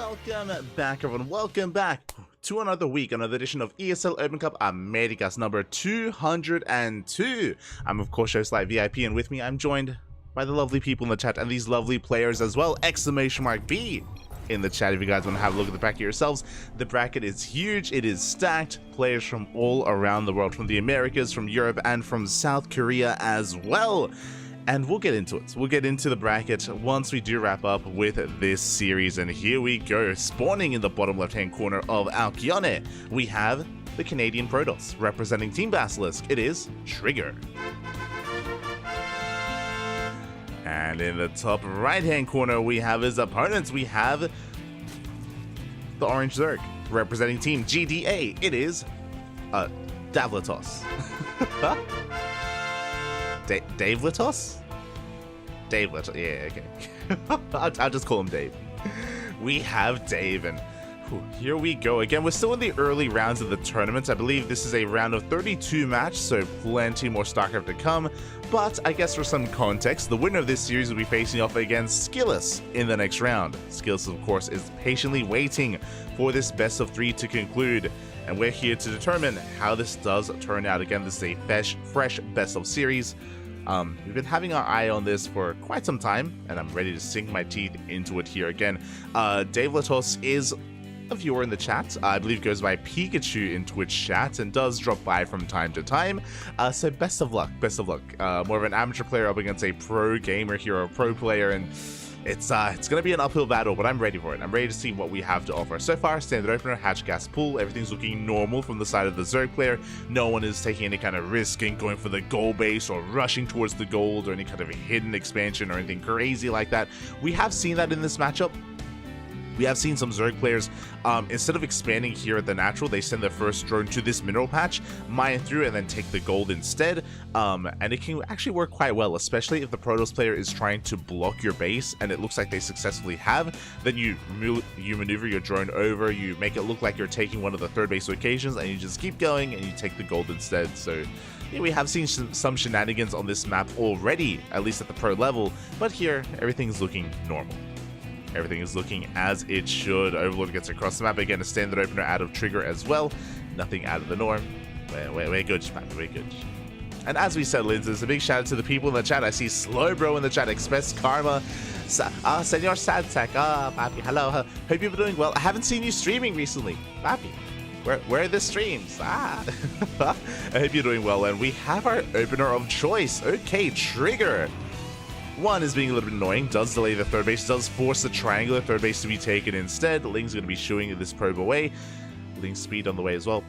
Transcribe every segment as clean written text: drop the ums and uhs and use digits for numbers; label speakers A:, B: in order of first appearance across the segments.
A: Welcome back, everyone. Welcome back to another week, another edition of ESL Open Cup Americas number 202. I'm, of course, host Light VIP, and with me, I'm joined by the lovely people in the chat and these lovely players as well. Exclamation mark B in the chat if you guys want to have a look at the bracket yourselves. The bracket is huge. It is stacked. Players from all around the world, from the Americas, from Europe, and from South Korea as well. And we'll get into it. We'll get into the bracket once we do wrap up with this series. And here we go. Spawning in the bottom left-hand corner of our Kione, we have the Canadian Protoss. Representing Team Basilisk, it is Trigger. And in the top right-hand corner, we have his opponents. We have the Orange Zerg. Representing Team GDA, it is Davlatos. Dave Litos? Dave Litos, yeah, okay. I'll just call him Dave. We have Dave, and here we go. Again, we're still in the early rounds of the tournament. I believe this is a round of 32 match, so plenty more StarCraft to come. But I guess for some context, the winner of this series will be facing off against Skillus in the next round. Skillus, of course, is patiently waiting for this best of 3 to conclude. And we're here to determine how this does turn out. Again, this is a fresh best of series. We've been having our eye on this for quite some time, and I'm ready to sink my teeth into it here again. Dave Latos is a viewer in the chat. I believe goes by Pikachu in Twitch chat and does drop by from time to time. So best of luck, best of luck. More of an amateur player up against a pro gamer here, a pro player, and it's gonna be an uphill battle, but I'm ready for it. I'm ready to see what we have to offer. So far, standard opener, hatch gas pool, everything's looking normal from the side of the Zerg player. No one is taking any kind of risk in going for the gold base or rushing towards the gold or any kind of hidden expansion or anything crazy like that. We have seen that in this matchup. We have seen some Zerg players, instead of expanding here at the natural, they send their first drone to this mineral patch, mine through, and then take the gold instead. And it can actually work quite well, especially if the Protoss player is trying to block your base, and it looks like they successfully have. Then you maneuver your drone over, you make it look like you're taking one of the third base locations, and you just keep going, and you take the gold instead. So yeah, we have seen some shenanigans on this map already, at least at the pro level, but here, everything's looking normal. Everything is looking as it should. Overlord gets across the map. Again, a standard opener out of Trigger as well. Nothing out of the norm. We're good, man. We're good. And as we settle into this, a big shout out to the people in the chat. I see Slowbro in the chat. Express Karma. Senor Sadtek. Papi. Hello. Hope you've been doing well. I haven't seen you streaming recently. Papi. Where are the streams? I hope you're doing well. And we have our opener of choice. Okay, Trigger. One is being a little bit annoying, does delay the third base, does force the triangular third base to be taken instead. Ling's going to be shooing this probe away. Ling's speed on the way as well,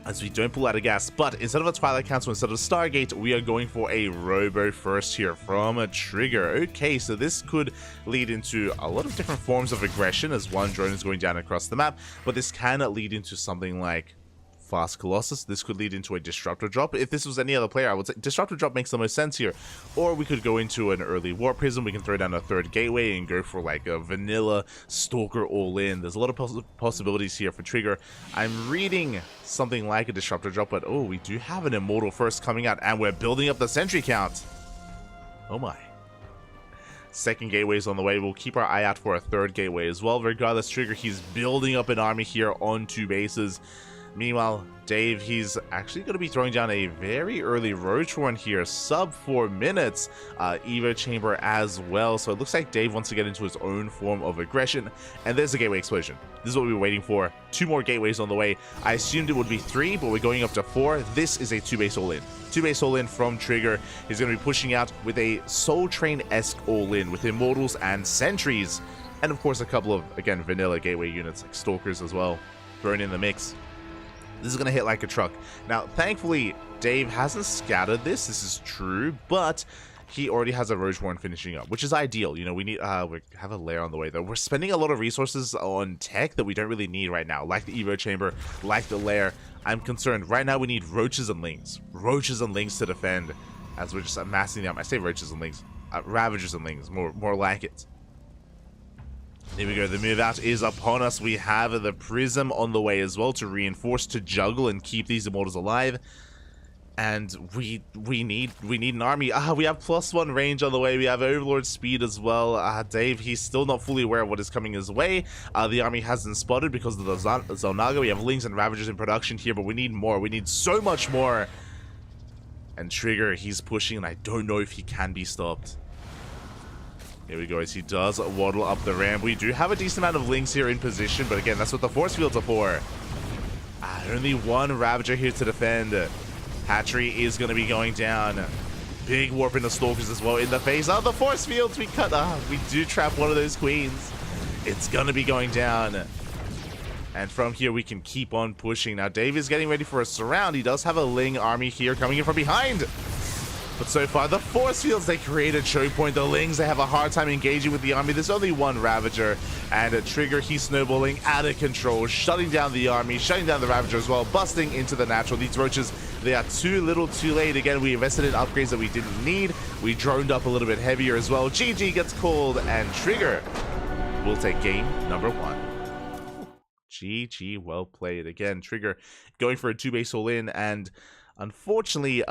A: as we don't pull out of gas. But instead of a Twilight Council, instead of Stargate, we are going for a Robo first here from a Trigger. Okay, so this could lead into a lot of different forms of aggression as one drone is going down across the map, but this can lead into something like Fast Colossus. This could lead into a Disruptor drop. If this was any other player, I would say Disruptor drop makes the most sense here. Or we could go into an early Warp Prism. We can throw down a third Gateway and go for like a vanilla Stalker all-in. There's a lot of possibilities here for Trigger. I'm reading something like a Disruptor drop, but oh, we do have an Immortal first coming out, and we're building up the Sentry count. Oh my. Second Gateway's on the way. We'll keep our eye out for a third Gateway as well. Regardless, Trigger, he's building up an army here on 2 bases. Meanwhile, Dave, he's actually going to be throwing down a very early Roach Horn here, sub 4 minutes, Evo Chamber as well. So it looks like Dave wants to get into his own form of aggression, and there's a Gateway Explosion. This is what we were waiting for. 2 more Gateways on the way. I assumed it would be 3, but we're going up to 4. This is a 2-base all-in. 2-base all-in from Trigger. He's going to be pushing out with a Soul Train-esque all-in with Immortals and Sentries, and of course a couple of, again, vanilla Gateway units like Stalkers as well thrown in the mix. This is going to hit like a truck. Now, thankfully, Dave hasn't scattered this. This is true, but he already has a Roach Horn finishing up, which is ideal. You know, we need, we have a lair on the way, though. We're spending a lot of resources on tech that we don't really need right now, like the Evo Chamber, like the lair. I'm concerned. Right now, we need Roaches and Lings. Roaches and Lings to defend, as we're just amassing them. I say Roaches and Lings. Ravagers and Lings, more like it. Here we go, the move out is upon us. We have the Prism on the way as well to reinforce, to juggle and keep these Immortals alive. And we need an army. We have +1 range on the way. We have Overlord speed as well. Dave, he's still not fully aware of what is coming his way. The army hasn't spotted because of the Zonaga. We have Lings and Ravagers in production here, but we need more. We need so much more. And Trigger, he's pushing, and I don't know if he can be stopped. Here we go, as he does waddle up the ramp. We do have a decent amount of Lings here in position, but again, that's what the force fields are for. Only one Ravager here to defend. Hatchery is going to be going down. Big warp into Stalkers as well in the face of the force fields. We do trap one of those queens. It's going to be going down. And from here, we can keep on pushing. Now, Dave is getting ready for a surround. He does have a Ling army here coming in from behind. But so far, the force fields, they create a choke point. The Lings, they have a hard time engaging with the army. There's only one Ravager. And a Trigger, he's snowballing out of control, shutting down the army, shutting down the Ravager as well, busting into the natural. These roaches, they are too little too late. Again, we invested in upgrades that we didn't need. We droned up a little bit heavier as well. GG gets called, and Trigger will take game number 1. GG, well played. Again, Trigger going for a 2-base all-in, and unfortunately,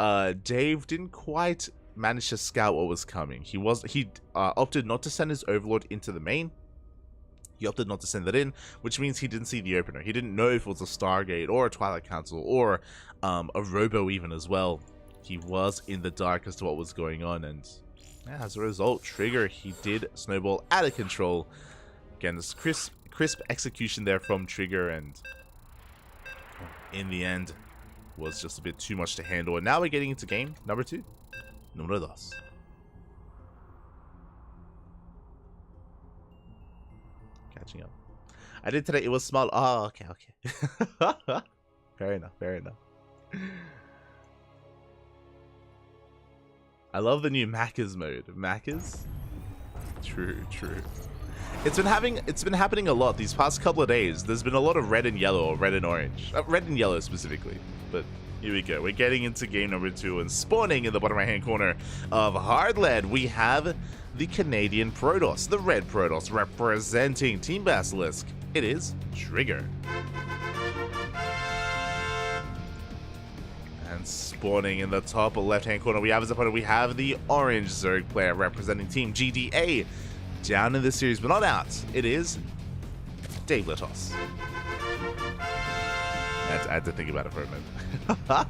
A: Dave didn't quite manage to scout what was coming. He opted not to send his Overlord into the main. He opted not to send that in, which means he didn't see the opener. He didn't know if it was a Stargate or a Twilight Council or a Robo even as well. He was in the dark as to what was going on, and as a result, Trigger, he did snowball out of control. Again, this crisp execution there from Trigger, and in the end, was just a bit too much to handle. And now we're getting into game number 2. Número 2. Catching up. I did today. It was small. Oh, okay. Fair enough. I love the new Macca's mode. Macca's? True. It's been happening a lot these past couple of days. There's been a lot of red and yellow, or red and orange. Red and yellow specifically. But here we go. We're getting into game number 2, and spawning in the bottom right-hand corner of Hard Lead, we have the Canadian Protoss, the red Protoss, representing Team Basilisk. It is Trigger. And spawning in the top left-hand corner, we have as opponent, we have the orange Zerg player representing Team GDA. Down in this series, but not out. It is Dave Litos. I had to think about it for a minute.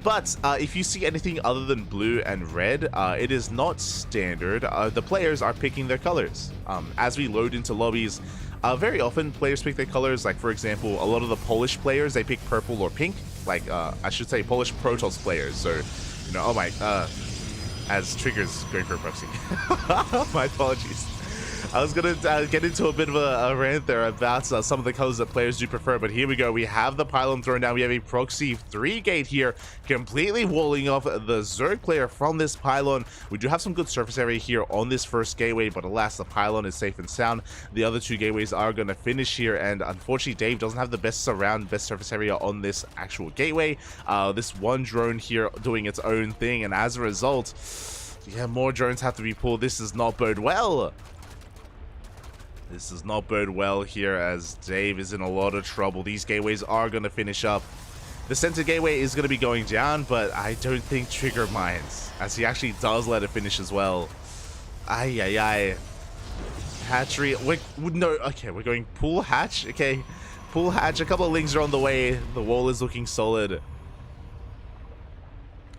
A: But if you see anything other than blue and red, it is not standard. The players are picking their colors. As we load into lobbies, very often players pick their colors. Like, for example, a lot of the Polish players, they pick purple or pink. Like, I should say Polish Protoss players. So, you know, oh my, as Trigger's going for a proxy. My apologies. I was going to get into a bit of a rant there about some of the colors that players do prefer, but here we go. We have the pylon thrown down. We have a proxy 3-gate here, completely walling off the Zerg player from this pylon. We do have some good surface area here on this first gateway, but alas, the pylon is safe and sound. The other 2 gateways are going to finish here, and unfortunately, Dave doesn't have the best surface area on this actual gateway. This one drone here doing its own thing, and as a result, yeah, more drones have to be pulled. This does not bode well. This does not bode well here, as Dave is in a lot of trouble. These gateways are going to finish up. The center gateway is going to be going down, but I don't think Trigger minds, as he actually does let it finish as well. Ay. Hatchery. Okay, we're going pool hatch. Okay, pool hatch. A couple of Lings are on the way. The wall is looking solid.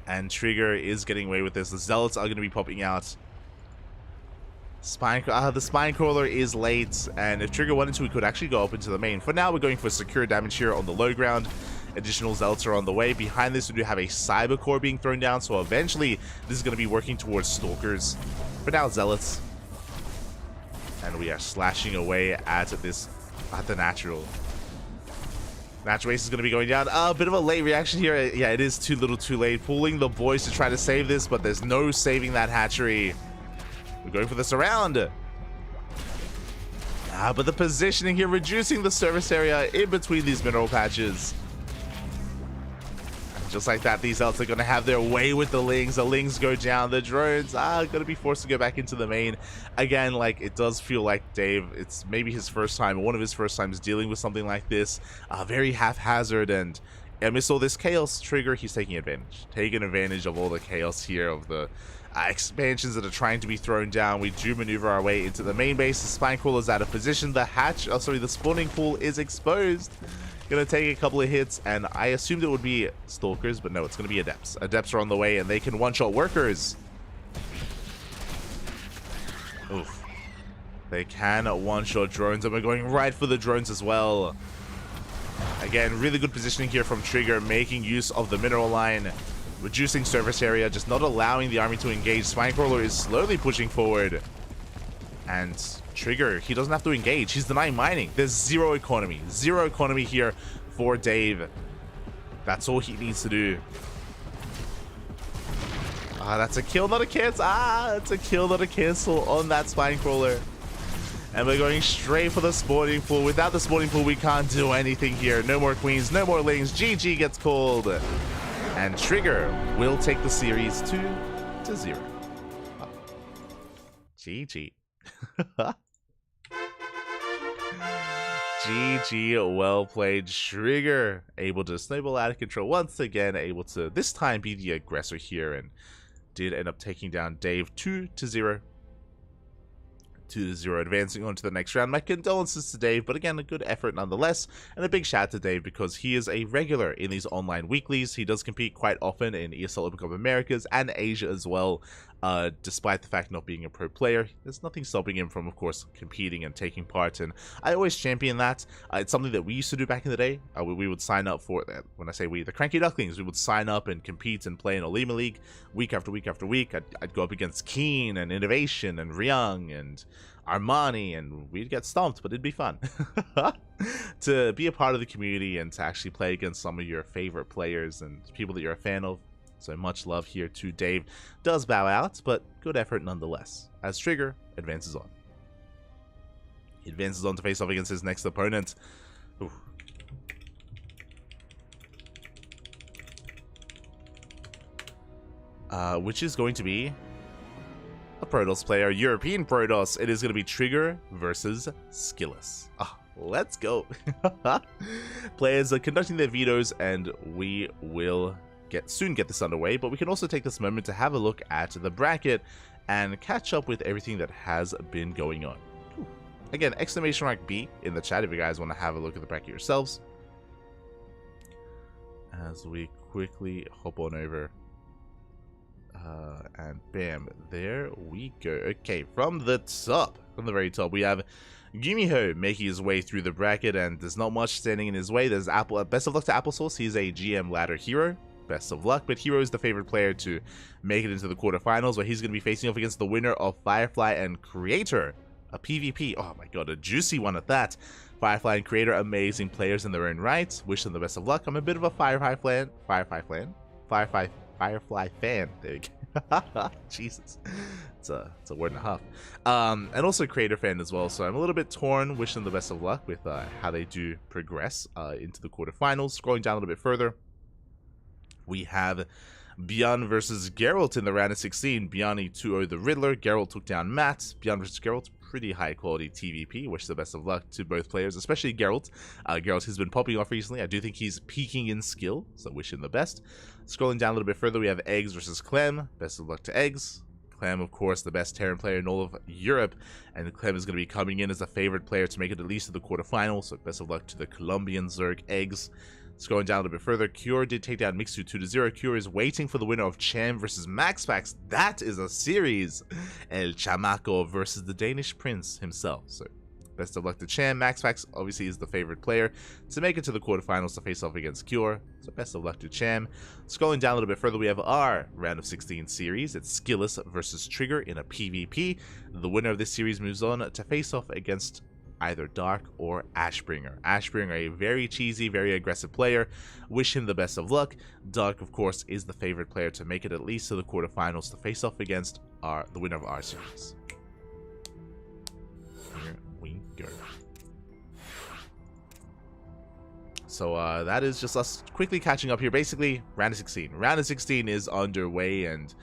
A: And Trigger is getting away with this. The Zealots are going to be popping out. The Spine Crawler is late, and if Trigger wanted to, we could actually go up into the main. For now, we're going for secure damage here on the low ground. Additional Zealots are on the way. Behind this, we do have a Cyber Core being thrown down, so eventually, this is going to be working towards Stalkers. For now, Zealots. And we are slashing away at the Natural. Natural Ace is going to be going down. A bit of a late reaction here. Yeah, it is too little too late. Pulling the boys to try to save this, but there's no saving that hatchery. We're going for the surround. But the positioning here, reducing the surface area in between these mineral patches. And just like that, these Zealots are going to have their way with the Lings. The Lings go down. The drones are going to be forced to go back into the main. Again, like, it does feel like Dave, it's maybe his first time, one of his first times dealing with something like this. Very haphazard, and amidst all this chaos, Trigger, he's taking advantage. Taking advantage of all the chaos here, of the expansions that are trying to be thrown down. We do maneuver our way into the main base. The Spinecrawler's out of position. The hatch, oh sorry, the spawning pool is exposed. Gonna take a couple of hits, and I assumed it would be Stalkers, but no, it's gonna be Adepts. Adepts are on the way, and they can one-shot Workers. Oof. They can one-shot drones, and we're going right for the drones as well. Again, really good positioning here from Trigger, making use of the mineral line, reducing surface area, just not allowing the army to engage. Spinecrawler is slowly pushing forward. And Trigger, he doesn't have to engage. He's denying mining. There's zero economy. Zero economy here for Dave. That's all he needs to do. Ah, that's a kill, not a cancel. Ah, it's a kill, not a cancel on that Spinecrawler. And we're going straight for the spawning pool. Without the spawning pool, we can't do anything here. No more queens, no more lings. GG gets called. And Trigger will take the series 2-0. Oh. GG. GG, well played. Trigger able to snowball out of control once again, able to this time be the aggressor here, and did end up taking down Dave 2-0. 2-0, advancing on to the next round. My condolences to Dave, but again, a good effort nonetheless, and a big shout out to Dave because he is a regular in these online weeklies. He does compete quite often in ESL Open Cup Americas and Asia as well, despite the fact not being a pro player. There's nothing stopping him from, of course, competing and taking part, and I always champion that. It's something that we used to do back in the day. We would sign up for that. When I say we, the CranKy Ducklings, we would sign up and compete and play in Olima League week after week after week. I'd go up against Keen and Innovation and Ryung and Armani, and we'd get stomped, but it'd be fun to be a part of the community and to actually play against some of your favorite players and people that you're a fan of. So much love here to Dave. Does bow out, but good effort nonetheless, as Trigger advances on. He advances on to face off against his next opponent. Ooh. Which is going to be a Protoss player, European Protoss. It is going to be Trigger versus Skillus. Ah, let's go. Players are conducting their vetoes, and we will soon get this underway, but we can also take this moment to have a look at the bracket and catch up with everything that has been going on. Ooh. Again, exclamation mark B in the chat if you guys want to have a look at the bracket yourselves. As we quickly hop on over. And bam, there we go. Okay, from the very top, we have Gumiho making his way through the bracket, and there's not much standing in his way. There's best of luck to Applesauce. He's a GM ladder hero. Best of luck, but Hero is the favorite player to make it into the quarterfinals, where he's going to be facing off against the winner of Firefly and Creator, a PvP. Oh my god, a juicy one at that. Firefly and Creator, amazing players in their own right. Wish them the best of luck. I'm a bit of a Firefly fan. There you go. Jesus, it's a word and a half. And also Creator fan as well, so I'm a little bit torn. Wish them the best of luck with how they do progress into the quarterfinals. Scrolling down a little bit further, we have Bjorn versus Geralt in the round of 16. Bjorn 2-0 the Riddler. Geralt took down Matt. Bjorn versus Geralt, pretty high quality TVP. Wish the best of luck to both players, especially Geralt. Geralt has been popping off recently. I do think he's peaking in skill, so wish him the best. Scrolling down a little bit further, we have Eggs versus Clem. Best of luck to Eggs. Clem, of course, the best Terran player in all of Europe, and Clem is going to be coming in as a favorite player to make it at least to the quarterfinals, so best of luck to the Colombian Zerg Eggs. Scrolling down a little bit further, Cure did take down Mixu 2-0. Cure is waiting for the winner of Cham versus MaxPax. That is a series. El Chamaco versus the Danish Prince himself. So best of luck to Cham. MaxPax obviously is the favorite player to make it to the quarterfinals to face off against Cure. So best of luck to Cham. Scrolling down a little bit further, we have our round of 16 series. It's Skillus versus Trigger in a PvP. The winner of this series moves on to face off against either Dark or Ashbringer. Ashbringer, a very cheesy, very aggressive player. Wish him the best of luck. Dark, of course, is the favorite player to make it at least to the quarterfinals to face off against the winner of our series. Here we go. So that is just us quickly catching up here. Basically, round of 16. Round of 16 is underway and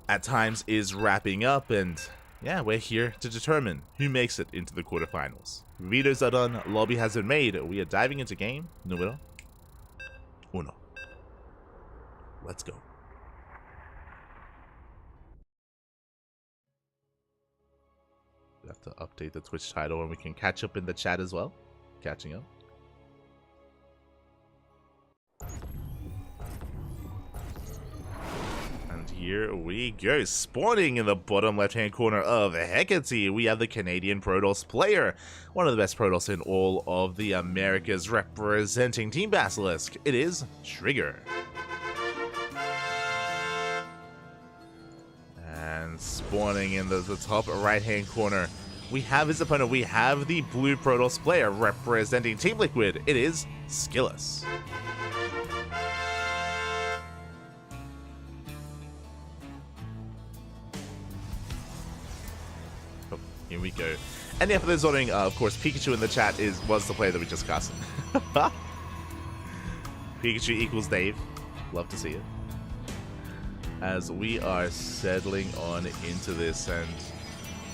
A: at times is wrapping up, and yeah, we're here to determine who makes it into the quarterfinals. Vetoes are done, lobby has been made, we are diving into game. No will. uno. Let's go. We have to update the Twitch title and we can catch up in the chat as well. Catching up. And here we go. Spawning in the bottom left-hand corner of Hecate, we have the Canadian Protoss player. One of the best Protoss in all of the Americas, representing Team Basilisk. It is Trigger. And spawning in the top right-hand corner, we have his opponent. We have the blue Protoss player representing Team Liquid. It is Skillus. Oh, here we go. And yeah, for those wondering, of course, Pikachu in the chat was the player that we just cast. Pikachu equals Dave. Love to see it. As we are settling on into this, and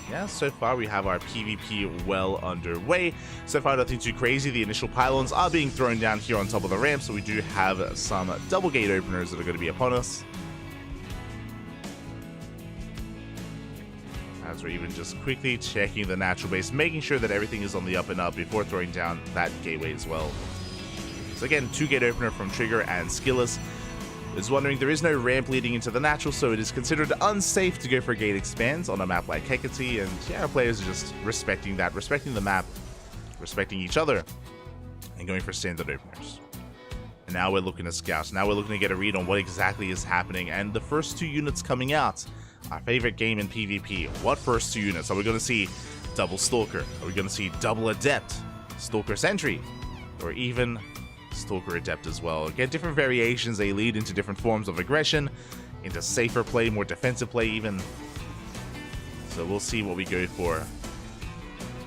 A: yeah, so far we have our PvP well underway. So far nothing too crazy. The initial pylons are being thrown down here on top of the ramp, so we do have some double gate openers that are going to be upon us. As we're even just quickly checking the natural base, making sure that everything is on the up and up before throwing down that gateway as well. So again, 2 gate opener from Trigger and Skillus. Is wondering, there is no ramp leading into the natural, so it is considered unsafe to go for gate expands on a map like Hecate, and yeah, our players are just respecting that, respecting the map, respecting each other, and going for standard openers. And now we're looking to scout. Now we're looking to get a read on what exactly is happening, and the first 2 units coming out. Our favorite game in PvP. What first 2 units? Are we going to see double Stalker? Are we going to see double Adept? Stalker Sentry? Or even Stalker Adept as well. Again, different variations, they lead into different forms of aggression, into safer play, more defensive play even. So we'll see what we go for.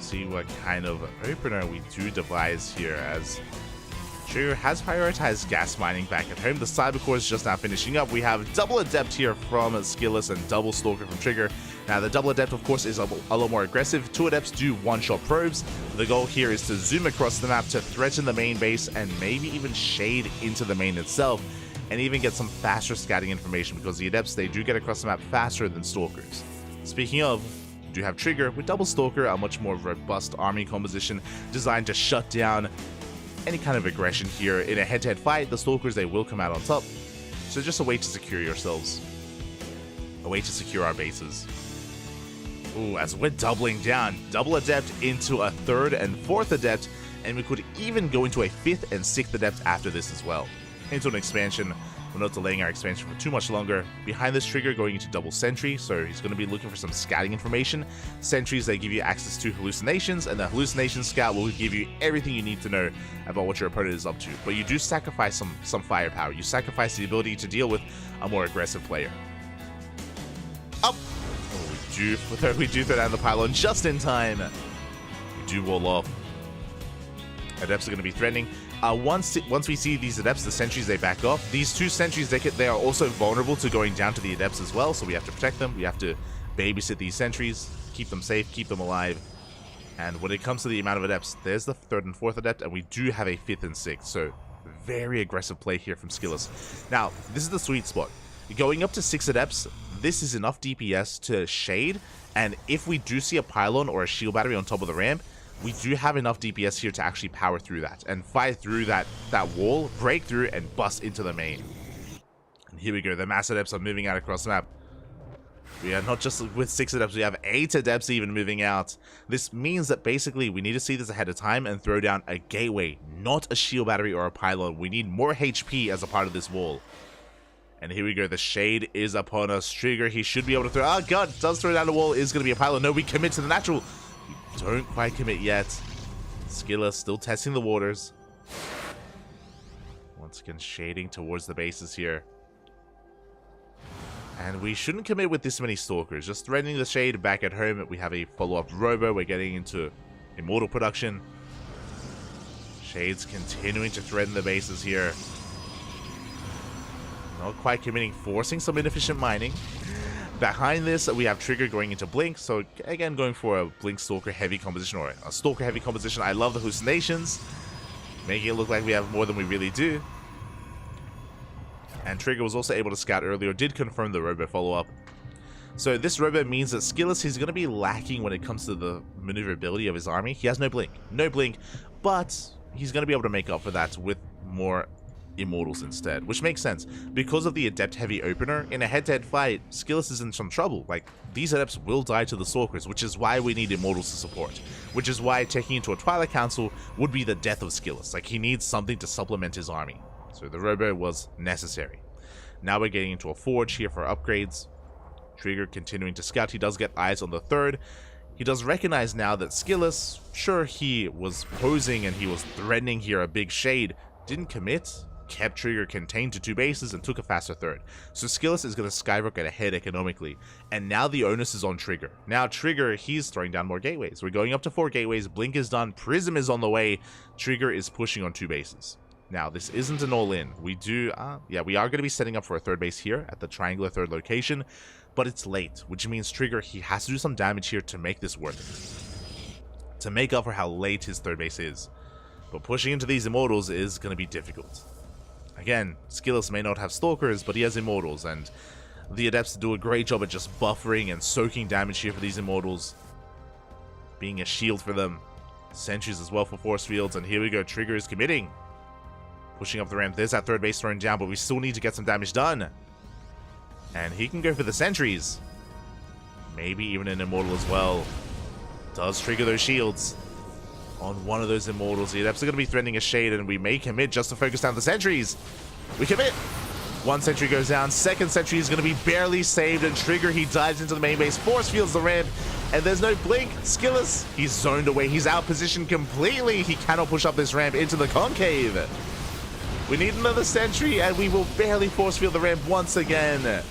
A: See what kind of opener we do devise here, as Trigger has prioritized gas mining back at home. The Cybercore is just now finishing up. We have double Adept here from Skillus and double Stalker from Trigger. Now, the double Adept, of course, is a lot more aggressive. 2 Adepts do one-shot probes. The goal here is to zoom across the map to threaten the main base and maybe even shade into the main itself, and even get some faster scouting information, because the Adepts, they do get across the map faster than Stalkers. Speaking of, we do have Trigger with double Stalker, a much more robust army composition designed to shut down any kind of aggression here. In a head-to-head fight, the Stalkers, they will come out on top. So just a way to secure yourselves. A way to secure our bases. Ooh, as we're doubling down, double Adept into a 3rd and 4th Adept, and we could even go into a 5th and 6th Adept after this as well. Into an expansion. We're not delaying our expansion for too much longer. Behind this Trigger, going into double Sentry, so he's going to be looking for some scouting information. Sentries, they give you access to hallucinations, and the hallucination scout will give you everything you need to know about what your opponent is up to. But you do sacrifice some firepower. You sacrifice the ability to deal with a more aggressive player. Up! Oh, we do throw down the pylon just in time. We do wall off. Adepts are going to be threatening. Once we see these Adepts, the Sentries, they back off. These 2 Sentries, they are also vulnerable to going down to the Adepts as well, so we have to protect them. We have to babysit these Sentries, keep them safe, keep them alive. And when it comes to the amount of Adepts, there's the 3rd and 4th Adept, and we do have a 5th and 6th, so very aggressive play here from Skillus. Now, this is the sweet spot. Going up to 6 Adepts, this is enough DPS to shade, and if we do see a pylon or a shield battery on top of the ramp, we do have enough DPS here to actually power through that and fight through that wall, break through, and bust into the main. And here we go, the mass Adepts are moving out across the map. We are not just with 6 Adepts, we have 8 Adepts even moving out. This means that basically we need to see this ahead of time and throw down a gateway, not a shield battery or a pylon. We need more HP as a part of this wall. And here we go, the shade is upon us. Trigger, he should be able to throw, oh god, does throw down the wall, is going to be a pylon. No, we commit to the natural. We don't quite commit yet. Skillus still testing the waters. Once again, shading towards the bases here. And we shouldn't commit with this many Stalkers. Just threatening the shade back at home. We have a follow-up Robo. We're getting into Immortal production. Shades continuing to threaten the bases here. Not quite committing, forcing some inefficient mining. Behind this, we have Trigger going into Blink. So again, going for a Blink Stalker heavy composition or a Stalker heavy composition. I love the hallucinations, making it look like we have more than we really do. And Trigger was also able to scout earlier, did confirm the Robo follow-up. So this Robo means that Skillous, he's going to be lacking when it comes to the maneuverability of his army. He has no blink. No blink, but he's going to be able to make up for that with more Immortals instead, which makes sense. Because of the Adept-heavy opener, in a head-to-head fight, Skillous is in some trouble. Like, these Adepts will die to the Stalkers, which is why we need Immortals to support. Which is why taking into a Twilight Council would be the death of Skillous. Like, he needs something to supplement his army. So the Robo was necessary. Now we're getting into a Forge here for upgrades. Trigger continuing to scout. He does get eyes on the third. He does recognize now that Skillous, sure, he was posing and he was threatening here a big shade. Didn't commit. Kept Trigger contained to 2 bases and took a faster third. So Skillous is going to skyrocket ahead economically. And now the onus is on Trigger. Now Trigger, he's throwing down more gateways. We're going up to 4 gateways. Blink is done. Prism is on the way. Trigger is pushing on 2 bases. Now, this isn't an all-in. We are going to be setting up for a 3rd base here at the triangular 3rd location. But it's late, which means Trigger, he has to do some damage here to make this worth it. To make up for how late his 3rd base is. But pushing into these Immortals is going to be difficult. Again, Skillous may not have Stalkers, but he has Immortals, and the Adepts do a great job at just buffering and soaking damage here for these Immortals. Being a shield for them. Sentries as well for Force Fields, and here we go, Trigger is committing. Pushing up the ramp, there's that 3rd base thrown down, but we still need to get some damage done. And he can go for the Sentries. Maybe even an Immortal as well. Does trigger those shields. On one of those Immortals, the Adepts are going to be threatening a shade, and we may commit just to focus down the sentries. We commit. 1 sentry goes down. 2nd sentry is going to be barely saved, and Trigger, he dives into the main base, force fields the ramp, and there's no blink. Skillous, he's zoned away. He's out positioned completely. He cannot push up this ramp into the concave. We need another sentry, and we will barely force field the ramp once again.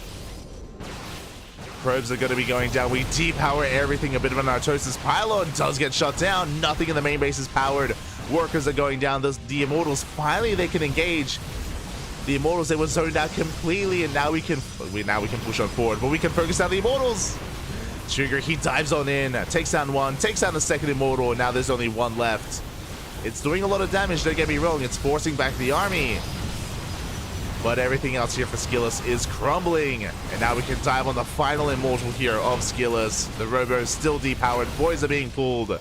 A: Probes are going to be going down. We depower everything. A bit of an Artosis pylon does get shut down. Nothing in the main base is powered. Workers are going down. The Immortals, finally they can engage. The Immortals, they were zoned out completely, and now we can push on forward, but we can focus down the Immortals. Trigger, he dives on in, takes down 1, takes down the 2nd Immortal, and now there's only 1 left. It's doing a lot of damage, don't get me wrong. It's forcing back the army. But everything else here for Skillous is crumbling. And now we can dive on the final Immortal here of Skillous. The Robo is still depowered. Boys are being pulled.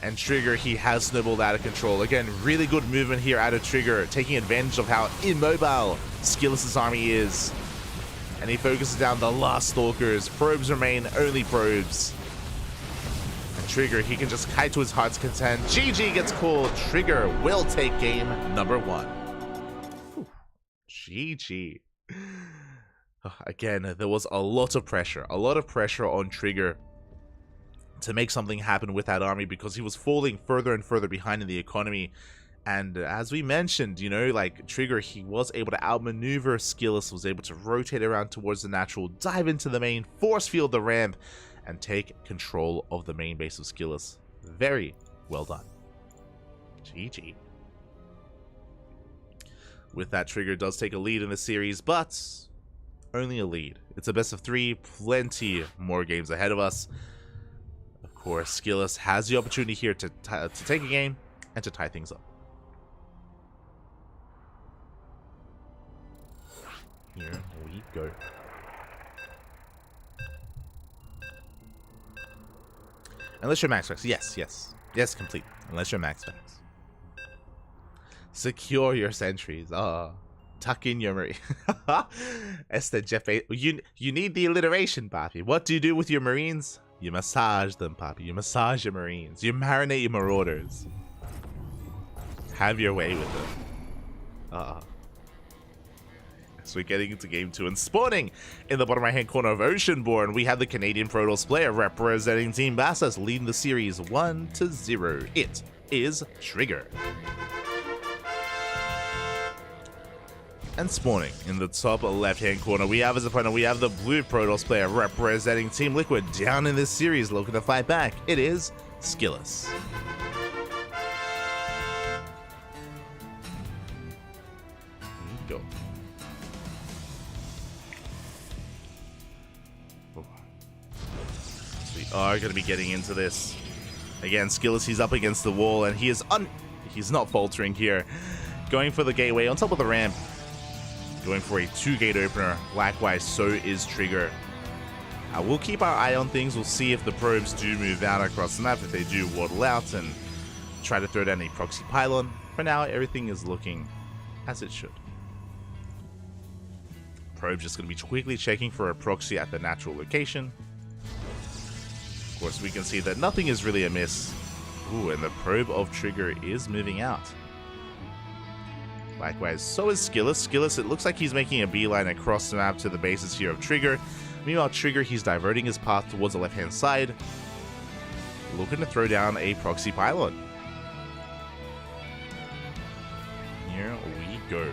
A: And Trigger, he has snowballed out of control. Again, really good movement here out of Trigger, taking advantage of how immobile Skillous' army is. And he focuses down the last Stalkers. Probes remain only probes. And Trigger, he can just kite to his heart's content. GG gets called. Trigger will take game number 1. GG. Again, there was a lot of pressure on Trigger to make something happen with that army, because he was falling further and further behind in the economy. And as we mentioned, you know, like Trigger, he was able to outmaneuver Skillous, was able to rotate around towards the natural, dive into the main, force field the ramp, and take control of the main base of Skillous. Very well done. GG. With that, Trigger does take a lead in the series, but only a lead. It's a best of 3, plenty more games ahead of us. Of course, Skillous has the opportunity here to take a game and to tie things up. Here we go. Unless you're max packs. Yes, complete. Unless you're max packs. Secure your sentries. Tuck in your marine. Esther Jeff. You need the alliteration, Papi. What do you do with your marines? You massage them, Papi. You massage your marines. You marinate your marauders. Have your way with them. So we're getting into game 2 and spawning in the bottom right hand corner of Oceanborn. We have the Canadian Protoss player representing Team Bassas, leading the series 1-0. It is Trigger. And spawning in the top left-hand corner, we have as opponent, we have the blue Protoss player representing Team Liquid down in this series, looking to fight back. It is Skillous. Go. We are going to be getting into this. Again, Skillous, he's up against the wall, and he's not faltering here. Going for the gateway on top of the ramp. going for a 2-gate opener. Likewise, so is Trigger. We'll keep our eye on things. We'll see if the probes do move out across the map. If they do, waddle out and try to throw down a proxy pylon. For now, everything is looking as it should. Probe just going to be quickly checking for a proxy at the natural location. Of course, we can see that nothing is really amiss. Ooh, and the probe of Trigger is moving out. Likewise, so is Skillus. Skillus, it looks like he's making a beeline across the map to the bases here of Trigger. Meanwhile, Trigger, he's diverting his path towards the left-hand side, looking to throw down a proxy pylon. Here we go.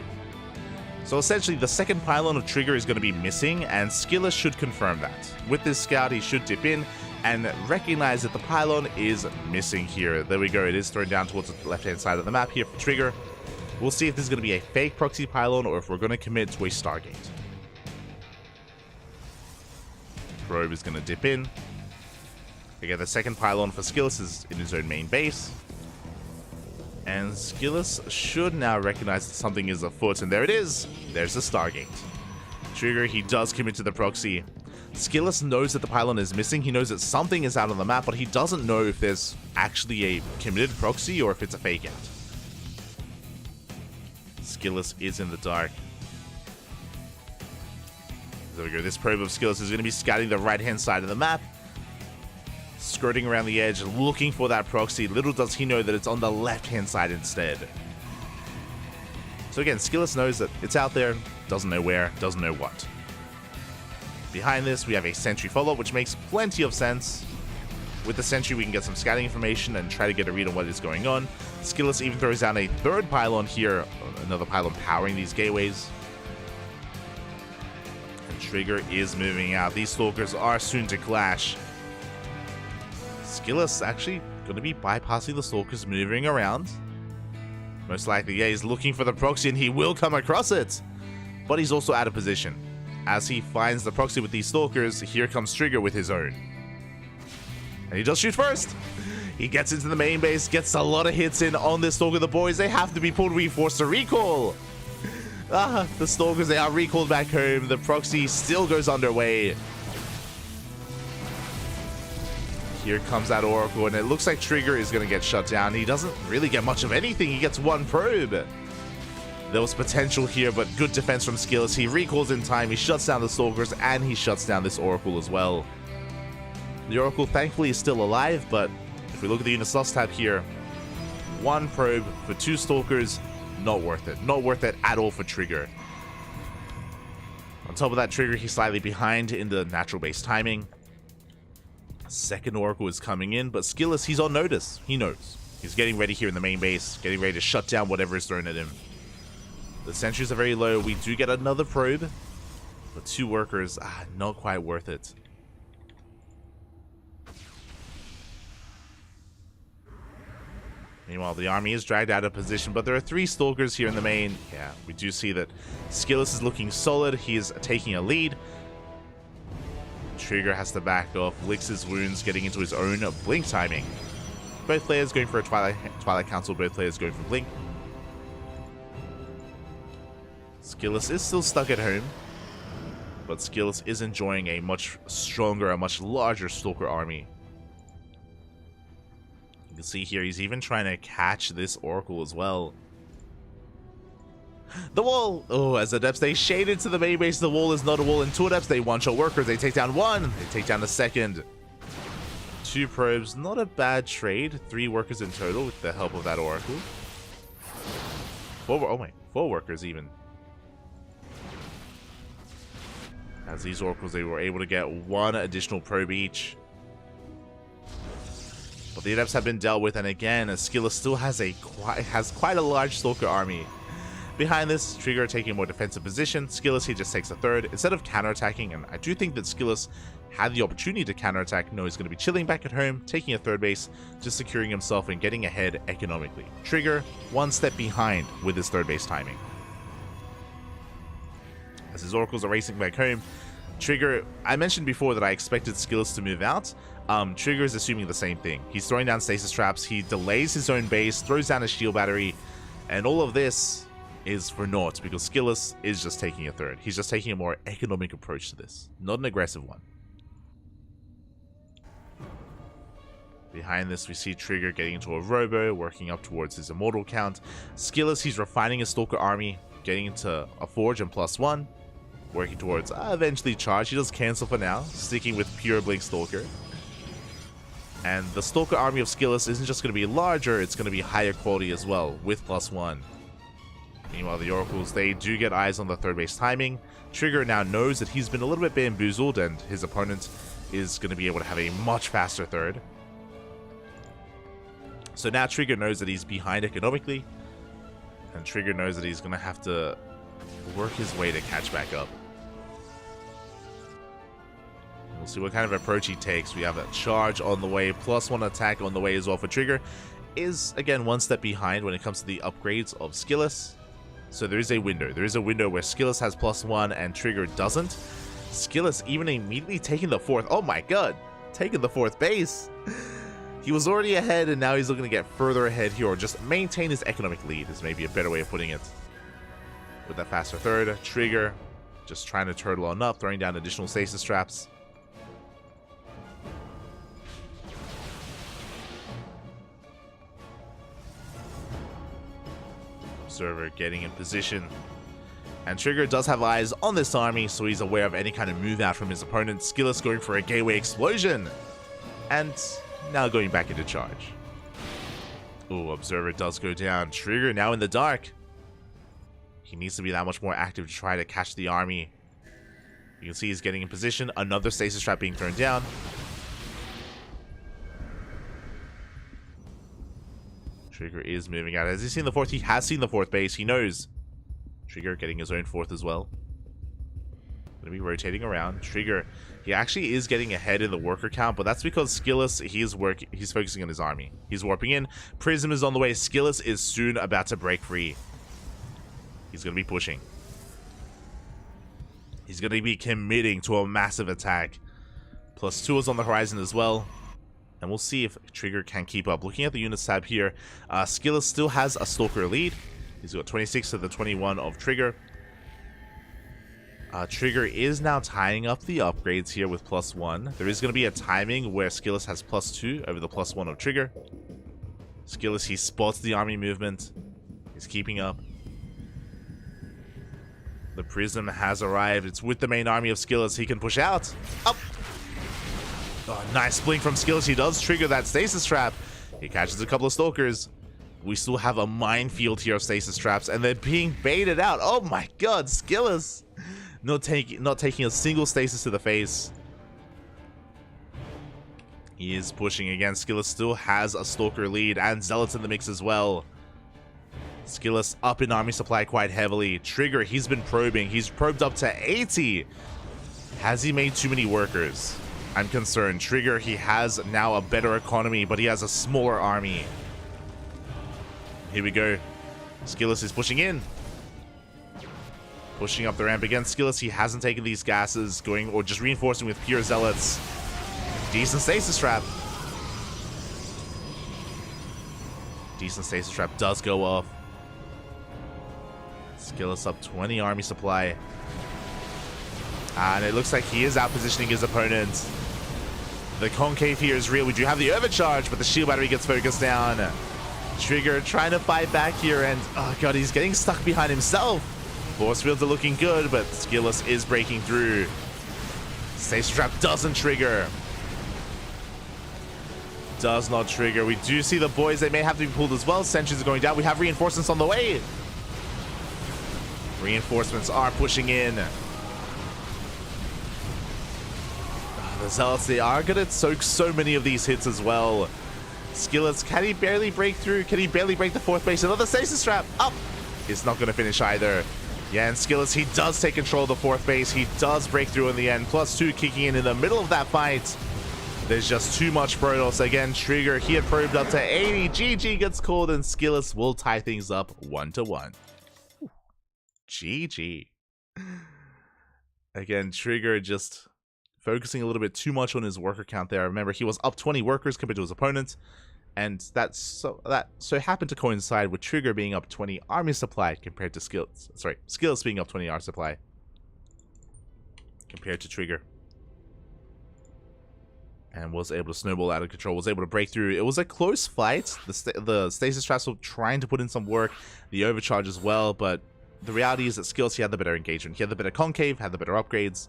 A: So essentially, the second pylon of Trigger is going to be missing, and Skillus should confirm that. With this scout, he should dip in and recognize that the pylon is missing here. There we go. It is thrown down towards the left-hand side of the map here for Trigger. We'll see if this is going to be a fake proxy pylon or if we're going to commit to a Stargate. Probe is going to dip in. Again, the second pylon for Skillus is in his own main base. And Skillus should now recognize that something is afoot, and there it is. There's the Stargate. Trigger, he does commit to the proxy. Skillus knows that the pylon is missing. He knows that something is out on the map, but he doesn't know if there's actually a committed proxy or if it's a fake out. Skillus is in the dark. There we go. This probe of Skillus is going to be scouting the right-hand side of the map, skirting around the edge, looking for that proxy. Little does he know that it's on the left-hand side instead. So again, Skillus knows that it's out there, doesn't know where, doesn't know what. Behind this, we have a sentry follow-up, which makes plenty of sense. With the sentry, we can get some scouting information and try to get a read on what is going on. Skillus even throws down a third pylon here, another pylon powering these gateways. And Trigger is moving out. These stalkers are soon to clash. Skillus actually going to be bypassing the stalkers moving around. Most likely, yeah, he's looking for the proxy and he will come across it. But he's also out of position. As he finds the proxy with these stalkers, here comes Trigger with his own. And he does shoot first. He gets into the main base, gets a lot of hits in on this stalker. The boys, they have to be pulled, reinforced to recall. The stalkers, they are recalled back home. The proxy still goes underway. Here comes that Oracle, and it looks like Trigger is going to get shut down. He doesn't really get much of anything. He gets one probe. There was potential here, but good defense from Skillus. He recalls in time. He shuts down the stalkers, and he shuts down this Oracle as well. The Oracle, thankfully, is still alive, but if we look at the unit loss tab here, one probe for two stalkers, not worth it. Not worth it at all for Trigger. On top of that, Trigger, he's slightly behind in the natural base timing. Second Oracle is coming in, but Skillus, he's on notice. He knows. He's getting ready here in the main base, getting ready to shut down whatever is thrown at him. The sentries are very low. We do get another probe, but two workers, not quite worth it. Meanwhile, the army is dragged out of position, but there are three stalkers here in the main. Yeah, we do see that Skillus is looking solid. He is taking a lead. Trigger has to back off, licks his wounds, getting into his own blink timing. Both players going for a Twilight Council, both players going for blink. Skillus is still stuck at home, but Skillus is enjoying a much stronger, a much larger stalker army. You can see here, he's even trying to catch this Oracle as well. The wall! Oh, as the Adepts, they shade into the main base. The wall is not a wall. And two Adepts, they one-shot workers. They take down one. They take down the second. Two probes, not a bad trade. Three workers in total with the help of that Oracle. Four workers even. As these Oracles, they were able to get one additional probe each. But the Adepts have been dealt with, and again, Skillus still has quite a large Stalker army. Behind this, Trigger taking a more defensive position. Skillus, he just takes a third. Instead of counterattacking, and I do think that Skillus had the opportunity to counterattack, no, he's going to be chilling back at home, taking a third base, just securing himself and getting ahead economically. Trigger, one step behind with his third base timing. As his Oracles are racing back home, Trigger, I mentioned before that I expected Skillus to move out. Trigger is assuming the same thing. He's throwing down stasis traps, he delays his own base, throws down a shield battery, and all of this is for naught because Skillus is just taking a third. He's just taking a more economic approach to this, not an aggressive one. Behind this, we see Trigger getting into a Robo, working up towards his Immortal count. Skillus, he's refining his Stalker army, getting into a Forge and +1, working towards eventually Charge. He does cancel for now, sticking with pure Blink Stalker. And the Stalker army of Skillus isn't just going to be larger, it's going to be higher quality as well, with +1. Meanwhile, the Oracles, they do get eyes on the third base timing. Trigger now knows that he's been a little bit bamboozled, and his opponent is going to be able to have a much faster third. So now Trigger knows that he's behind economically, and Trigger knows that he's going to have to work his way to catch back up. We'll see what kind of approach he takes. We have a Charge on the way, +1 attack on the way as well for Trigger. Is, again, one step behind when it comes to the upgrades of Skillus. So there is a window. There is a window where Skillus has +1 and Trigger doesn't. Skillus even immediately taking the fourth. Oh my god. Taking the fourth base. He was already ahead, and now he's looking to get further ahead here, or just maintain his economic lead is maybe a better way of putting it. With that faster third, Trigger just trying to turtle on up, throwing down additional stasis traps. Observer getting in position. And Trigger does have eyes on this army, so he's aware of any kind of move out from his opponent. Skillus going for a gateway explosion. And now going back into charge. Oh, Observer does go down. Trigger now in the dark. He needs to be that much more active to try to catch the army. You can see he's getting in position. Another stasis trap being thrown down. Trigger is moving out. Has he seen the fourth? He has seen the fourth base. He knows. Trigger getting his own fourth as well. Going to be rotating around. Trigger, he actually is getting ahead in the worker count, but that's because Skillus, he's focusing on his army. He's warping in. Prism is on the way. Skillus is soon about to break free. He's going to be pushing. He's going to be committing to a massive attack. +2 is on the horizon as well. And we'll see if Trigger can keep up. Looking at the units tab here, Skillus still has a Stalker lead. He's got 26 to the 21 of Trigger. Trigger is now tying up the upgrades here with +1. There is going to be a timing where Skillus has +2 over the +1 of Trigger. Skillus, he spots the army movement. He's keeping up. The Prism has arrived. It's with the main army of Skillus. He can push out. Up. Oh, nice blink from Skillus. He does trigger that stasis trap. He catches a couple of Stalkers. We still have a minefield here of stasis traps, and they're being baited out. Oh my god, Skillus. Not taking a single stasis to the face. He is pushing again. Skillus still has a Stalker lead, and Zealots in the mix as well. Skillus up in army supply quite heavily. Trigger, he's been probing. He's probed up to 80. Has he made too many workers? I'm concerned. Trigger, he has now a better economy, but he has a smaller army. Here we go. Skillus is pushing in. Pushing up the ramp again. Skillus, he hasn't taken these gases, going or just reinforcing with pure Zealots. Decent stasis trap. Decent stasis trap does go off. Skillus up 20 army supply. And it looks like he is out-positioning his opponent. The concave here is real. We do have the overcharge, but the shield battery gets focused down. Trigger trying to fight back here, and oh god, he's getting stuck behind himself. Force fields are looking good, but Skillus is breaking through. Stasis trap doesn't trigger. Does not trigger. We do see the boys. They may have to be pulled as well. Sentries are going down. We have reinforcements on the way. Reinforcements are pushing in. The Zealots, they are going to soak so many of these hits as well. Skillus, can he barely break through? Can he barely break the fourth base? Another stasis trap up. It's not going to finish either. Yeah, and Skillus, he does take control of the fourth base. He does break through in the end. +2 kicking in the middle of that fight. There's just too much Protoss. Again, Trigger, he had probed up to 80. GG gets called, and Skillus will tie things up 1-1. GG. Again, Trigger just focusing a little bit too much on his worker count there. Remember, he was up 20 workers compared to his opponent. And that so happened to coincide with Trigger being up 20 army supply compared to Skills being up 20 army supply compared to Trigger. And was able to snowball out of control, was able to break through. It was a close fight. The stasis traps were trying to put in some work, the overcharge as well, but the reality is that Skills, he had the better engagement. He had the better concave, had the better upgrades.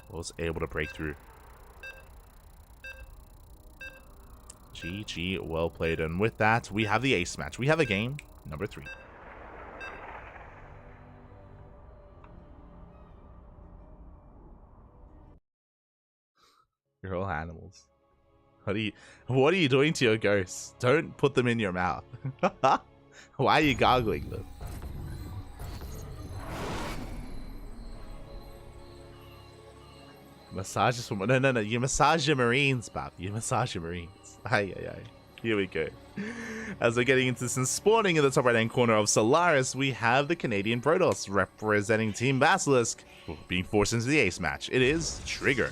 A: Was able to break through. GG, well played. And with that, we have the ace match. We have a game number 3. You're all animals. What are you doing to your ghosts? Don't put them in your mouth. Why are you gargling them? Massage is from... No. You massage your marines, Bab. You massage your marines. Aye. Here we go. As we're getting into some spawning in the top right-hand corner of Solaris, we have the Canadian Protoss representing Team Basilisk being forced into the ace match. It is Trigger.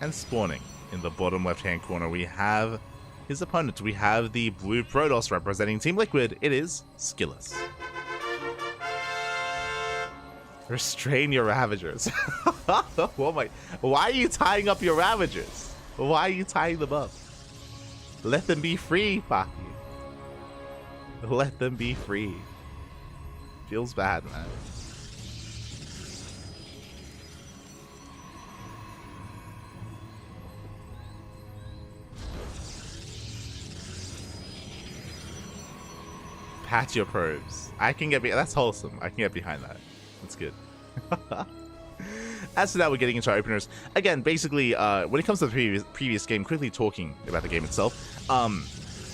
A: And spawning in the bottom left-hand corner, we have his opponent. We have the blue Protoss representing Team Liquid. It is Skillis. Restrain your Ravagers. Oh my. Why are you tying up your Ravagers? Why are you tying them up? Let them be free, Paki. Let them be free. Feels bad, man. Pat your probes. I can get that's wholesome. I can get behind that. That's good. As to that, we're getting into our openers. Again, basically, when it comes to the previous game, quickly talking about the game itself,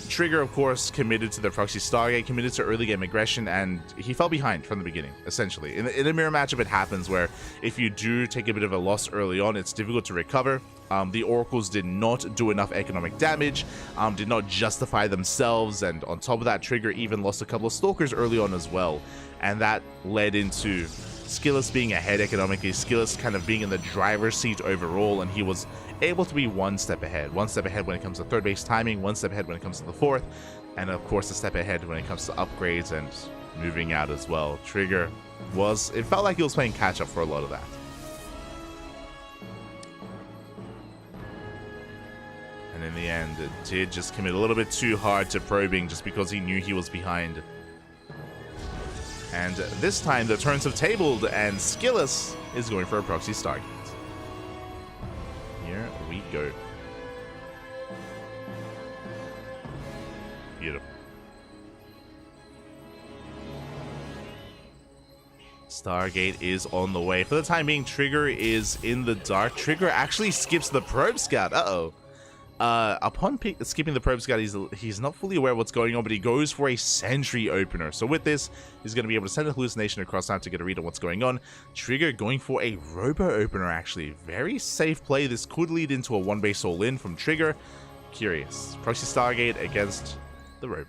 A: Trigger, of course, committed to the proxy Stargate, committed to early game aggression, and he fell behind from the beginning, essentially. In a mirror matchup, it happens where if you do take a bit of a loss early on, it's difficult to recover. The Oracles did not do enough economic damage, did not justify themselves, and on top of that, Trigger even lost a couple of Stalkers early on as well. And that led into Skillis being ahead economically, Skillis kind of being in the driver's seat overall, and he was able to be one step ahead when it comes to third base timing, one step ahead when it comes to the fourth, and of course a step ahead when it comes to upgrades and moving out as well. Trigger it felt like he was playing catch up for a lot of that. And in the end, it did just commit a little bit too hard to probing just because he knew he was behind. And this time, the turns have tabled, and Skillis is going for a proxy Stargate. Here we go. Beautiful. Stargate is on the way. For the time being, Trigger is in the dark. Trigger actually skips the probe scout. Uh-oh. Upon skipping the probe scout, he's not fully aware of what's going on, but he goes for a sentry opener. So with this, he's going to be able to send a hallucination across now to get a read on what's going on. Trigger going for a robo opener, actually. Very safe play. This could lead into a one base all in from Trigger. Curious. Proxy Stargate against the robo.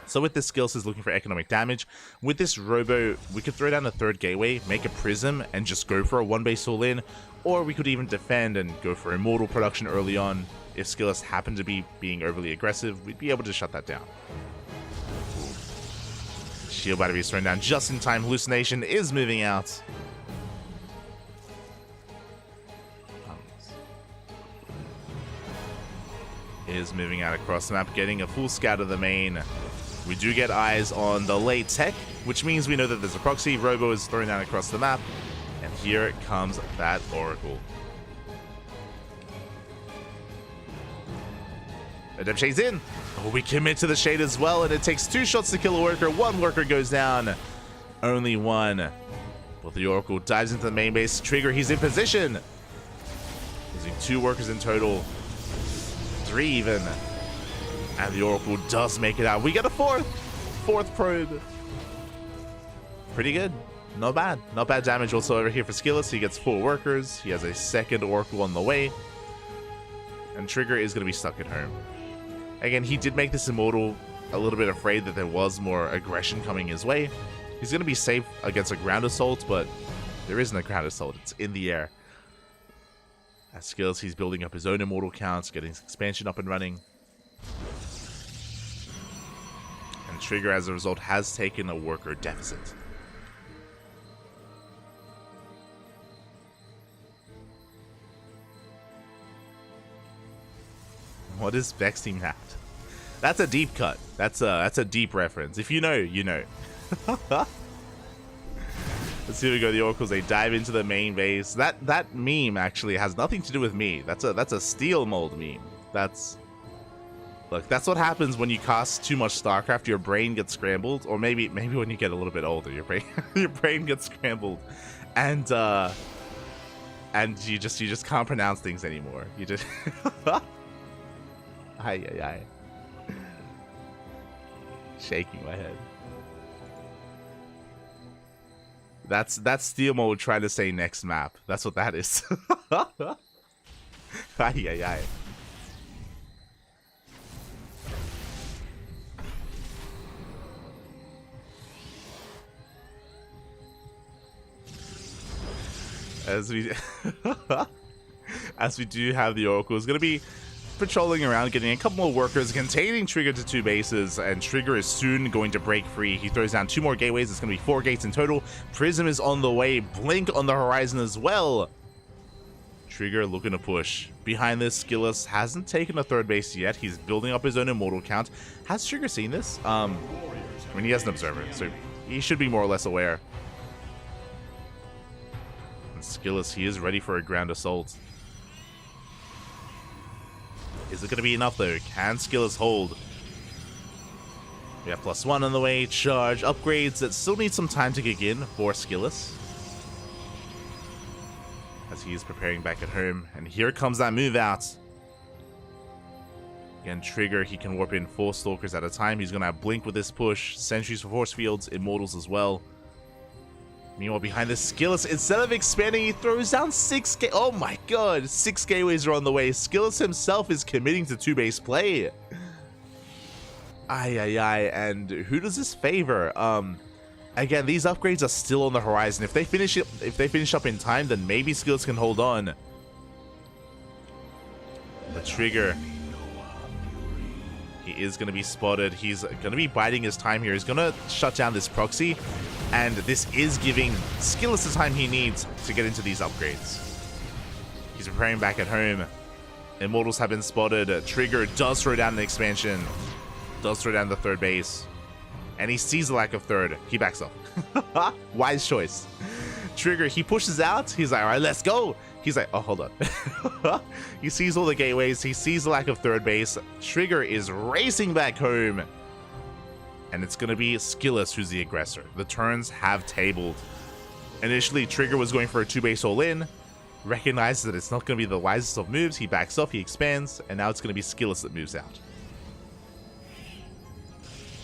A: So with this, Skills is looking for economic damage. With this robo, we could throw down a third gateway, make a prism, and just go for a one base all in. Or we could even defend and go for immortal production early on. If Skillis happened to be being overly aggressive, we'd be able to shut that down. Shield battery is thrown down just in time. Hallucination is moving out. Is moving out across the map, getting a full scout of the main. We do get eyes on the late tech, which means we know that there's a proxy. Robo is thrown down across the map. And here comes that Oracle. Adept Shade's in. Oh, we commit to the Shade as well, and it takes 2 shots to kill a worker. 1 worker goes down. Only 1. But the Oracle dives into the main base. Trigger, he's in position. Losing 2 workers in total. 3 even. And the Oracle does make it out. We get a 4th probe. Pretty good. Not bad. Not bad damage also over here for Skillis. He gets 4 workers. He has a 2nd Oracle on the way. And Trigger is going to be stuck at home. Again, he did make this Immortal a little bit afraid that there was more aggression coming his way. He's going to be safe against a ground assault, but There isn't a ground assault. It's in the air. As Skills, he's building up his own immortal counts, getting his expansion up and running. And Trigger, as a result, has taken a worker deficit. What is Vex Team hat? That's a deep cut. That's a deep reference. If you know, you know. Let's see, we go. The Oracles, they dive into the main base. That meme actually has nothing to do with me. That's a steel mold meme. Look, that's what happens when you cast too much StarCraft. Your brain gets scrambled, or maybe when you get a little bit older, your brain gets scrambled, and you just can't pronounce things anymore. You just Ay. Shaking my head. That's Steel Mode trying to say next map. That's what that is. Ay. As we do have the Oracle, is going to be patrolling around, getting a couple more workers, containing Trigger to 2 bases, and Trigger is soon going to break free. He throws down 2 more gateways. It's going to be 4 gates in total. Prism is on the way. Blink on the horizon as well. Trigger looking to push. Behind this, Skillus hasn't taken a 3rd base yet. He's building up his own immortal count. Has Trigger seen this? I mean, he has an observer, so he should be more or less aware. And Skillus, he is ready for a ground assault. Is it going to be enough, though? Can Skillus hold? We have +1 on the way. Charge. Upgrades that still need some time to kick in for Skillus, as he is preparing back at home. And here comes that move out. Again, Trigger, he can warp in 4 Stalkers at a time. He's going to have Blink with this push. Sentries for Force Fields. Immortals as well. Meanwhile, behind the Skillus, instead of expanding, he throws down 6 oh my god, 6 gateways are on the way. Skillus himself is committing to 2-base play. Ay, and who does this favor? Again, these upgrades are still on the horizon. If they finish up in time, then maybe Skillus can hold on. The Trigger, he is going to be spotted. He's going to be biding his time here. He's going to shut down this proxy. And this is giving Skillus the time he needs to get into these upgrades. He's preparing back at home. Immortals have been spotted. Trigger does throw down an expansion. Does throw down the 3rd base. And he sees the lack of 3rd. He backs up. Wise choice. Trigger, he pushes out. He's like, alright, let's go. He's like, oh, hold on. He sees all the gateways. He sees the lack of 3rd base. Trigger is racing back home. And it's going to be Skillus who's the aggressor. The turns have tabled. Initially, Trigger was going for a 2-base all-in. Recognizes that it's not going to be the wisest of moves. He backs off, he expands, and now it's going to be Skillus that moves out.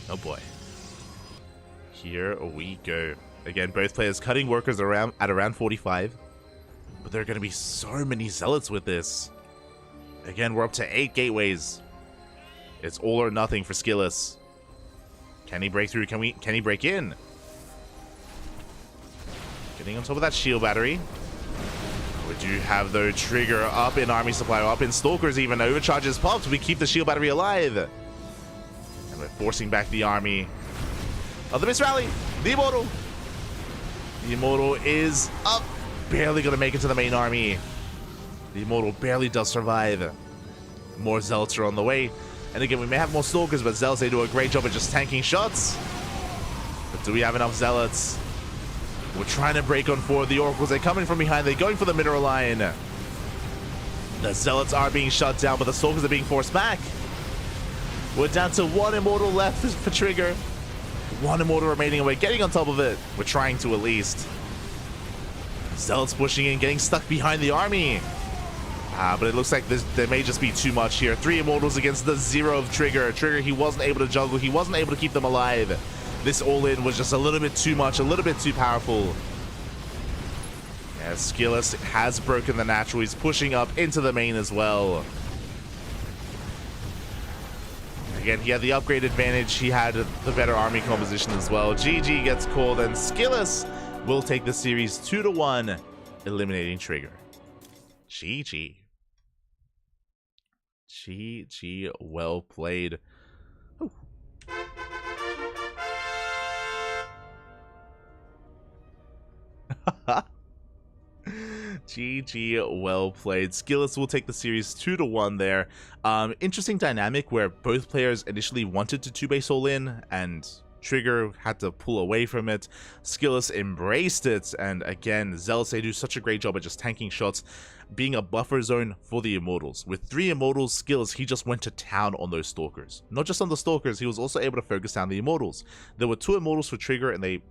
A: Oh boy. Here we go. Again, both players cutting workers at around 45. But there are going to be so many Zealots with this. Again, we're up to 8 gateways. It's all or nothing for Skillus. Can he break through? Can he break in? Getting on top of that shield battery. We do have, though, Trigger up in army supply, up in Stalkers even. Overcharges popped. We keep the shield battery alive. And we're forcing back the army. Oh, the Miss Rally. The Immortal. The Immortal is up. Barely going to make it to the main army. The Immortal barely does survive. More Zealots are on the way. And again, we may have more Stalkers, but Zealots, they do a great job at just tanking shots. But do we have enough Zealots? We're trying to break on 4 of the Oracles. They're coming from behind. They're going for the mineral line. The Zealots are being shut down, but the Stalkers are being forced back. We're down to 1 Immortal left for Trigger. 1 Immortal remaining, and we're getting on top of it. We're trying to, at least. Zealots pushing in, getting stuck behind the army. But it looks like there may just be too much here. 3 Immortals against the 0 of Trigger. Trigger, he wasn't able to juggle. He wasn't able to keep them alive. This all-in was just a little bit too much, a little bit too powerful. As Skillus has broken the natural. He's pushing up into the main as well. Again, he had the upgrade advantage. He had the better army composition as well. GG gets called, and Skillus will take the series 2-1, eliminating Trigger. GG. GG, well played. Ooh. GG, well played. Skilless will take the series 2-1 there. Interesting dynamic where both players initially wanted to 2-base all in, and Trigger had to pull away from it. Skilless embraced it, and again, Zealous, they do such a great job at just tanking shots, being a buffer zone for the Immortals. With 3 Immortals, Skilless, he just went to town on those Stalkers. Not just on the Stalkers, he was also able to focus down the Immortals. There were 2 Immortals for Trigger, and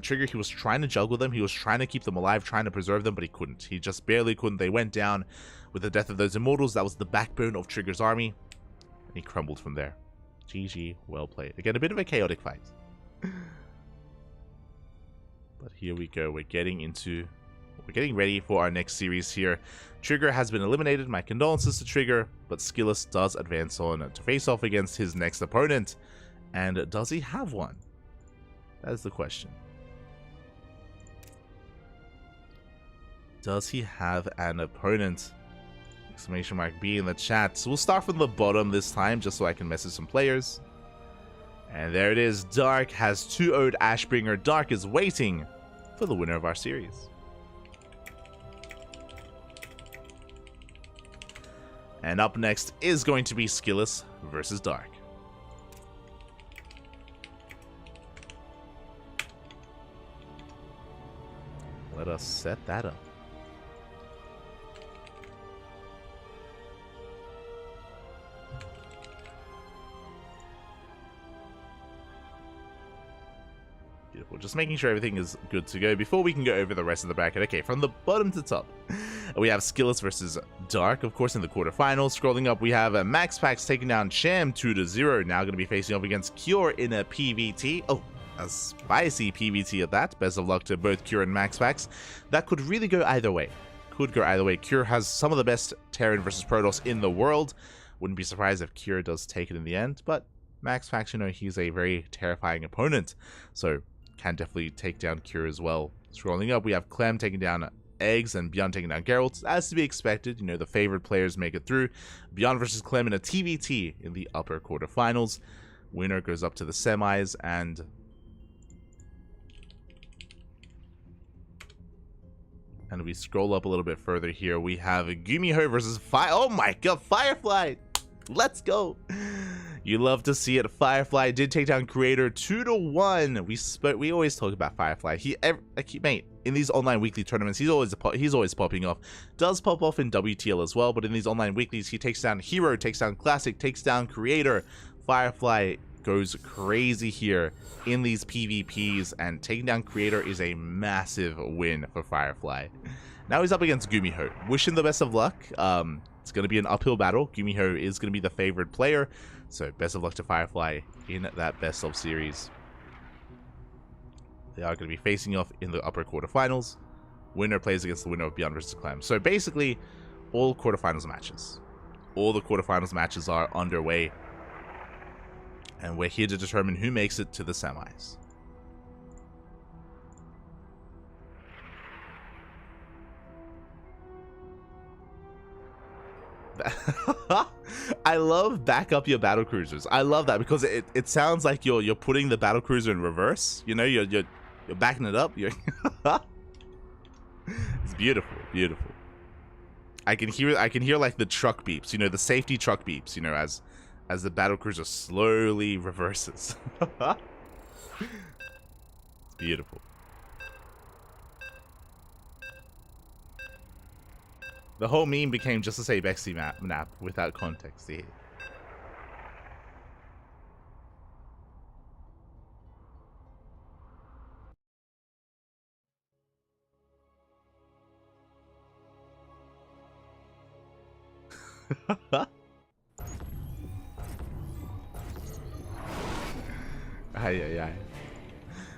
A: Trigger, he was trying to juggle them, he was trying to keep them alive, trying to preserve them, but he couldn't. He just barely couldn't. They went down with the death of those Immortals. That was the backbone of Trigger's army, and he crumbled from there. GG, well played. Again, a bit of a chaotic fight. But here we go. We're getting ready for our next series here. Trigger has been eliminated. My condolences to Trigger, but Skilless does advance on to face off against his next opponent. And does he have one? That is the question. Does he have an opponent? Exclamation mark B in the chat. So we'll start from the bottom this time, just so I can message some players. And there it is. Dark has 2-0'd Ashbringer. Dark is waiting for the winner of our series. And up next is going to be Skilless versus Dark. Let us set that up. Beautiful. Just making sure everything is good to go before we can go over the rest of the bracket. Okay, from the bottom to top, we have Skilless versus Dark, of course, in the quarterfinals. Scrolling up, we have MaxPax taking down Sham 2-0. Now going to be facing off against Cure in a PVT. Oh, a spicy PVT at that. Best of luck to both Cure and MaxPax. That could really go either way. Could go either way. Cure has some of the best Terran versus Protoss in the world. Wouldn't be surprised if Cure does take it in the end, but MaxPax, you know, he's a very terrifying opponent, so can definitely take down Cure as well. Scrolling up, we have Clem taking down Eggs and Beyond taking down Geralt. As to be expected, you know, the favored players make it through. Beyond versus Clem in a TVT in the upper quarterfinals. Winner goes up to the semis, and we scroll up a little bit further here. We have Gumiho versus Fire. Oh my god, Firefly! Let's go! You love to see it. Firefly did take down Creator 2-1. We always talk about Firefly. Mate, in these online weekly tournaments, he's always popping off. Does pop off in WTL as well, but in these online weeklies, he takes down Hero, takes down Classic, takes down Creator. Firefly goes crazy here in these PvPs, and taking down Creator is a massive win for Firefly. Now he's up against Gumiho. Wish him the best of luck. It's going to be an uphill battle. Gumiho is going to be the favored player, so best of luck to Firefly in that best of series. They are going to be facing off in the upper quarterfinals. Winner plays against the winner of Beyond vs. Clem. So basically, all quarterfinals matches. All the quarterfinals matches are underway, and we're here to determine who makes it to the semis. I love back up your battle cruisers. I love that because it sounds like you're putting the battle cruiser in reverse. You know, you're backing it up. It's beautiful, beautiful. I can hear like the truck beeps. You know, the safety truck beeps. You know, as the battle cruiser slowly reverses. It's beautiful. The whole meme became just to say Bexy map without context here. Aye.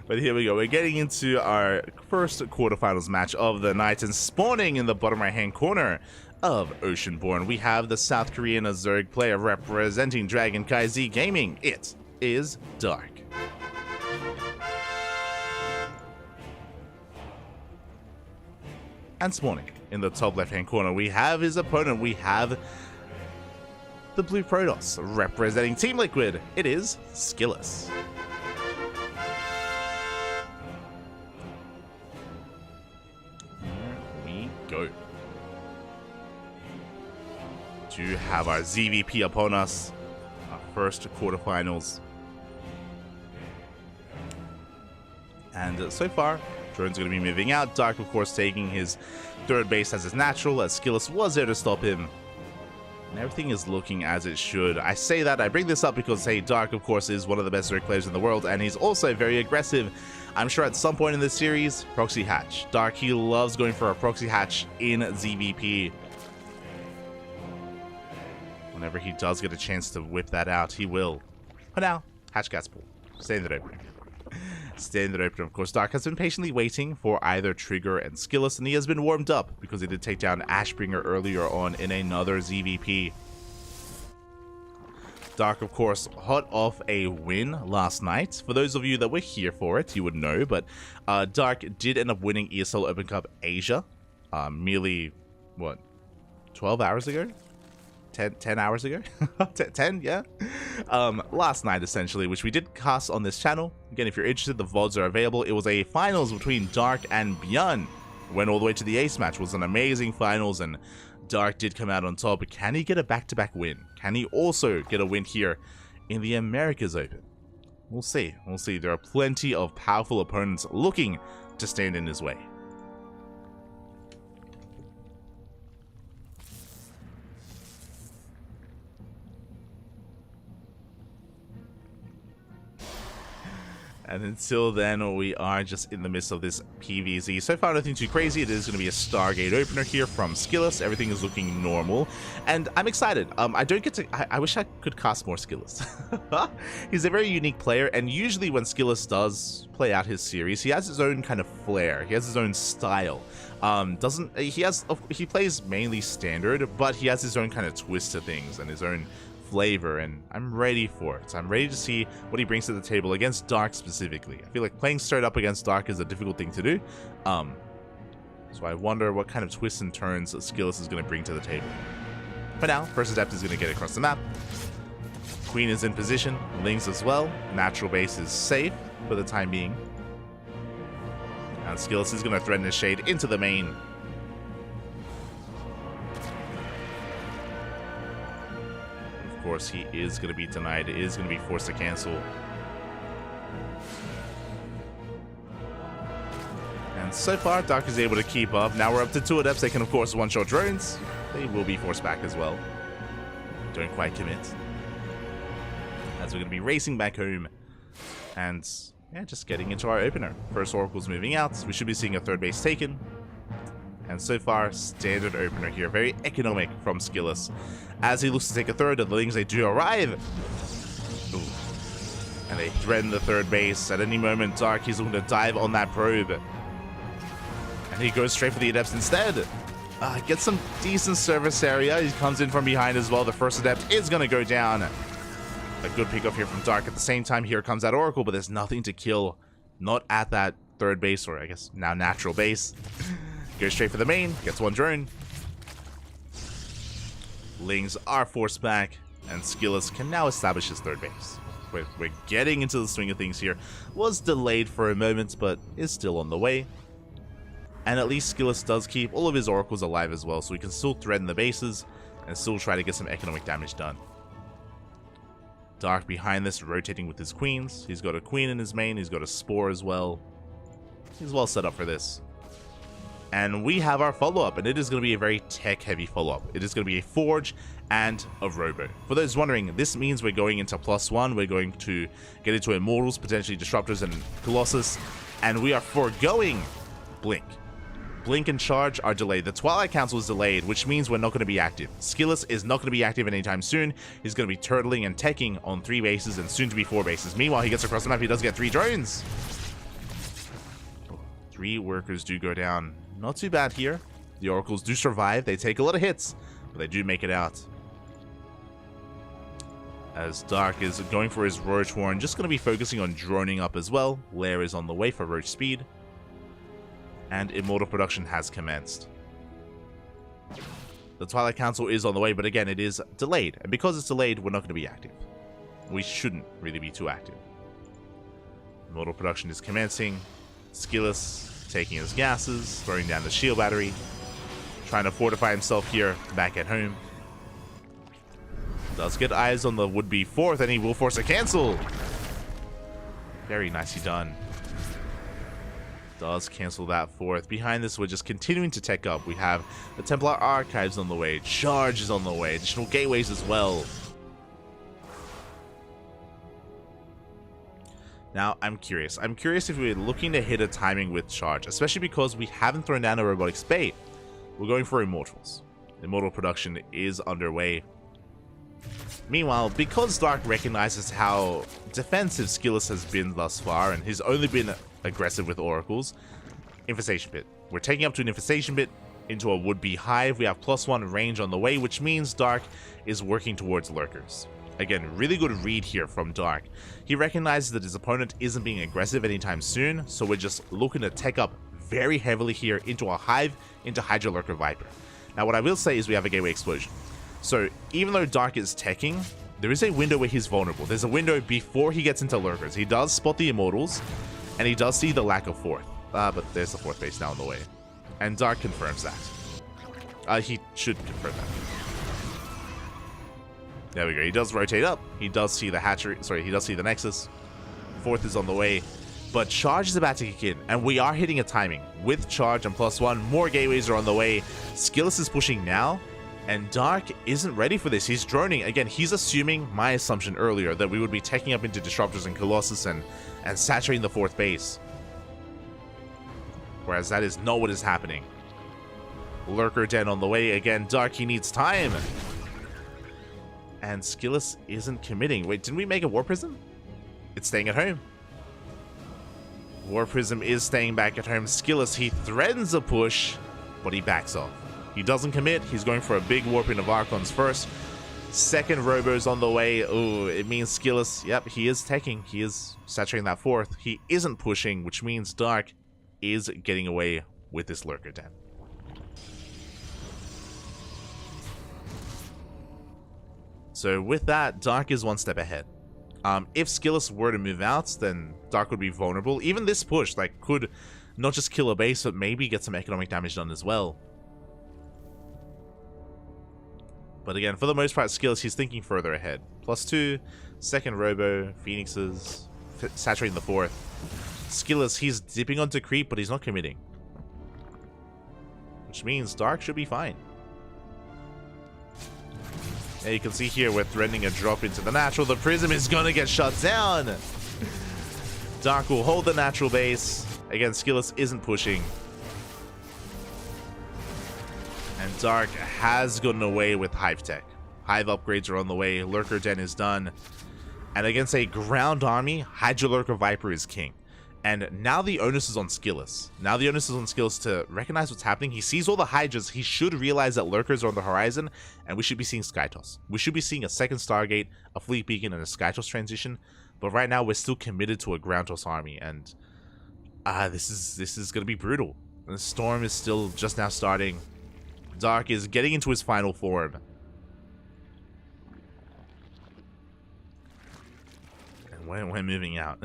A: But here we go. We're getting into our first quarterfinals match of the night, and spawning in the bottom right-hand corner of Oceanborn, we have the South Korean Zerg player representing CranKy Z Gaming. It is Dark. And spawning in the top left-hand corner, we have his opponent. We have the Blue Protoss representing Team Liquid. It is Skillous. Here we go. To have our ZVP upon us. Our first quarterfinals. And so far, Drone's going to be moving out. Dark, of course, taking his third base as his natural, as Skillous was there to stop him. And everything is looking as it should. I say that, I bring this up because, hey, Dark, of course, is one of the best Zerg players in the world, and he's also very aggressive. I'm sure at some point in this series, Proxy Hatch. Dark, he loves going for a Proxy Hatch in ZVP. Whenever he does get a chance to whip that out, he will. For now, Hatch Cat's pull. Stay in the opener. Stay in the opener. Of course, Dark has been patiently waiting for either Trigger and Skillous, and he has been warmed up because he did take down Ashbringer earlier on in another ZVP. Dark, of course, hot off a win last night. For those of you that were here for it, you would know, but Dark did end up winning ESL Open Cup Asia merely, what, 12 hours ago? 10 hours ago? 10, yeah? Last night, essentially, which we did cast on this channel. Again, if you're interested, the VODs are available. It was a finals between Dark and Bjorn. Went all the way to the ace match. It was an amazing finals, and Dark did come out on top. But can he get a back-to-back win? Can he also get a win here in the Americas Open? We'll see. We'll see. There are plenty of powerful opponents looking to stand in his way. And until then, we are just in the midst of this PvZ. So far, nothing too crazy. It is going to be a Stargate opener here from Skillous. Everything is looking normal. And I'm excited. I don't get to... I wish I could cast more Skillous. He's a very unique player. And usually when Skillous does play out his series, he has his own kind of flair. He has his own style. He plays mainly standard, but he has his own kind of twist to things and his own flavor, and I'm ready for it. I'm ready to see what he brings to the table against Dark specifically. I feel like playing straight up against Dark is a difficult thing to do. So I wonder what kind of twists and turns Skillous is going to bring to the table. For now, First Adept is going to get across the map. Queen is in position. Lings as well. Natural base is safe for the time being. And Skillous is going to threaten his shade into the main. Of course, he is going to be denied. It is going to be forced to cancel. And so far, Dark is able to keep up. Now we're up to 2 Adepts. They can, of course, one-shot drones. They will be forced back as well. Don't quite commit. As we're going to be racing back home. And, yeah, just getting into our opener. First Oracle's moving out. We should be seeing a third base taken. And so far, standard opener here. Very economic from Skillous. As he looks to take a third, the Lings, they do arrive. Ooh. And they threaten the third base. At any moment, Dark, he's looking to dive on that probe. And he goes straight for the Adepts instead. Gets some decent service area. He comes in from behind as well. The first Adept is going to go down. A good pickup here from Dark. At the same time, here comes that Oracle, but there's nothing to kill. Not at that third base, or I guess now natural base. Goes straight for the main. Gets one drone. Lings are forced back, and Skillous can now establish his third base. We're getting into the swing of things here. Was delayed for a moment, but is still on the way. And at least Skillous does keep all of his Oracles alive as well, so he can still threaten the bases and still try to get some economic damage done. Dark behind this, rotating with his queens. He's got a queen in his main, he's got a spore as well. He's well set up for this. And we have our follow-up, and it is going to be a very tech-heavy follow-up. It is going to be a Forge and a Robo. For those wondering, this means we're going into +1. We're going to get into Immortals, potentially Disruptors and Colossus, and we are foregoing Blink. Blink and Charge are delayed. The Twilight Council is delayed, which means we're not going to be active. Skillous is not going to be active anytime soon. He's going to be turtling and teching on 3 bases and soon to be 4 bases. Meanwhile, he gets across the map. He does get 3 drones. 3 workers do go down. Not too bad here. The Oracles do survive. They take a lot of hits, but they do make it out. As Dark is going for his Roach Warren, just going to be focusing on droning up as well. Lair is on the way for Roach speed. And Immortal production has commenced. The Twilight Council is on the way, but again, it is delayed. And because it's delayed, we're not going to be active. We shouldn't really be too active. Immortal production is commencing. Skillus taking his gases, throwing down the shield battery, trying to fortify himself here back at home. Does get eyes on the would-be fourth, and he will force a cancel. Very nicely done. Does cancel that fourth. Behind this, we're just continuing to tech up. We have the Templar Archives on the way. Charge is on the way. Additional gateways as well. Now, I'm curious. I'm curious if we're looking to hit a timing with Charge, especially because we haven't thrown down a Robotic Spade. We're going for Immortals. Immortal production is underway. Meanwhile, because Dark recognizes how defensive Skillus has been thus far, and he's only been aggressive with Oracles, Infestation Pit. We're taking up to an Infestation Pit into a would-be hive. We have +1 range on the way, which means Dark is working towards Lurkers. Again, really good read here from Dark. He recognizes that his opponent isn't being aggressive anytime soon, so we're just looking to tech up very heavily here into a hive, into Hydra Lurker Viper. Now, what I will say is we have a Gateway Explosion. So, even though Dark is teching, there is a window where he's vulnerable. There's a window before he gets into Lurkers. He does spot the Immortals, and he does see the lack of fourth. But there's the fourth base now on the way. And Dark confirms that. He should confirm that. There we go. He does rotate up. He does see the hatchery. Sorry, he does see the Nexus. Fourth is on the way. But Charge is about to kick in, and we are hitting a timing. With Charge and +1, more gateways are on the way. Skillus is pushing now, and Dark isn't ready for this. He's droning. Again, he's assuming my assumption earlier that we would be taking up into Disruptors and Colossus and saturating the fourth base. Whereas that is not what is happening. Lurker Den on the way. Again, Dark, he needs time. And Skillus isn't committing. Wait, didn't we make a War Prism? It's staying at home. War Prism is staying back at home. Skillus, he threatens a push, but he backs off. He doesn't commit. He's going for a big warping of Archons first. Second Robo's on the way. Oh, it means Skillus, yep, he is teching. He is saturating that fourth. He isn't pushing, which means Dark is getting away with this Lurker Den. So with that, Dark is one step ahead. If Skillus were to move out, then Dark would be vulnerable. Even this push, like, could not just kill a base, but maybe get some economic damage done as well. But again, for the most part, Skillus, he's thinking further ahead. +2, second Robo, Phoenixes, saturating the fourth. Skillus, he's dipping onto creep, but he's not committing. Which means Dark should be fine. And you can see here we're threatening a drop into the natural. The Prism is gonna get shut down. Dark will hold the natural base. Again, Skillus isn't pushing. And Dark has gotten away with Hive Tech. Hive upgrades are on the way. Lurker Den is done. And against a ground army, Hydra Lurker Viper is king. And now the onus is on Skillus. Now the onus is on Skillus to recognize what's happening. He sees all the Hydras. He should realize that Lurkers are on the horizon, and we should be seeing Skytoss. We should be seeing a second Stargate, a Fleet Beacon, and a Skytoss transition. But right now, we're still committed to a Ground Toss army, and this is going to be brutal. The Storm is still just now starting. Dark is getting into his final form. And we're moving out.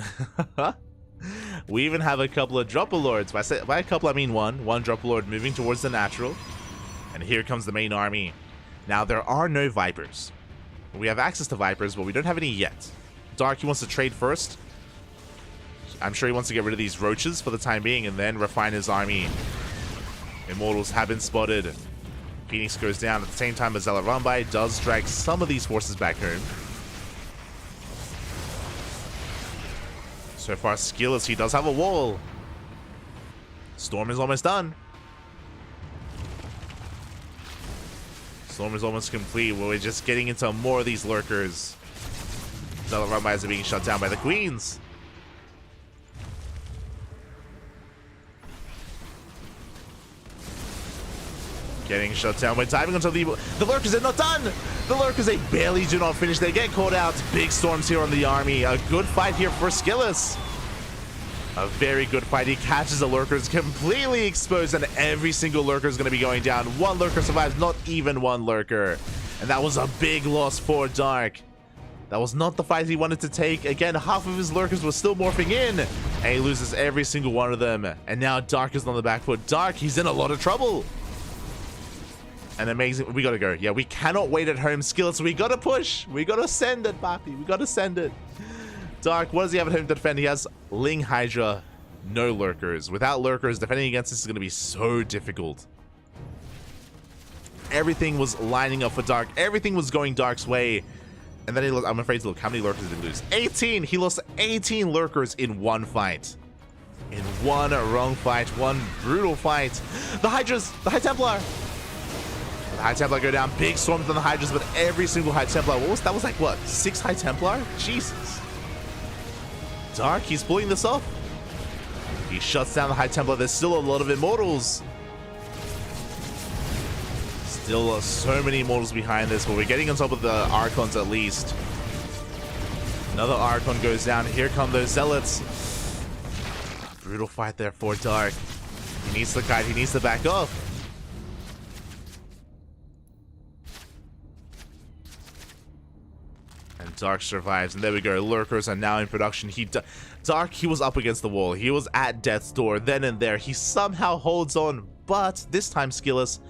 A: We even have a couple of Dropper Lords. By a couple, I mean one. One Dropper Lord moving towards the natural. And here comes the main army. Now, there are no Vipers. We have access to Vipers, but we don't have any yet. Dark, he wants to trade first. I'm sure he wants to get rid of these Roaches for the time being and then refine his army. Immortals have been spotted. Phoenix goes down at the same time as Zealot Runby does drag some of these forces back home. So far, Skillus, he does have a wall. Storm is almost done. Storm is almost complete. We're just getting into more of these Lurkers. Zealot Runbys are being shut down by the Queens. Getting shut down. We're diving onto the Lurkers are not done. The Lurkers, they barely do not finish. They get caught out. Big storms here on the army. A good fight here for Skillus. A very good fight. He catches the lurkers, completely exposed, and every single lurker is going to be going down. One lurker survives, not even one lurker. And that was a big loss for Dark. That was not the fight he wanted to take. Again, half of his lurkers were still morphing in. And he loses every single one of them. And now Dark is on the back foot. Dark, he's in a lot of trouble. And amazing. We got to go. Yeah, we cannot wait at home, Skillets. We got to push. We got to send it, Papi. We got to send it. Dark, what does he have at home to defend? He has Ling Hydra, no lurkers. Without lurkers, defending against this is going to be so difficult. Everything was lining up for Dark. Everything was going Dark's way. And then he lost. I'm afraid to look. How many lurkers did he lose? 18! He lost 18 lurkers in one fight. In one wrong fight. One brutal fight. The Hydras! The High Templar! The High Templar go down. Big storms on the Hydras, but every single High Templar. What was that? Was like, what? 6 High Templar? Jesus. Dark, he's pulling this off. He shuts down the High Templar. There's still a lot of Immortals. Still so many Immortals behind this, but we're getting on top of the Archons at least. Another Archon goes down. Here come those Zealots. Brutal fight there for Dark. He needs to kite. He needs to back off. And Dark survives, and there we go. Lurkers are now in production. Dark, he was up against the wall. He was at death's door then and there. He somehow holds on, but this time Skillus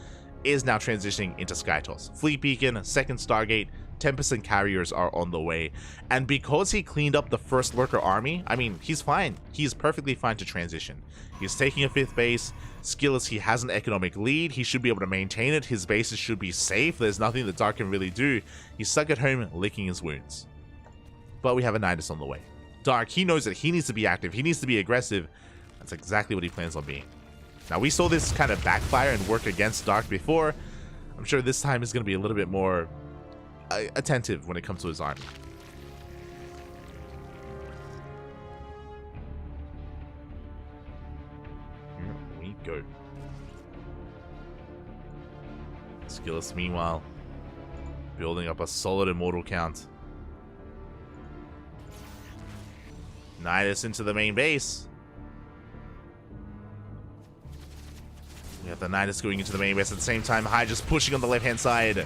A: is now transitioning into Skytoss. Fleet Beacon, second Stargate, 10% carriers are on the way. And because he cleaned up the first Lurker army, I mean, he's fine. He's perfectly fine to transition. He's taking a 5th base. Skillus, he has an economic lead. He should be able to maintain it. His bases should be safe. There's nothing that Dark can really do. He's stuck at home licking his wounds. But we have a Nidus on the way. Dark, he knows that he needs to be active. He needs to be aggressive. That's exactly what he plans on being. Now, we saw this kind of backfire and work against Dark before. I'm sure this time is going to be a little bit more attentive when it comes to his army. Here we go. Skillus, meanwhile, building up a solid Immortal count. Nidus into the main base. We have the Nidus going into the main base at the same time. Hydra's pushing on the left-hand side.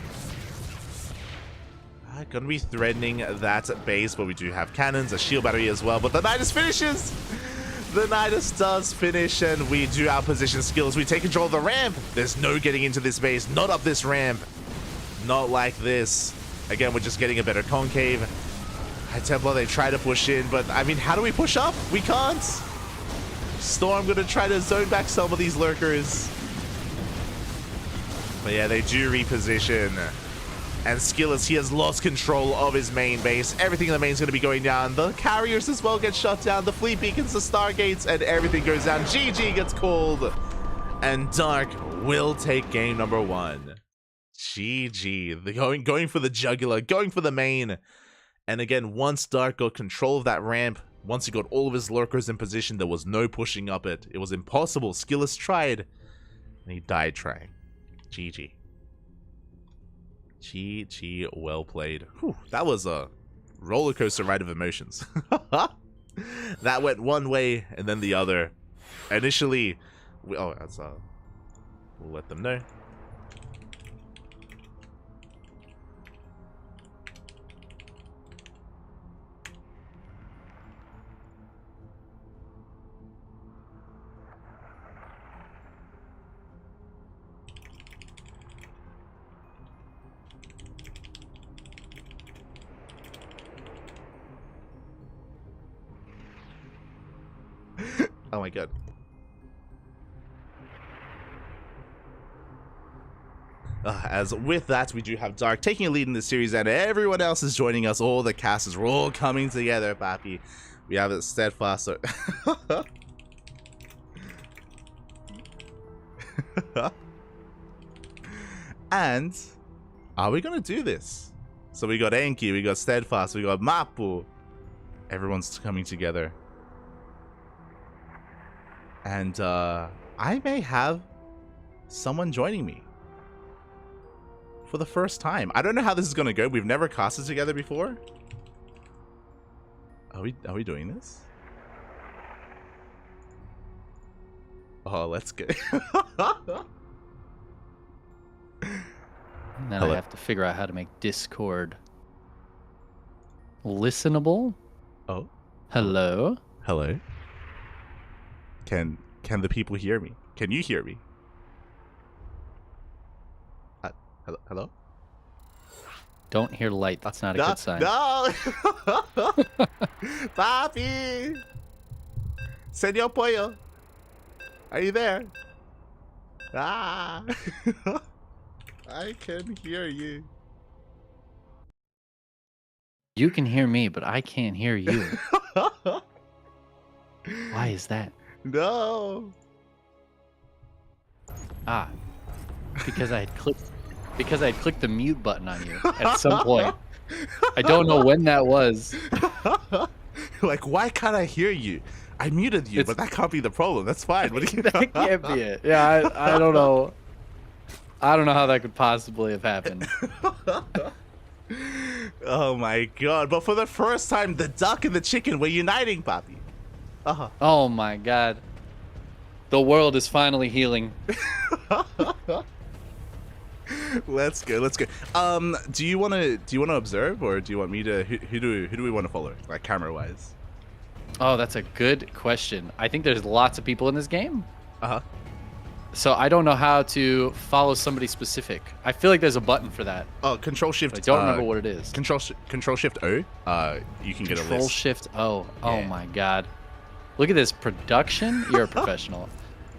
A: Gonna be threatening that base, but we do have cannons, a shield battery as well. But the Nidus finishes! The Nidus does finish, and we do outposition Skills. We take control of the ramp. There's no getting into this base. Not up this ramp. Not like this. Again, we're just getting a better concave. High Templar, they try to push in, but I mean, how do we push up? We can't. Storm gonna try to zone back some of these lurkers. But yeah, they do reposition. And Skillus, he has lost control of his main base. Everything in the main is going to be going down. The carriers as well get shut down. The fleet beacons, the stargates, and everything goes down. GG gets called. And Dark will take game number 1. GG. Going for the jugular, going for the main. And again, once Dark got control of that ramp, once he got all of his lurkers in position, there was no pushing up it. It was impossible. Skillus tried, and he died trying. GG. GG, well played. Whew, that was a roller coaster ride of emotions. That went one way and then the other. Initially, we'll let them know. Oh my god. As with that, we do have Dark taking a lead in this series, and everyone else is joining us. All the casters, we're all coming together, Papi. We have it steadfast. And are we gonna do this? So we got Enki, we got Steadfast, we got Mapu. Everyone's coming together. And I may have someone joining me for the first time. I don't know how this is gonna go. We've never casted together before. Are we doing this? Oh, let's go.
B: And then I have to figure out how to make Discord listenable.
A: Oh.
B: Hello?
A: Hello. Can the people hear me? Can you hear me? Hello?
B: Don't hear light. That's not a good sign.
A: No! Papi! Senor Pollo! Are you there? Ah! I can hear you.
B: You can hear me, but I can't hear you. Why is that?
A: No!
B: Ah. Because I had clicked the mute button on you at some point. I don't know when that was.
A: Like, why can't I hear you? I muted you, but that can't be the problem. That's fine.
B: That can't be it. Yeah, I don't know. I don't know how that could possibly have happened.
A: Oh my god. But for the first time, the duck and the chicken were uniting, Papi.
B: Oh my god. The world is finally healing.
A: Let's go. Do you want to observe, or do you want me to who do we want to follow, like camera wise?
B: Oh, that's a good question. I think there's lots of people in this game.
A: Uh-huh.
B: So I don't know how to follow somebody specific. I feel like there's a button for that.
A: Oh, Control Shift.
B: I don't remember what it is.
A: Control Shift O. You can get a list.
B: Control Shift O. Oh
A: Yeah.
B: my god. Look at this production. You're a professional.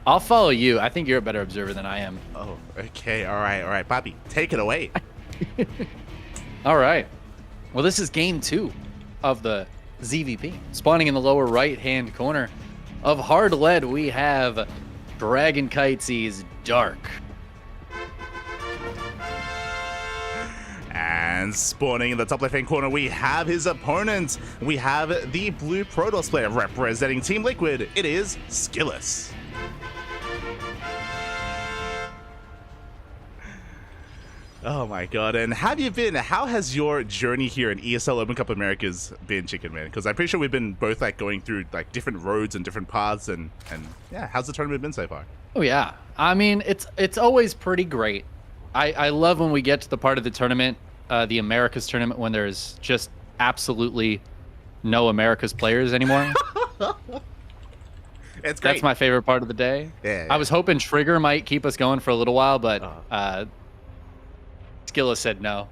B: I'll follow you. I think you're a better observer than I am.
A: Oh, okay. All right. Bobby, take it away.
B: All right. Well, this is game 2 of the ZVP. Spawning in the lower right-hand corner of Hard Lead, we have Dragon Kites's Dark.
A: And spawning in the top left-hand corner, we have his opponent. We have the blue Protoss player representing Team Liquid. It is Skillous. Oh my god, and how have you been? How has your journey here in ESL Open Cup Americas been, Chicken Man? Because I'm pretty sure we've been both like going through like different roads and different paths, and yeah, how's the tournament been so far?
B: Oh yeah, I mean it's always pretty great. I love when we get to the part of the tournament, the Americas tournament, when there's just absolutely no Americas players anymore.
A: It's great.
B: That's my favorite part of the day.
A: Yeah.
B: I was hoping Trigger might keep us going for a little while, but Skilla said no.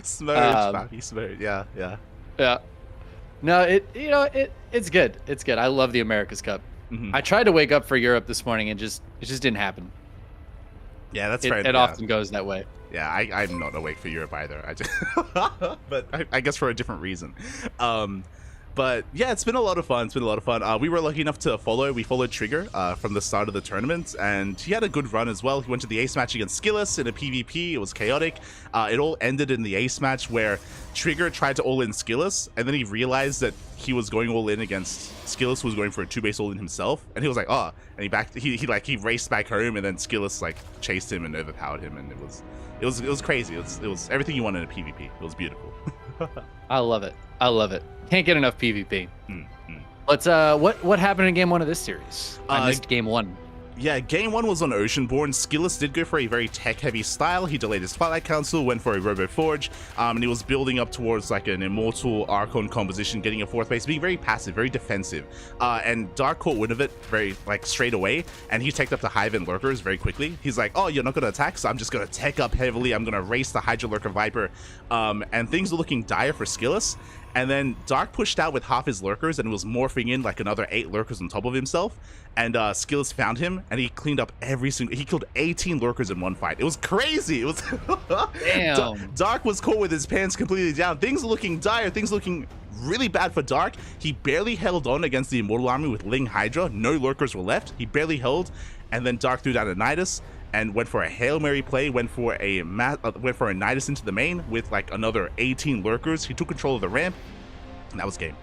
A: Smurge, Papi, Smurge. Yeah.
B: No, it's good. It's good. I love the America's Cup.
A: Mm-hmm.
B: I tried to wake up for Europe this morning and it just didn't happen.
A: Yeah, that's fair.
B: It often goes that way.
A: Yeah, I'm not awake for Europe either. I just, but I guess for a different reason. But yeah, it's been a lot of fun. We were lucky enough to we followed Trigger from the start of the tournament, and he had a good run as well. He went to the ace match against Skillous in a PvP. It was chaotic. It all ended in the ace match where Trigger tried to all-in Skillous, and then he realized that he was going all-in against Skillous, was going for a 2-base all-in himself, and he was like, oh, and he raced back home, and then Skillous like chased him and overpowered him, and it was crazy. It was everything you wanted in a PvP. It was beautiful.
B: I love it. Can't get enough PvP. Let's what happened in game 1 of this series? I missed game 1.
A: Yeah, game 1 was on Oceanborn. Skillous did go for a very tech-heavy style. He delayed his Twilight Council, went for a Robo Forge, and he was building up towards like an Immortal Archon composition, getting a 4th base, being very passive, very defensive. And Dark caught wind of it very like straight away, and he teched up the Hive and Lurkers very quickly. He's like, oh, you're not gonna attack, so I'm just gonna tech up heavily. I'm gonna race the Hydra Lurker Viper, and things are looking dire for Skillous. And then Dark pushed out with half his Lurkers and was morphing in like another 8 Lurkers on top of himself. And Skillous found him, and he cleaned up he killed 18 Lurkers in one fight. It was crazy. It was
B: damn.
A: Dark was caught with his pants completely down. Things looking dire. Things looking really bad for Dark. He barely held on against the Immortal Army with Ling Hydra. No Lurkers were left. He barely held, and then Dark threw down a Nidus and went for a Hail Mary play, went for a Nidus into the main with like another 18 Lurkers. He took control of the ramp, and that was game.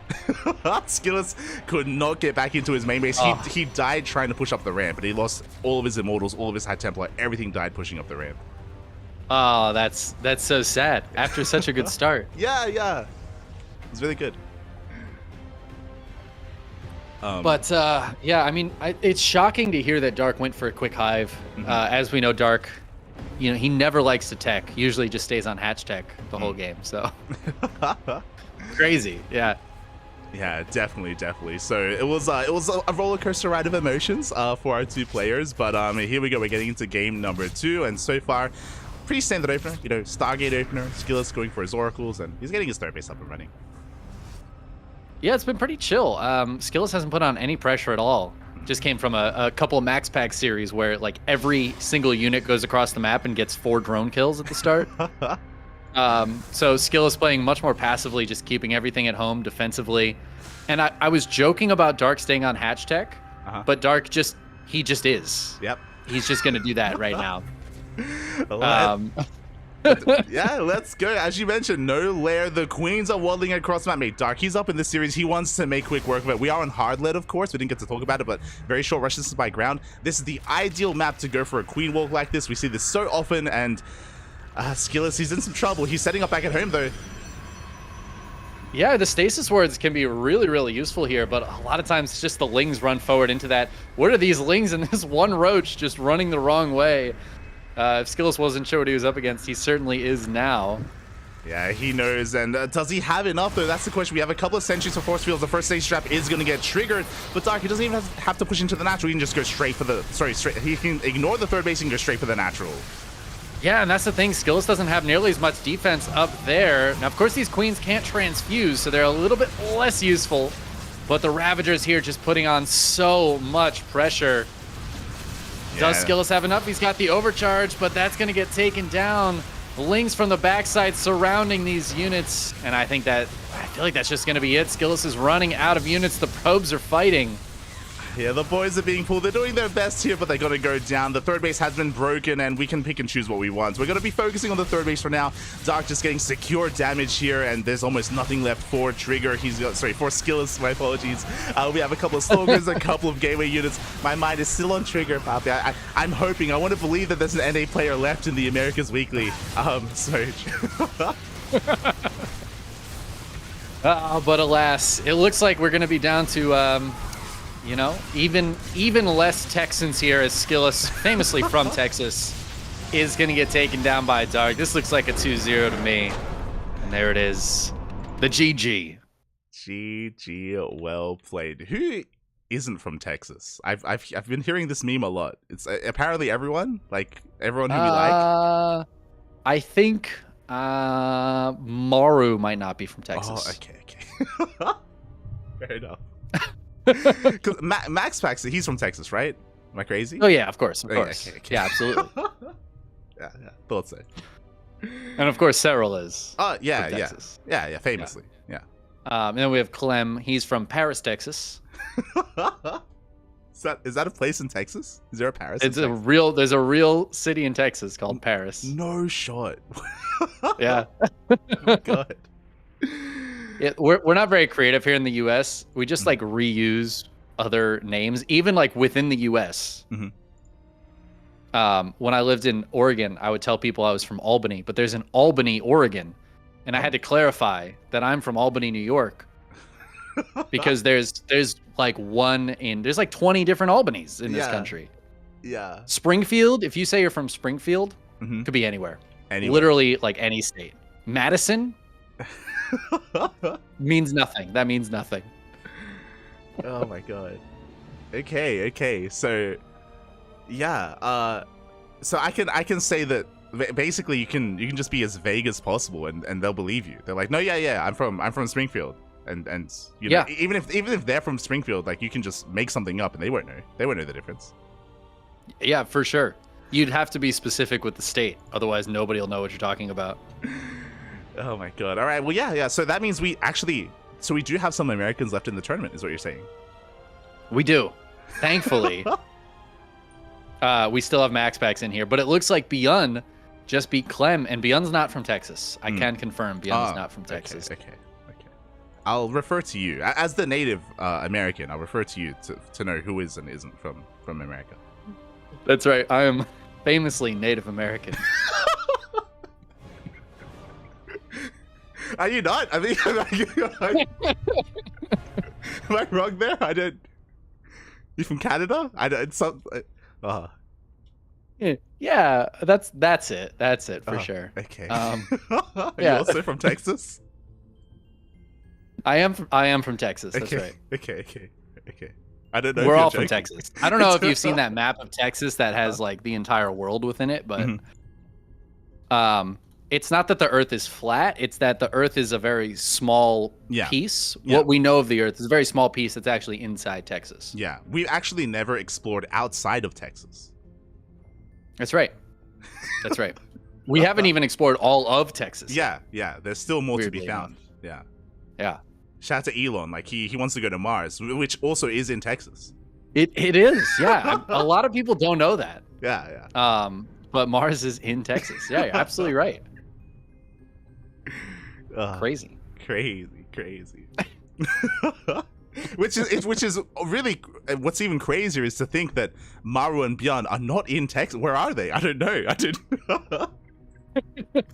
A: Skillous could not get back into his main base. He died trying to push up the ramp, but he lost all of his Immortals, all of his High Templar, everything died pushing up the ramp.
B: Oh, that's so sad. After such a good start.
A: Yeah. It was really good.
B: But yeah, I mean, it's shocking to hear that Dark went for a quick hive. As we know, Dark, he never likes to tech. Usually just stays on hatch tech the whole game. So crazy, yeah.
A: Yeah, definitely. So it was a roller coaster ride of emotions for our two players. But here we go. We're getting into game number 2, and so far, pretty standard opener. Stargate opener. Skillus going for his oracles, and he's getting his third base up and running.
B: Yeah, it's been pretty chill. Skillus hasn't put on any pressure at all. Just came from a couple of Max Pack series where like every single unit goes across the map and gets 4 drone kills at the start. So Skillus playing much more passively, just keeping everything at home defensively. And I was joking about Dark staying on hatch tech, but Dark he just is.
A: Yep.
B: He's just going to do that right now.
A: Yeah, let's go. As you mentioned, no lair. The queens are waddling across the map. Mate, Dark, he's up in this series. He wants to make quick work of it. We are on hard lead, of course. We didn't get to talk about it, but very short rush distance by ground. This is the ideal map to go for a queen walk like this. We see this so often, and Skillus, he's in some trouble. He's setting up back at home, though.
B: Yeah, the stasis wards can be really, really useful here, but a lot of times it's just the lings run forward into that. What are these lings and this one roach just running the wrong way? If Skillus wasn't sure what he was up against, he certainly is now.
A: Yeah, he knows. And does he have enough, though? That's the question. We have a couple of sentries for force fields. The first stage trap is going to get triggered. But Dark, he doesn't even have to push into the natural. He can just go straight for the... he can ignore the third base and go straight for the natural.
B: Yeah, and that's the thing. Skillus doesn't have nearly as much defense up there. Now, of course, these queens can't transfuse, so they're a little bit less useful. But the Ravagers here just putting on so much pressure. Does Skillus have enough? He's got the overcharge, but that's going to get taken down. Lings from the backside surrounding these units, and I feel like that's just going to be it. Skillus is running out of units. The probes are fighting.
A: Yeah, the boys are being pulled. They're doing their best here, but they're going to go down. The third base has been broken, and we can pick and choose what we want. So we're going to be focusing on the third base for now. Dark just getting secure damage here, and there's almost nothing left for Trigger. For Skillus, my apologies. We have a couple of Stalkers, a couple of Gateway units. My mind is still on Trigger, Papi. I'm hoping, I want to believe that there's an NA player left in the Americas Weekly.
B: But alas, it looks like we're going to be down to... even less Texans here, as Skillus, famously from Texas, is going to get taken down by Dark. This looks like a 2-0 to me. And there it is. The GG.
A: GG, well played. Who isn't from Texas? I've been hearing this meme a lot. It's apparently everyone who we like.
B: I think Maru might not be from Texas.
A: Oh, okay. Fair enough. Because Max Pax, he's from Texas, right? Am I crazy?
B: Oh yeah, of course.
A: Okay.
B: Yeah, absolutely.
A: yeah, thought so.
B: And of course, Cyril is.
A: Yeah,
B: from Texas.
A: Yeah, famously, yeah.
B: And then we have Clem. He's from Paris, Texas.
A: Is that a place in Texas? Is there a Paris?
B: There's a real city in Texas called Paris.
A: No shot.
B: Yeah.
A: Oh God.
B: We're not very creative here in the U.S. We just like reuse other names, even like within the U.S. When I lived in Oregon, I would tell people I was from Albany, but there's an Albany, Oregon, and I had to clarify that I'm from Albany, New York, because there's like there's like 20 different Albanys in this country. Yeah. Springfield, if you say you're from Springfield, could be anywhere. Literally like any state. Madison. Means nothing. That means nothing.
A: Oh my God. Okay. So, yeah. So I can say that basically you can just be as vague as possible, and they'll believe you. They're like, no, yeah. I'm from Springfield, and know, even if they're from Springfield, like you can just make something up, and they won't know. They won't know the difference.
B: Yeah, for sure. You'd have to be specific with the state, otherwise nobody will know what you're talking about.
A: Oh my God. All right. Well, yeah. So that means we do have some Americans left in the tournament, is what you're saying.
B: We do. Thankfully. We still have Max Packs in here, but it looks like Beyond just beat Clem, and Beyond's not from Texas. I can confirm Beyond's not from Texas.
A: Okay. I'll refer to you. As the native American, I'll refer to you to know who is and isn't from America.
B: That's right. I am famously Native American.
A: Are you not? I mean, am I wrong there? You from Canada? I don't. It's some. Uh,
B: Yeah, that's it. That's it for
A: uh,
B: sure.
A: okay. Are you
B: Yeah.
A: also from Texas?
B: I am from Texas. That's
A: Okay.
B: right.
A: Okay. I don't know.
B: We're
A: if you're
B: all from
A: joking.
B: Texas. I don't know if you've seen that map of Texas that has like the entire world within it, but it's not that the Earth is flat. It's that the Earth is a very small piece.
A: Yeah.
B: What we know of the Earth is a very small piece that's actually inside Texas.
A: Yeah, we actually never explored outside of Texas.
B: That's right. That's right. We haven't even explored all of Texas.
A: Yeah. There's still more to be
B: Weirdly
A: found. Yeah.
B: Yeah.
A: Shout out to Elon. Like he wants to go to Mars, which also is in Texas.
B: It is. Yeah. A lot of people don't know that.
A: Yeah.
B: But Mars is in Texas. Yeah, you're absolutely right. Crazy.
A: which is really what's even crazier is to think that Maru and Bjorn are not in Texas. Where are they? I don't know.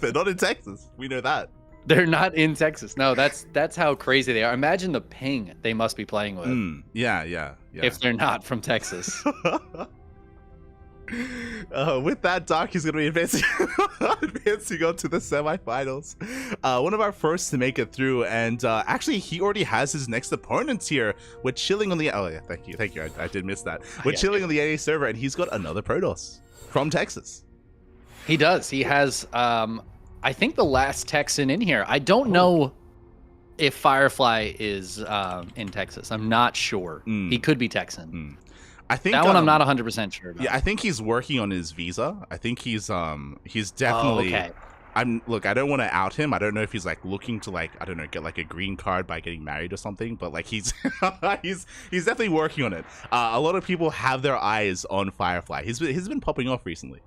A: They're not in Texas. We know that.
B: They're not in Texas. No, that's how crazy they are. Imagine the ping they must be playing with.
A: Yeah.
B: If they're not from Texas.
A: With that, Doc is going to be advancing on to the semifinals. One of our first to make it through, and actually, he already has his next opponents here. We're chilling on the. Oh yeah, thank you. I did miss that. We're chilling on the AA server, and he's got another Protoss from Texas.
B: He does. He has. I think the last Texan in here. I don't know if Firefly is in Texas. I'm not sure. He could be Texan.
A: I think
B: that one I'm not 100% sure about.
A: Yeah, I think he's working on his visa. I think he's definitely.
B: Okay.
A: I don't want to out him. I don't know if he's like looking to like, I don't know, get like a green card by getting married or something, but like he's he's definitely working on it. A lot of people have their eyes on Firefly. He's been popping off recently.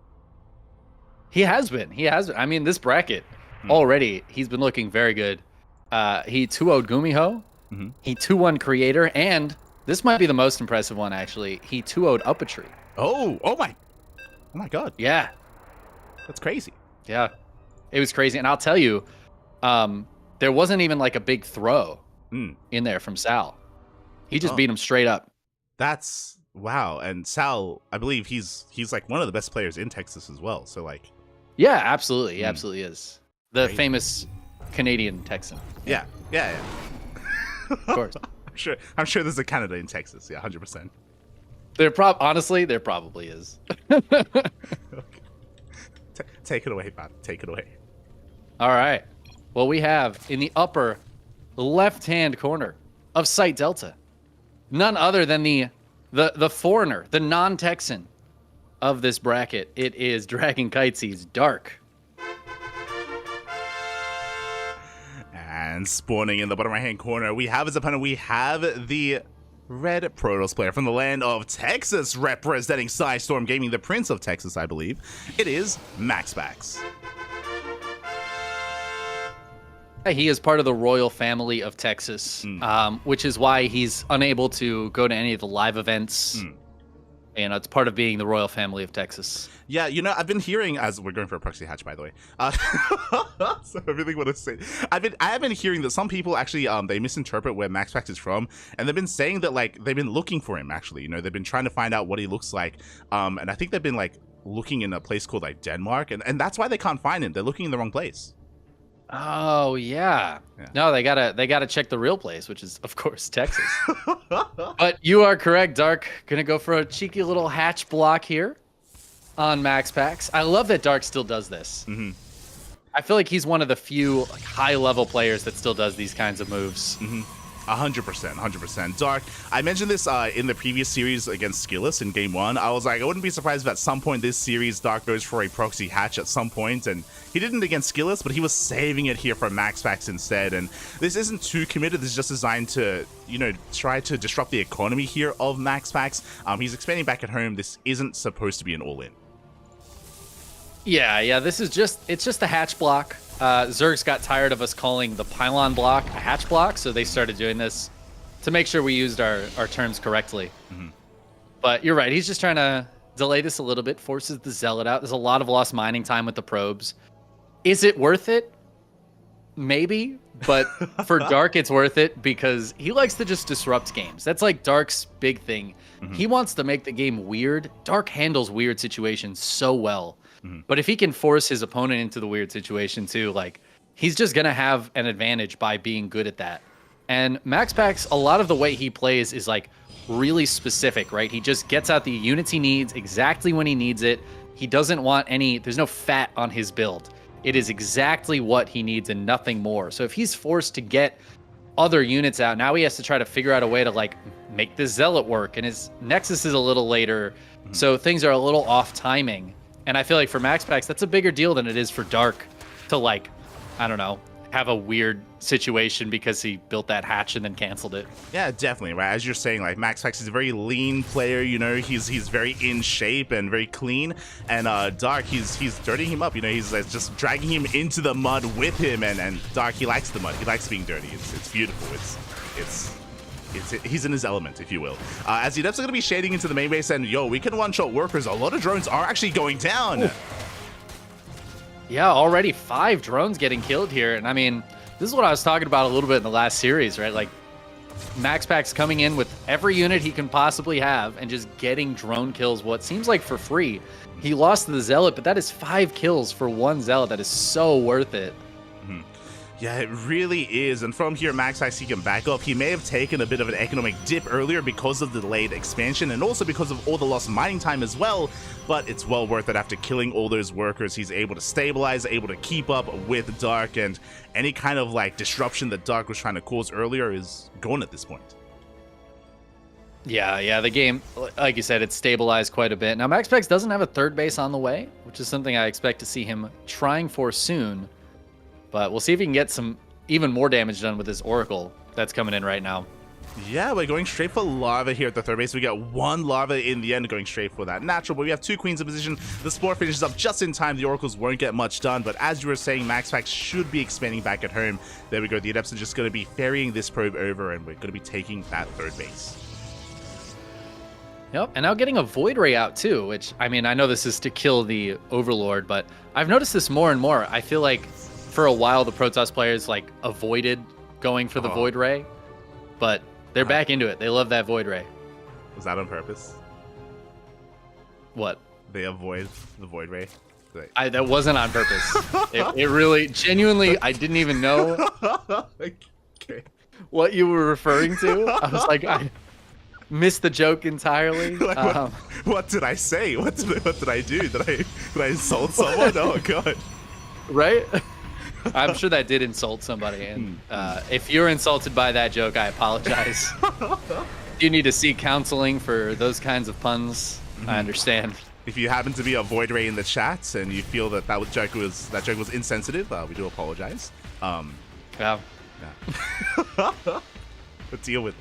B: He has been. I mean, this bracket already, he's been looking very good. He 2-0'd Gumiho. He 2-1 Creator, and this might be the most impressive one, actually. He 2-0'd Up a Tree.
A: Oh my God.
B: Yeah.
A: That's crazy.
B: Yeah. It was crazy. And I'll tell you, there wasn't even like a big throw in there from Sal. He just beat him straight up.
A: That's wow. And Sal, I believe he's like one of the best players in Texas as well. So like.
B: Yeah, absolutely. He absolutely is. The famous Canadian Texan.
A: Yeah.
B: Of course.
A: I'm sure there's a Canada in Texas. Yeah, 100%.
B: Honestly, there probably is.
A: Okay. Take it away, man. Take it away.
B: All right. Well, we have in the upper left-hand corner of Site Delta, none other than the foreigner, the non-Texan of this bracket. It is Dragon Kites's Dark.
A: And spawning in the bottom right-hand corner, we have as opponent, we have the red Protoss player from the land of Texas, representing Psystorm Gaming, the Prince of Texas, I believe. It is MaxPax.
B: He is part of the royal family of Texas, which is why he's unable to go to any of the live events. And it's part of being the royal family of Texas.
A: Yeah, I've been hearing, as we're going for a proxy hatch, by the way. So I really want to say, I have been hearing that some people actually, they misinterpret where MaxPax is from, and they've been saying that like they've been looking for him. Actually, they've been trying to find out what he looks like. And I think they've been like looking in a place called like Denmark, and that's why they can't find him. They're looking in the wrong place.
B: Oh yeah. No, they gotta check the real place, which is of course Texas. But you are correct, Dark. Gonna go for a cheeky little hatch block here on MaxPax. I love that Dark still does this. I feel like he's one of the few like, high-level players that still does these kinds of moves.
A: 100%. Dark, I mentioned this in the previous series against Skillus in game 1. I was like, I wouldn't be surprised if at some point this series Dark goes for a proxy hatch at some point, and he didn't against Skillus, but he was saving it here for MaxPax instead. And this isn't too committed. This is just designed to, try to disrupt the economy here of MaxPax. He's expanding back at home. This isn't supposed to be an all-in.
B: Yeah, it's just a hatch block. Zergs got tired of us calling the pylon block a hatch block, so they started doing this to make sure we used our terms correctly. But you're right, he's just trying to delay this a little bit, forces the Zealot out. There's a lot of lost mining time with the probes. Is it worth it? maybe, but for Dark, it's worth it because he likes to just disrupt games. That's like Dark's big thing. He wants to make the game weird. Dark handles weird situations so well. But if he can force his opponent into the weird situation too, like he's just going to have an advantage by being good at that. And MaxPax, a lot of the way he plays is like really specific, right? He just gets out the units he needs exactly when he needs it. He doesn't want there's no fat on his build. It is exactly what he needs and nothing more. So if he's forced to get other units out, now he has to try to figure out a way to like make this Zealot work, and his Nexus is a little later. So things are a little off timing. And I feel like for MaxPax, that's a bigger deal than it is for Dark to like, I don't know, have a weird situation because he built that hatch and then canceled it.
A: Yeah, definitely, right? As you're saying, like MaxPax is a very lean player, you know, he's very in shape and very clean. And Dark, he's dirtying him up, you know, he's just dragging him into the mud with him, and Dark, he likes the mud, he likes being dirty. It's beautiful. He's in his element, if you will. As the Adepts are going to be shading into the main base, and yo, we can one-shot workers. A lot of drones are actually going down.
B: Ooh. Yeah, already 5 drones getting killed here. And I mean, this is what I was talking about a little bit in the last series, right? Like, MaxPax coming in with every unit he can possibly have and just getting drone kills, what seems like for free. He lost to the Zealot, but that is 5 kills for 1 Zealot. That is so worth it.
A: Yeah, it really is. And from here, MaxPax, he can back up. He may have taken a bit of an economic dip earlier because of the delayed expansion and also because of all the lost mining time as well. But it's well worth it. After killing all those workers, he's able to stabilize, able to keep up with Dark, and any kind of like disruption that Dark was trying to cause earlier is gone at this point.
B: Yeah, the game, like you said, it's stabilized quite a bit. Now, MaxPax doesn't have a third base on the way, which is something I expect to see him trying for soon. But we'll see if he can get some even more damage done with this Oracle that's coming in right now.
A: Yeah, we're going straight for Larva here at the third base. We get 1 Larva in the end, going straight for that natural, but we have 2 Queens in position. The Spore finishes up just in time. The Oracles won't get much done, but as you were saying, MaxPax should be expanding back at home. There we go. The Adepts are just going to be ferrying this probe over, and we're going to be taking that third base.
B: Yep, and now getting a Void Ray out too, which, I mean, I know this is to kill the Overlord, but I've noticed this more and more. I feel like for a while, the Protoss players like avoided going for the Void Ray, but they're back into it. They love that Void Ray.
A: Was that on purpose?
B: What?
A: They avoid the Void Ray?
B: That wasn't on purpose. it really, genuinely, I didn't even know
A: okay.
B: what you were referring to. I was like, I missed the joke entirely.
A: Like, what did I say? What did I do? Did I insult someone? Oh god!
B: Right? I'm sure that did insult somebody, and if you're insulted by that joke, I apologize. You need to seek counseling for those kinds of puns. I understand.
A: If you happen to be a Void Ray in the chat and you feel that joke was insensitive, we do apologize.
B: Yeah.
A: But deal with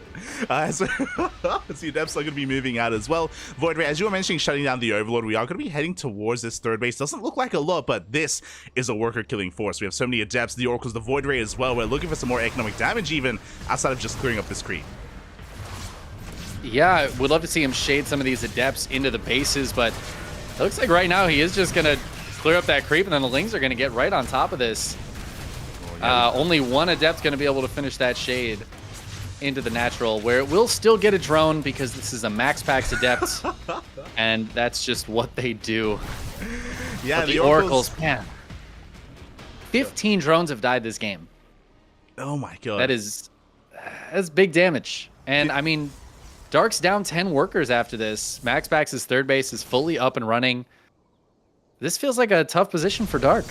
A: it. So the Adepts are going to be moving out as well. Void Ray, as you were mentioning, shutting down the Overlord, we are going to be heading towards this third base. Doesn't look like a lot, but this is a worker killing force. We have so many Adepts, the Oracles, the Void Ray as well. We're looking for some more economic damage even outside of just clearing up this creep.
B: Yeah, we'd love to see him shade some of these Adepts into the bases, but it looks like right now he is just going to clear up that creep, and then the Lings are going to get right on top of this. Only 1 Adept's going to be able to finish that shade into the natural, where it will still get a drone because this is a MaxPax Adept, and that's just what they do. Yeah, the Oracles, man. 15 drones have died this game.
A: Oh my god.
B: That's big damage. And I mean, Dark's down 10 workers after this. MaxPax's third base is fully up and running. This feels like a tough position for Dark.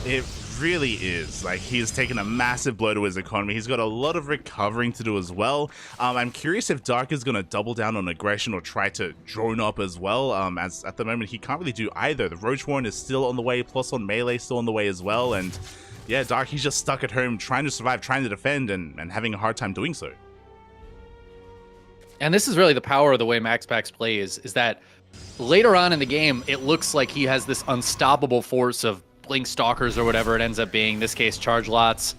A: It really is. Like, he's taken a massive blow to his economy. He's got a lot of recovering to do as well. I'm curious if Dark is going to double down on aggression or try to drone up as well, as at the moment he can't really do either. The Roach Warren is still on the way, plus on melee still on the way as well, and yeah, Dark, he's just stuck at home trying to survive, trying to defend, and having a hard time doing so.
B: And this is really the power of the way MaxPax plays, is that later on in the game, it looks like he has this unstoppable force of Blink Stalkers or whatever it ends up being, in this case Charge Lots,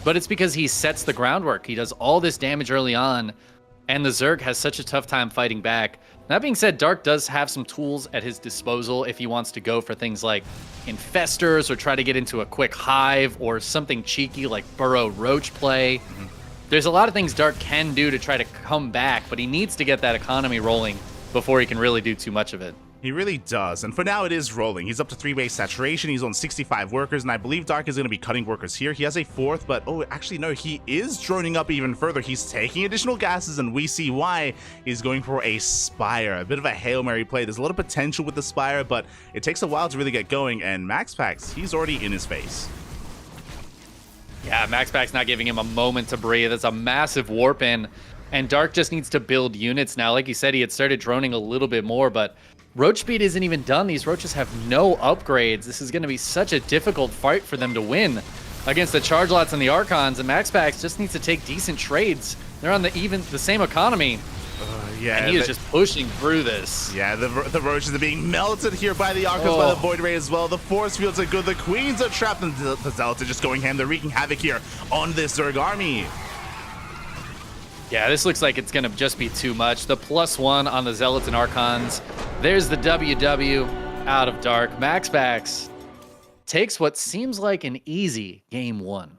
B: but it's because he sets the groundwork. He does all this damage early on, and the Zerg has such a tough time fighting back. That being said, Dark does have some tools at his disposal if he wants to go for things like Infestors or try to get into a quick Hive or something cheeky like Burrow Roach play. There's a lot of things Dark can do to try to come back, but he needs to get that economy rolling before he can really do too much of it.
A: He really does, and for now it is rolling. He's up to 3-base saturation, he's on 65 workers, and I believe Dark is going to be cutting workers here. He has a 4th, but oh, actually no, he is droning up even further. He's taking additional gases, and we see why. He's going for a Spire, a bit of a Hail Mary play. There's a lot of potential with the Spire, but it takes a while to really get going, and MaxPax, he's already in his face.
B: Yeah, MaxPax's not giving him a moment to breathe. It's a massive warp in, and Dark just needs to build units now. Like you said, he had started droning a little bit more, but Roach speed isn't even done. These Roaches have no upgrades. This is going to be such a difficult fight for them to win against the Charge Lots and the Archons, and MaxPax just needs to take decent trades. They're on the same economy.
A: Yeah,
B: and he is just pushing through this.
A: Yeah, the Roaches are being melted here by the Archons, by the Void Ray as well. The Force Fields are good. The Queens are trapped, and the Zealots are just going ham. They're wreaking havoc here on this Zerg army.
B: Yeah, this looks like it's going to just be too much. The +1 on the Zealots and Archons. There's the WW out of Dark. MaxPax takes what seems like an easy game 1.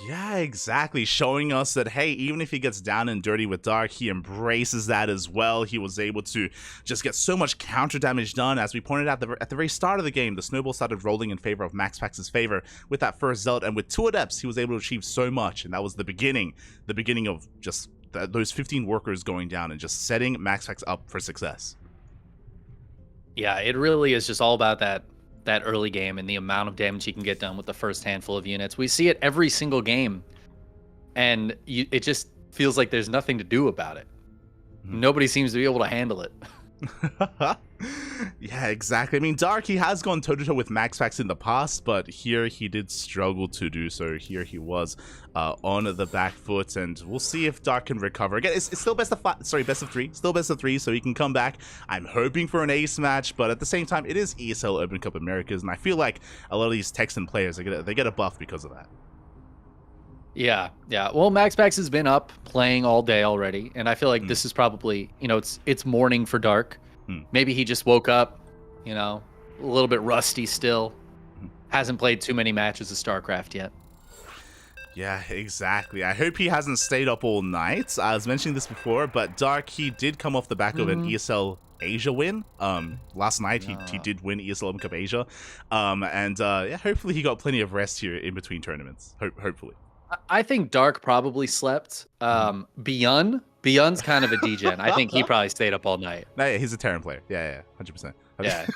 A: Yeah, exactly. Showing us that, hey, even if he gets down and dirty with Dark, he embraces that as well. He was able to just get so much counter damage done. As we pointed out at the very start of the game, the snowball started rolling in favor of MaxPax's favor with that first Zealot. And with 2 Adepts, he was able to achieve so much. And that was the beginning of just those 15 workers going down and just setting MaxPax up for success.
B: Yeah, it really is just all about that early game and the amount of damage he can get done with the first handful of units. We see it every single game, and it just feels like there's nothing to do about it. Nobody seems to be able to handle it.
A: Yeah, exactly. I mean, Dark, he has gone toe-to-toe with MaxPax in the past, but here he did struggle to do so. Here he was on the back foot, and we'll see if Dark can recover. Again, it's still best of 3. Still best of 3, so he can come back. I'm hoping for an ace match, but at the same time, it is ESL Open Cup Americas, and I feel like a lot of these Texan players, they get a buff because of that.
B: Yeah. Well, MaxPax has been up playing all day already, and I feel like this is probably, it's morning for Dark. Maybe he just woke up, a little bit rusty still. Hasn't played too many matches of StarCraft yet.
A: Yeah, exactly. I hope he hasn't stayed up all night. I was mentioning this before, but Dark, he did come off the back of an ESL Asia win. Last night he did win ESL Open Cup Asia. Yeah, hopefully he got plenty of rest here in between tournaments. Hopefully.
B: I think Dark probably slept. Beyond's kind of a degen. I think he probably stayed up all night.
A: No, yeah, he's a Terran player. Yeah, 100%.
B: Yeah.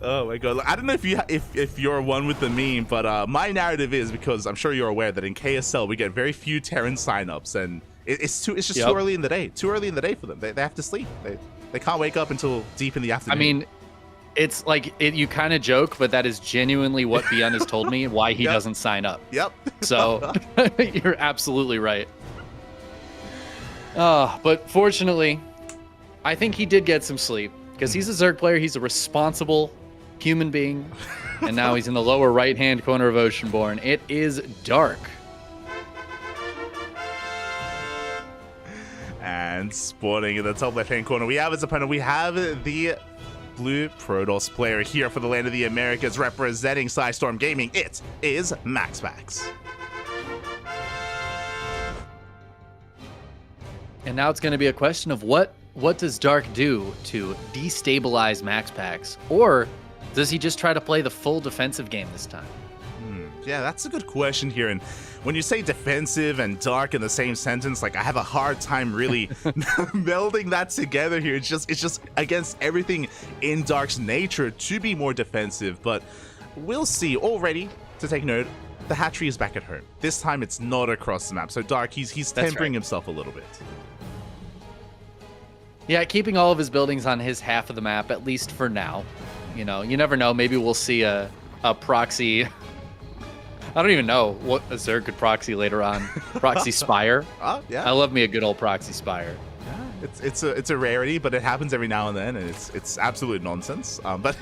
A: Oh my god! I don't know if you're one with the meme, but my narrative is, because I'm sure you're aware that in KSL we get very few Terran signups, and it's just too early in the day. Too early in the day for them. They have to sleep. They can't wake up until deep in the afternoon.
B: I mean, it's like you kind of joke, but that is genuinely what Beyond has told me why he doesn't sign up.
A: Yep.
B: So you're absolutely right. But fortunately, I think he did get some sleep, because he's a Zerg player. He's a responsible human being, and now he's in the lower right-hand corner of Oceanborn. It is Dark.
A: And spawning in the top left-hand corner, we have his opponent. We have the Blue Protoss player here for the Land of the Americas, representing Psystorm Gaming. It is MaxPax.
B: And now it's going to be a question of what does Dark do to destabilize MaxPax? Or does he just try to play the full defensive game this time?
A: Yeah, that's a good question here. And when you say defensive and Dark in the same sentence, like, I have a hard time really melding that together here. It's just against everything in Dark's nature to be more defensive. But we'll see. Already, to take note, the hatchery is back at home. This time it's not across the map. So Dark, he's tempering himself a little bit.
B: Yeah, keeping all of his buildings on his half of the map, at least for now. You never know. Maybe we'll see a proxy. I don't even know what a Zerg could proxy later on. Proxy Spire.
A: Yeah.
B: I love me a good old proxy Spire.
A: it's a rarity, but it happens every now and then, and it's absolute nonsense. But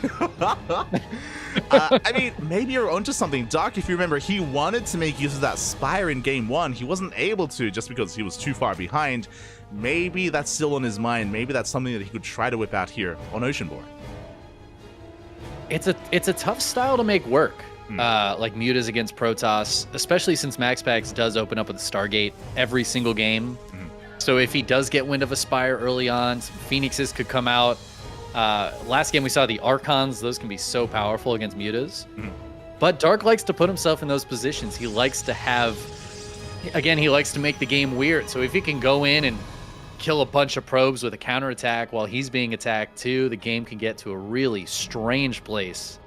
A: I mean, maybe you're onto something, Dark. If you remember, he wanted to make use of that Spire in game 1. He wasn't able to just because he was too far behind. Maybe that's still on his mind. Maybe that's something that he could try to whip out here on Oceanborn.
B: It's a tough style to make work. Like Mutas against Protoss, especially since MaxPax does open up with the Stargate every single game. So if he does get wind of a Spire early on, some Phoenixes could come out. Last game we saw the Archons. Those can be so powerful against Mutas. But Dark likes to put himself in those positions. He likes to have, again, he likes to make the game weird. So if he can go in and kill a bunch of probes with a counterattack while he's being attacked too, the game can get to a really strange place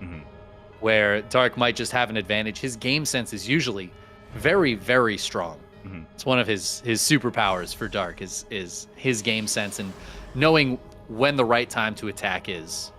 B: where Dark might just have an advantage. His game sense is usually very, very strong. It's one of his superpowers for Dark is his game sense and knowing when the right time to attack is.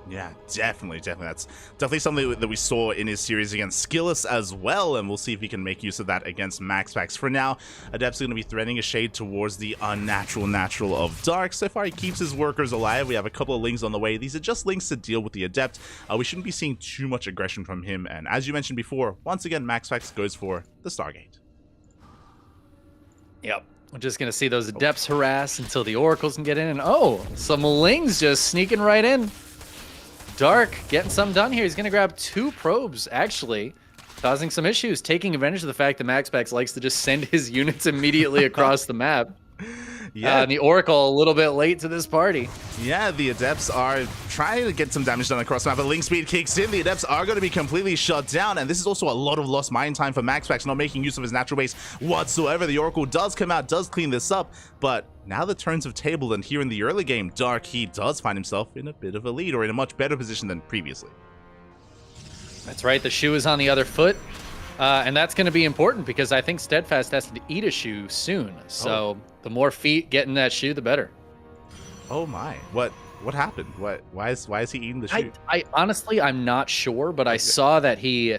A: Yeah, definitely. That's definitely something that we saw in his series against Skillus as well, and we'll see if he can make use of that against MaxPax. For now, Adept's going to be threading a shade towards the unnatural natural of Dark. So far, he keeps his workers alive. We have a couple of links on the way. These are just links to deal with the Adept. We shouldn't be seeing too much aggression from him, and as you mentioned before, once again, MaxPax goes for the Stargate.
B: Yep. We're just going to see those Adepts harass until the Oracles can get in, and some Lings just sneaking right in. Dark getting something done here. He's going to grab 2 probes, actually, causing some issues, taking advantage of the fact that MaxPax likes to just send his units immediately across the map. Yeah, and the Oracle a little bit late to this party.
A: Yeah, the Adepts are trying to get some damage done across the map, but Link Speed kicks in. The Adepts are going to be completely shut down, and this is also a lot of lost mine time for MaxPax, not making use of his natural base whatsoever. The Oracle does come out, does clean this up, but now the turns have tabled, and here in the early game, Dark, he does find himself in a bit of a lead, or in a much better position than previously.
B: That's right, the shoe is on the other foot. And that's going to be important because I think Steadfast has to eat a shoe soon. So the more feet get in that shoe, the better.
A: Oh my! What happened? Why is he eating the shoe?
B: I honestly, I'm not sure, but I saw that he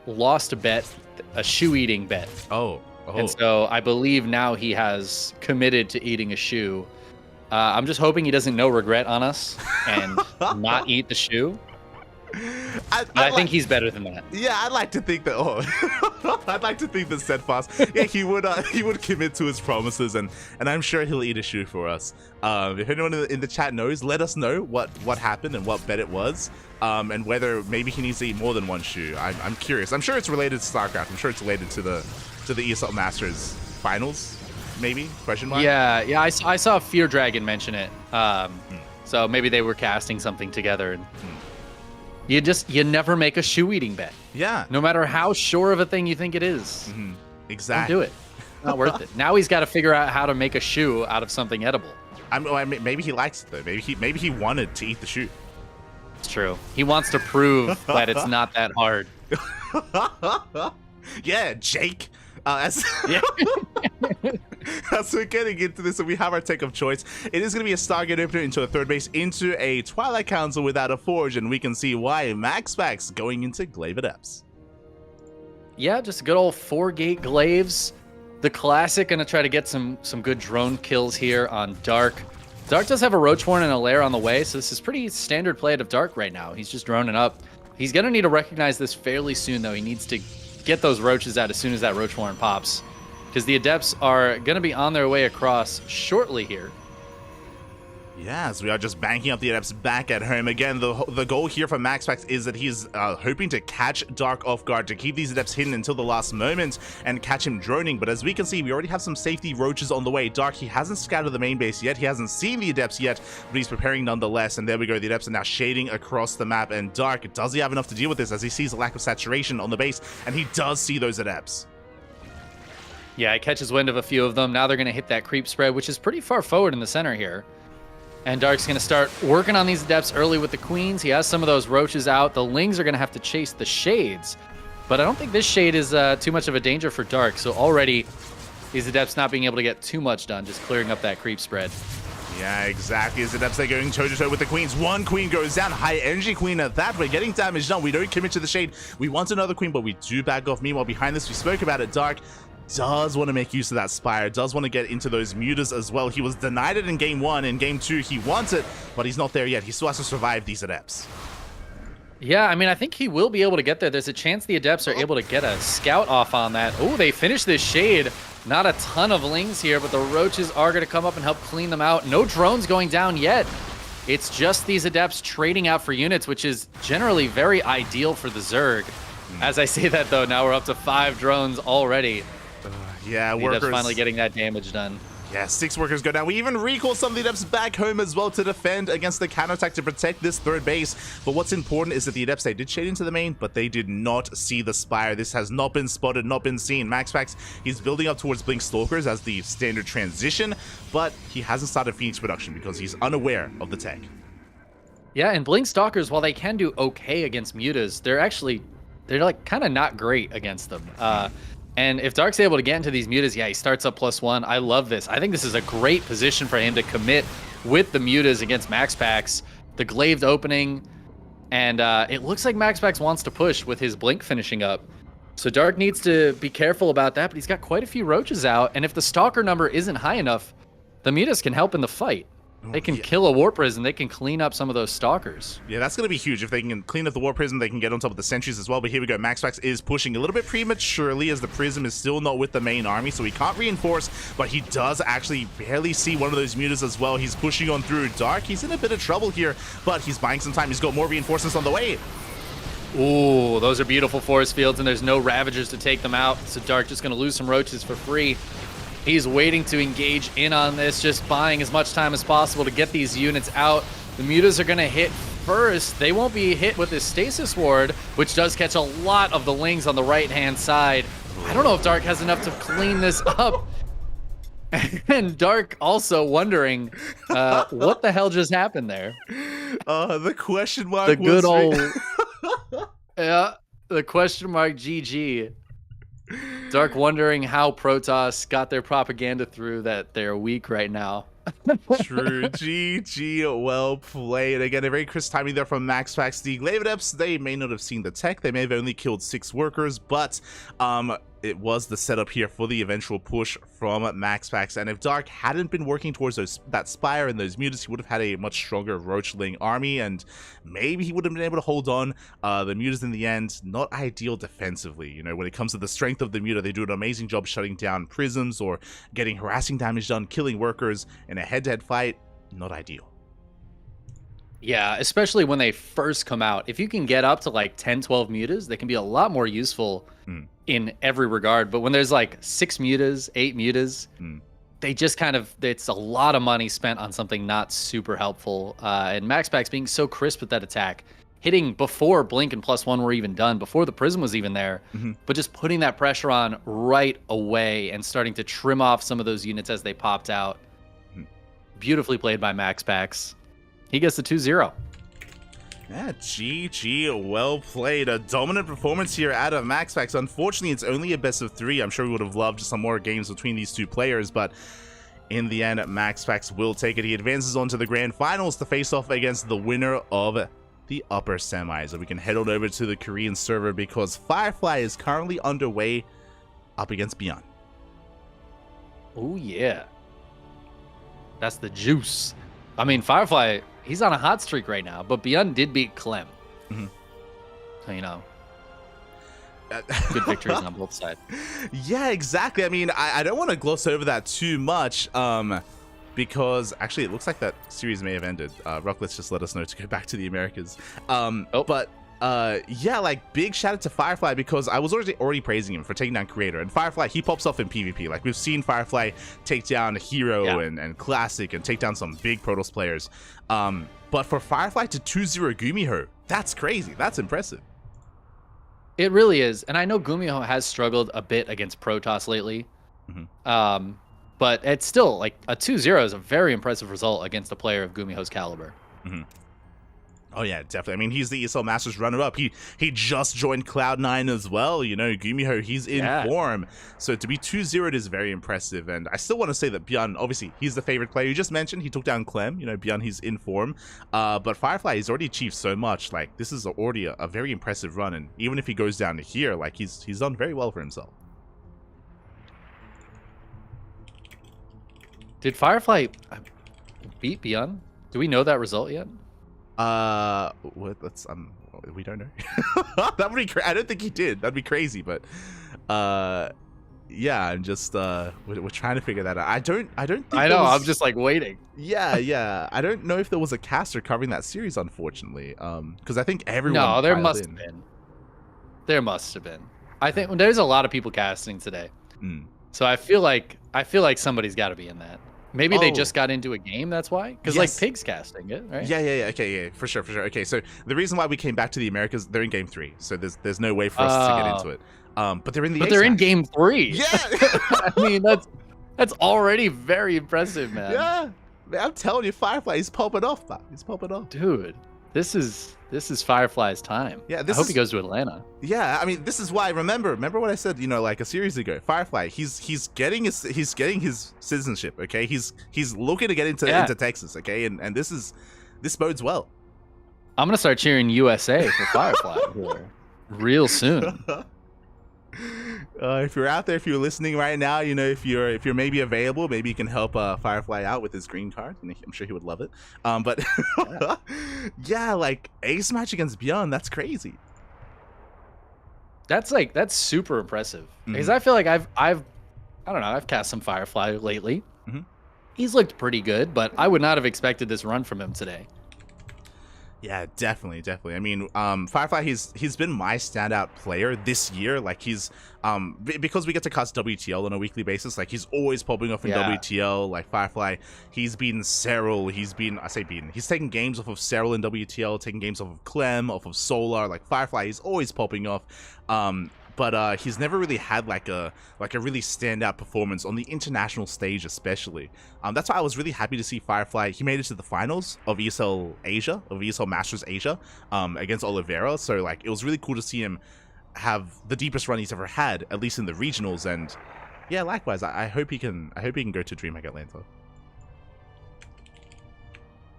B: lost a bet, a shoe eating bet. And so I believe now he has committed to eating a shoe. I'm just hoping he doesn't no regret on us and not eat the shoe. I think he's better than that.
A: Yeah, I'd like to think that. I'd like to think that Steadfast. Yeah, he would commit to his promises, and I'm sure he'll eat a shoe for us. If anyone in the chat knows, let us know what happened and what bet it was, and whether maybe he needs to eat more than one shoe. I'm curious. I'm sure it's related to StarCraft. I'm sure it's related to the ESL Masters finals. Maybe ?
B: Yeah. I saw Fear Dragon mention it. So maybe they were casting something together. And you never make a shoe eating bet.
A: Yeah.
B: No matter how sure of a thing you think it is.
A: Exactly.
B: Don't do it. Not worth it. Now he's got to figure out how to make a shoe out of something edible.
A: Maybe he likes it though. Maybe he wanted to eat the shoe.
B: It's true. He wants to prove that it's not that hard.
A: Yeah, Jake. As we're getting into this, and we have our take of choice, it is going to be a Stargate opener into a third base, into a Twilight Council without a Forge, and we can see why. MaxPax going into Glaive Adepts.
B: Yeah, just a good old 4-gate Glaives. The classic, going to try to get some good drone kills here on Dark. Dark does have a Roach Warren and a Lair on the way, so this is pretty standard play out of Dark right now. He's just droning up. He's going to need to recognize this fairly soon, though. He needs to get those roaches out as soon as that Roach Warren pops, because the Adepts are going to be on their way across shortly here.
A: Yes, we are just banking up the Adepts back at home. Again, the goal here for MaxPax is that he's hoping to catch Dark off guard, to keep these Adepts hidden until the last moment and catch him droning. But as we can see, we already have some safety roaches on the way. Dark, he hasn't scouted the main base yet. He hasn't seen the Adepts yet, but he's preparing nonetheless. And there we go. The Adepts are now shading across the map. And Dark, does he have enough to deal with this as he sees a lack of saturation on the base? And he does see those Adepts.
B: Yeah, he catches wind of a few of them. Now they're going to hit that creep spread, which is pretty far forward in the center here. And Dark's going to start working on these Adepts early with the Queens. He has some of those roaches out. The Lings are going to have to chase the Shades. But I don't think this Shade is too much of a danger for Dark. So already, these Adepts not being able to get too much done, just clearing up that creep spread.
A: Yeah, exactly. As Adepts are going toe-to-toe with the Queens. One Queen goes down. High energy Queen at that. We're getting damage done. We don't commit to the Shade. We want another Queen, but we do back off. Meanwhile, behind this, we spoke about it. Dark does want to make use of that Spire, does want to get into those mutas as well. He was denied it in game 1. In game 2, he wants it, but he's not there yet. He still has to survive these Adepts.
B: Yeah, I mean, I think he will be able to get there. There's a chance the Adepts are able to get a scout off on that. Oh, they finish this Shade. Not a ton of Lings here, but the Roaches are going to come up and help clean them out. No drones going down yet. It's just these Adepts trading out for units, which is generally very ideal for the Zerg. As I say that, though, now we're up to 5 drones already.
A: Yeah,
B: the
A: workers...
B: Adepts finally getting that damage done.
A: Yeah, 6 workers go down. We even recall some of the Adepts back home as well to defend against the counterattack to protect this third base. But what's important is that the Adepts, they did shade into the main, but they did not see the Spire. This has not been spotted, not been seen. MaxPax, he's building up towards Blink Stalkers as the standard transition, but he hasn't started Phoenix production because he's unaware of the tech.
B: Yeah, and Blink Stalkers, while they can do okay against mutas, they're like kind of not great against them. And if Dark's able to get into these mutas, yeah, he starts up +1. I love this. I think this is a great position for him to commit with the mutas against MaxPax. The glaive opening, and it looks like MaxPax wants to push with his Blink finishing up. So Dark needs to be careful about that, but he's got quite a few Roaches out, and if the Stalker number isn't high enough, the mutas can help in the fight. They can kill a War Prison. They can clean up some of those Stalkers.
A: Yeah, that's going to be huge. If they can clean up the War Prism, they can get on top of the Sentries as well. But here we go. MaxPax is pushing a little bit prematurely as the Prism is still not with the main army, so he can't reinforce, but he does actually barely see one of those mutas as well. He's pushing on through. Dark, he's in a bit of trouble here, but he's buying some time. He's got more reinforcements on the way.
B: Ooh, those are beautiful force fields, and there's no Ravagers to take them out, so Dark just going to lose some Roaches for free. He's waiting to engage in on this, just buying as much time as possible to get these units out. The mutas are going to hit first. They won't be hit with this Stasis Ward, which does catch a lot of the Lings on the right-hand side. I don't know if Dark has enough to clean this up. And Dark also wondering what the hell just happened there.
A: The question mark.
B: The good old... yeah, the question mark GG. Dark wondering how Protoss got their propaganda through that they're weak right now.
A: True. GG. Well played. Again, a very crisp timing there from MaxPax. The Glaive Adepts, they may not have seen the tech. They may have only killed 6 workers, but it was the setup here for the eventual push from MaxPax. And if Dark hadn't been working towards that Spire and those mutas, he would have had a much stronger Roachling army, and maybe he would have been able to hold on. The mutas in the end, not ideal defensively. You know, when it comes to the strength of the muta, they do an amazing job shutting down prisms or getting harassing damage done, killing workers. In a head-to-head fight, not ideal.
B: Yeah, especially when they first come out. If you can get up to like 10, 12 mutas, they can be a lot more useful in every regard. But when there's like 6 mutas, 8 mutas, they just kind of, it's a lot of money spent on something not super helpful. And MaxPax being so crisp with that attack, hitting before Blink and +1 were even done, before the Prism was even there, but just putting that pressure on right away and starting to trim off some of those units as they popped out. Beautifully played by MaxPax. He gets the 2-0.
A: Yeah, GG, well played. A dominant performance here out of MaxPax. Unfortunately, it's only a best of 3. I'm sure we would have loved some more games between these two players, but in the end, MaxPax will take it. He advances on to the grand finals to face off against the winner of the upper semis. And we can head on over to the Korean server because Firefly is currently underway up against Beyond.
B: Oh, yeah. That's the juice. I mean, Firefly, he's on a hot streak right now, but Beyond did beat Clem. So, you know, good victories on both sides.
A: Yeah, exactly. I mean, I don't want to gloss over that too much because actually it looks like that series may have ended. Rucklets just let us know to go back to the Americas. But yeah, like big shout out to Firefly because I was already praising him for taking down Creator, and Firefly, he pops off in PvP. Like we've seen Firefly take down Hero and Classic and take down some big Protoss players. But for Firefly to 2-0 Gumiho, that's crazy. That's impressive.
B: It really is. And I know Gumiho has struggled a bit against Protoss lately. But it's still like a 2-0 is a very impressive result against a player of Gumiho's caliber.
A: Oh yeah, definitely. I mean, he's the ESL Masters runner-up. He just joined Cloud9 as well. You know, Gumiho, he's in form. So to be 2-0 is very impressive. And I still want to say that Beyond, obviously, he's the favorite player. You just mentioned he took down Clem. You know, Beyond, he's in form. But Firefly, he's already achieved so much. Like, this is already a very impressive run. And even if he goes down to here, like, he's done very well for himself.
B: Did Firefly beat Beyond? Do we know that result yet?
A: What? Let's we don't know. That would be I don't think he did. That'd be crazy, but yeah, I'm just we're trying to figure that out. I don't think
B: I know. I'm just like waiting.
A: Yeah. I don't know if there was a caster covering that series, unfortunately. Because I think everyone.
B: No, there
A: piled
B: must
A: in.
B: have been. There must have been. I think there's a lot of people casting today. So I feel like somebody's got to be in that. Maybe they just got into a game. That's why. Because like Pig's casting it, right?
A: Yeah. Okay, yeah, for sure. Okay, so the reason why we came back to the Americas, they're in game 3, so there's no way for us to get into it. But they're in the.
B: But they're in game 3.
A: Yeah.
B: I mean that's already very impressive, man.
A: Yeah, man, I'm telling you, Firefly, he's popping off, man. He's popping off,
B: dude. This is Firefly's time.
A: Yeah,
B: I hope he goes to Atlanta.
A: Yeah, I mean, this is why. Remember what I said, like a series ago. Firefly, he's getting his citizenship. Okay, he's looking to get into Texas. Okay, and this bodes well.
B: I'm gonna start cheering USA for Firefly real soon.
A: If you're out there, if you're listening right now, if you're maybe available, maybe you can help Firefly out with his green card. I'm sure he would love it. But yeah, like ace match against Beyond, that's crazy.
B: That's super impressive because I feel like I don't know, I've cast some Firefly lately. He's looked pretty good, but I would not have expected this run from him today.
A: Yeah, definitely. I mean, Firefly, he's been my standout player this year. Like he's because we get to cast WTL on a weekly basis. Like he's always popping off in WTL. Like Firefly, he's beaten Serral. He's taking games off of Serral in WTL, taking games off of Clem, off of Solar. Like Firefly, he's always popping off. But he's never really had like a really standout performance on the international stage, especially. That's why I was really happy to see Firefly. He made it to the finals of ESL Asia, of ESL Masters Asia, against Oliveira. So like it was really cool to see him have the deepest run he's ever had, at least in the regionals. And yeah, likewise, I hope he can go to DreamHack Atlanta.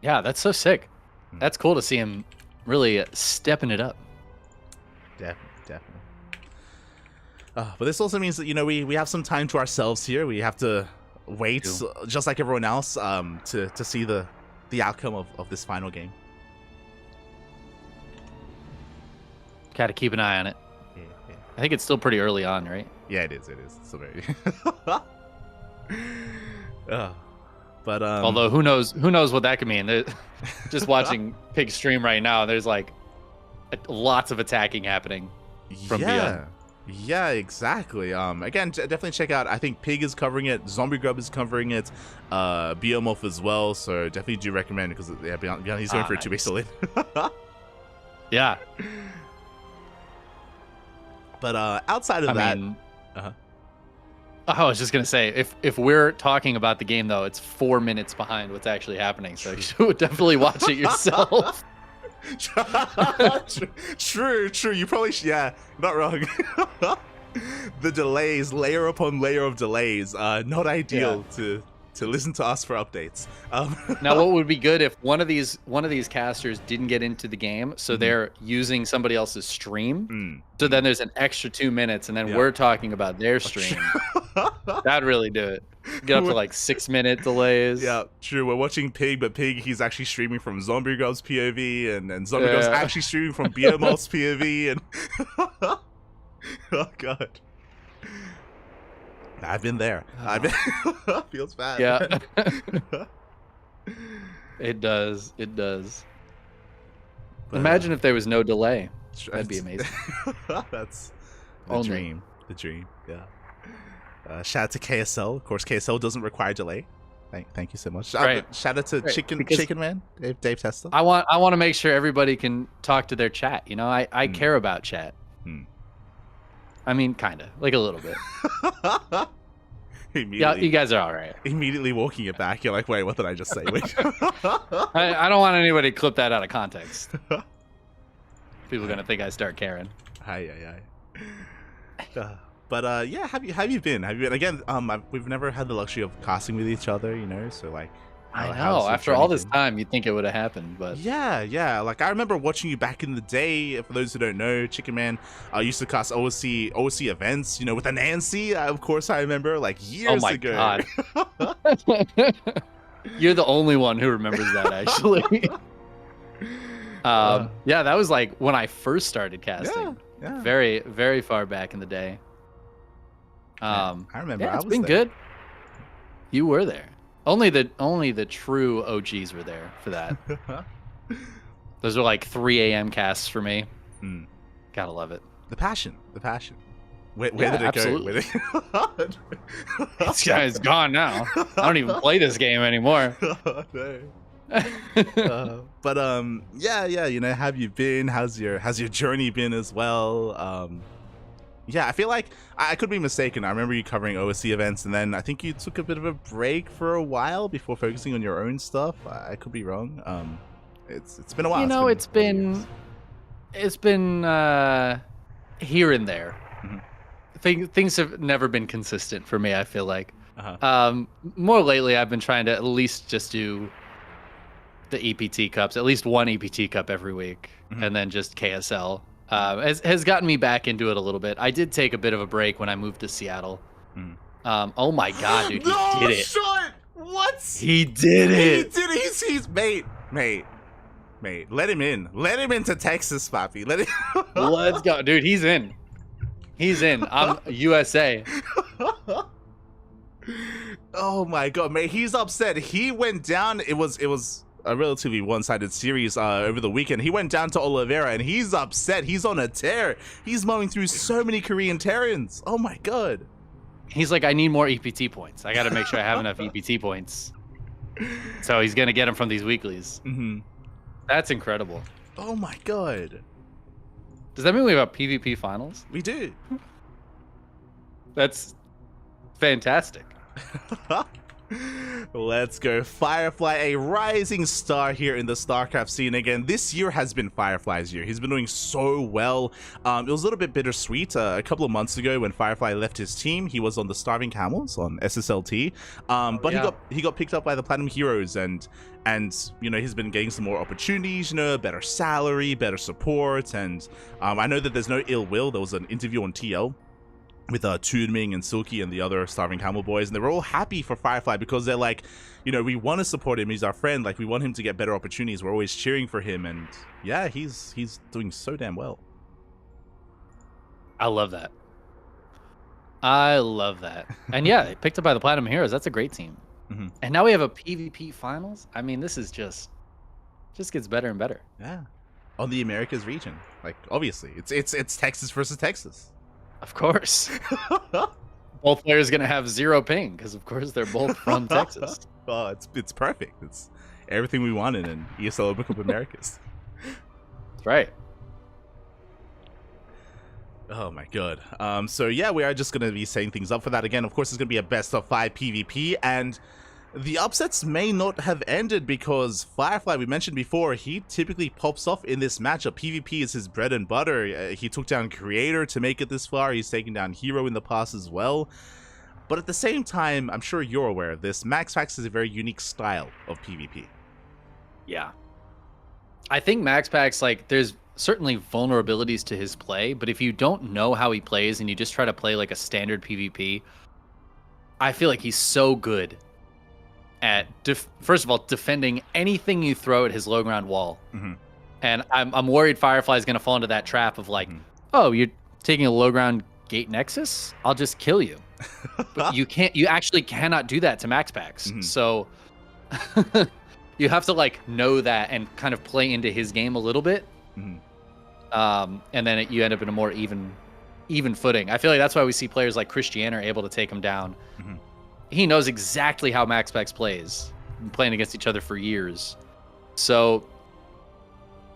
B: Yeah, that's so sick. That's cool to see him really stepping it up.
A: Definitely. But this also means that we have some time to ourselves here. We have to wait, just like everyone else, to see the outcome of this final game.
B: Gotta keep an eye on it.
A: Yeah.
B: I think it's still pretty early on, right?
A: Yeah, it is. It's so very. But
B: although who knows what that could mean? Just watching Pig stream right now, there's like lots of attacking happening from Beyond.
A: Yeah, exactly. Again, definitely check out. I think Pig is covering it. Zombie Grub is covering it. Biomorph as well. So definitely do recommend because Beyond he's going for a 2-base all in.
B: Yeah.
A: But outside of that,
B: I was just gonna say, if we're talking about the game though, it's 4 minutes behind what's actually happening. So you should definitely watch it yourself.
A: True. You probably should. Yeah, not wrong. The delays, layer upon layer of delays, not ideal to listen to us for updates.
B: Now, what would be good if one of these casters didn't get into the game, so they're using somebody else's stream. So then there's an extra 2 minutes, and then we're talking about their stream. That'd really do it. Get up to like 6-minute delays.
A: Yeah, true. We're watching Pig, but Pig, he's actually streaming from Zombie Grub's POV, and Zombie Grub's actually streaming from Biomorph's POV, and oh god. I've been there. Feels bad.
B: Yeah. It does. But, imagine if there was no delay. That'd be amazing.
A: That's the dream. The dream. Yeah. Shout out to KSL. Of course, KSL doesn't require delay. Thank you so much. Shout out to Chicken Man, Dave Testa.
B: I want to make sure everybody can talk to their chat. I care about chat. I mean, kind of, like a little bit. Yeah, you guys are all right.
A: Immediately walking it back, you're like, wait, what did I just say? Wait.
B: I don't want anybody to clip that out of context. People are gonna think I start caring.
A: Hi. But yeah, have you been? Again? We've never had the luxury of casting with each other, so like.
B: I
A: how this
B: know.
A: whole
B: After
A: journey
B: all this
A: came.
B: time, you'd think it would have happened, but
A: Yeah. Like I remember watching you back in the day. For those who don't know, Chicken Man used to cast OC events. With a Nancy. Of course, I remember like
B: oh
A: years
B: my
A: ago.
B: god. You're the only one who remembers that, actually. Yeah, that was like when I first started casting.
A: Yeah.
B: Very, very far back in the day.
A: I remember.
B: Yeah,
A: I
B: it's
A: was
B: been
A: there.
B: good. You were there. Only the true OGs were there for that. Those were like 3 a.m. casts for me. Gotta love it.
A: The passion. Where
B: Yeah,
A: did it
B: absolutely.
A: go?
B: This guy's gone now. I don't even play this game anymore.
A: No. But yeah, have you been? How's your journey been as well? Yeah, I feel like I could be mistaken. I remember you covering OSC events, and then I think you took a bit of a break for a while before focusing on your own stuff. I could be wrong. It's been a while.
B: It's been here and there. Things have never been consistent for me, I feel like. More lately, I've been trying to at least just do the EPT Cups, at least one EPT Cup every week, and then just KSL. Has gotten me back into it a little bit. I did take a bit of a break when I moved to Seattle. Oh my god, dude, he did it.
A: Shut! What?
B: He did it.
A: He did it. He's mate. Let him in. Let him into Texas, Papi. Let him.
B: Let's go, dude. He's in. I'm USA.
A: Oh my god, mate. He's upset. He went down. It was a relatively one-sided series over the weekend. He went down to Oliveira, and he's upset. He's on a tear. He's mowing through so many Korean Terrans. Oh my god.
B: He's like, I need more EPT points. I got to make sure I have enough EPT points. So he's gonna get them from these weeklies. That's incredible.
A: Oh my god.
B: Does that mean we have a PvP finals?
A: We do.
B: That's fantastic.
A: Let's go. Firefly, a rising star here in the StarCraft scene again. This year has been Firefly's year. He's been doing so well. It was a little bit bittersweet. A couple of months ago when Firefly left his team, he was on the Starving Camels on SSLT. But he got picked up by the Platinum Heroes, and he's been getting some more opportunities, better salary, better support, and I know that there's no ill will. There was an interview on TL with Toonming and Silky and the other Starving Camel boys, and they were all happy for Firefly because they're like, we want to support him. He's our friend. Like, we want him to get better opportunities. We're always cheering for him, and yeah, he's doing so damn well.
B: I love that. And yeah, they picked up by the Platinum Heroes. That's a great team. And now we have a PvP finals. I mean, this is just gets better and better.
A: Yeah, on the Americas region. Like, obviously, it's Texas versus Texas.
B: Of course. Both players going to have 0 ping because, of course, they're both from Texas.
A: Oh, it's perfect. It's everything we wanted in ESL Open Cup Americas.
B: That's right.
A: Oh my god. So yeah, we are just going to be setting things up for that again. Of course, it's going to be a best of 5 PvP, and the upsets may not have ended because Firefly, we mentioned before, he typically pops off in this matchup. PvP is his bread and butter. He took down Creator to make it this far. He's taken down Hero in the past as well. But at the same time, I'm sure you're aware of this, MaxPax is a very unique style of PvP.
B: Yeah. I think MaxPax, like, there's certainly vulnerabilities to his play, but if you don't know how he plays and you just try to play like a standard PvP, I feel like he's so good at first of all defending anything you throw at his low ground wall. And I'm worried Firefly's going to fall into that trap of like, oh, you're taking a low ground gate nexus, I'll just kill you. But you actually cannot do that to MaxPax. So you have to like know that and kind of play into his game a little bit. And then you end up in a more even footing. I feel like that's why we see players like Christian are able to take him down. He knows exactly how MaxPax plays. Been playing against each other for years. So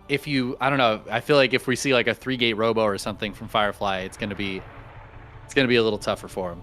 B: if I don't know, I feel like if we see like a 3-gate robo or something from Firefly, it's gonna be a little tougher for him.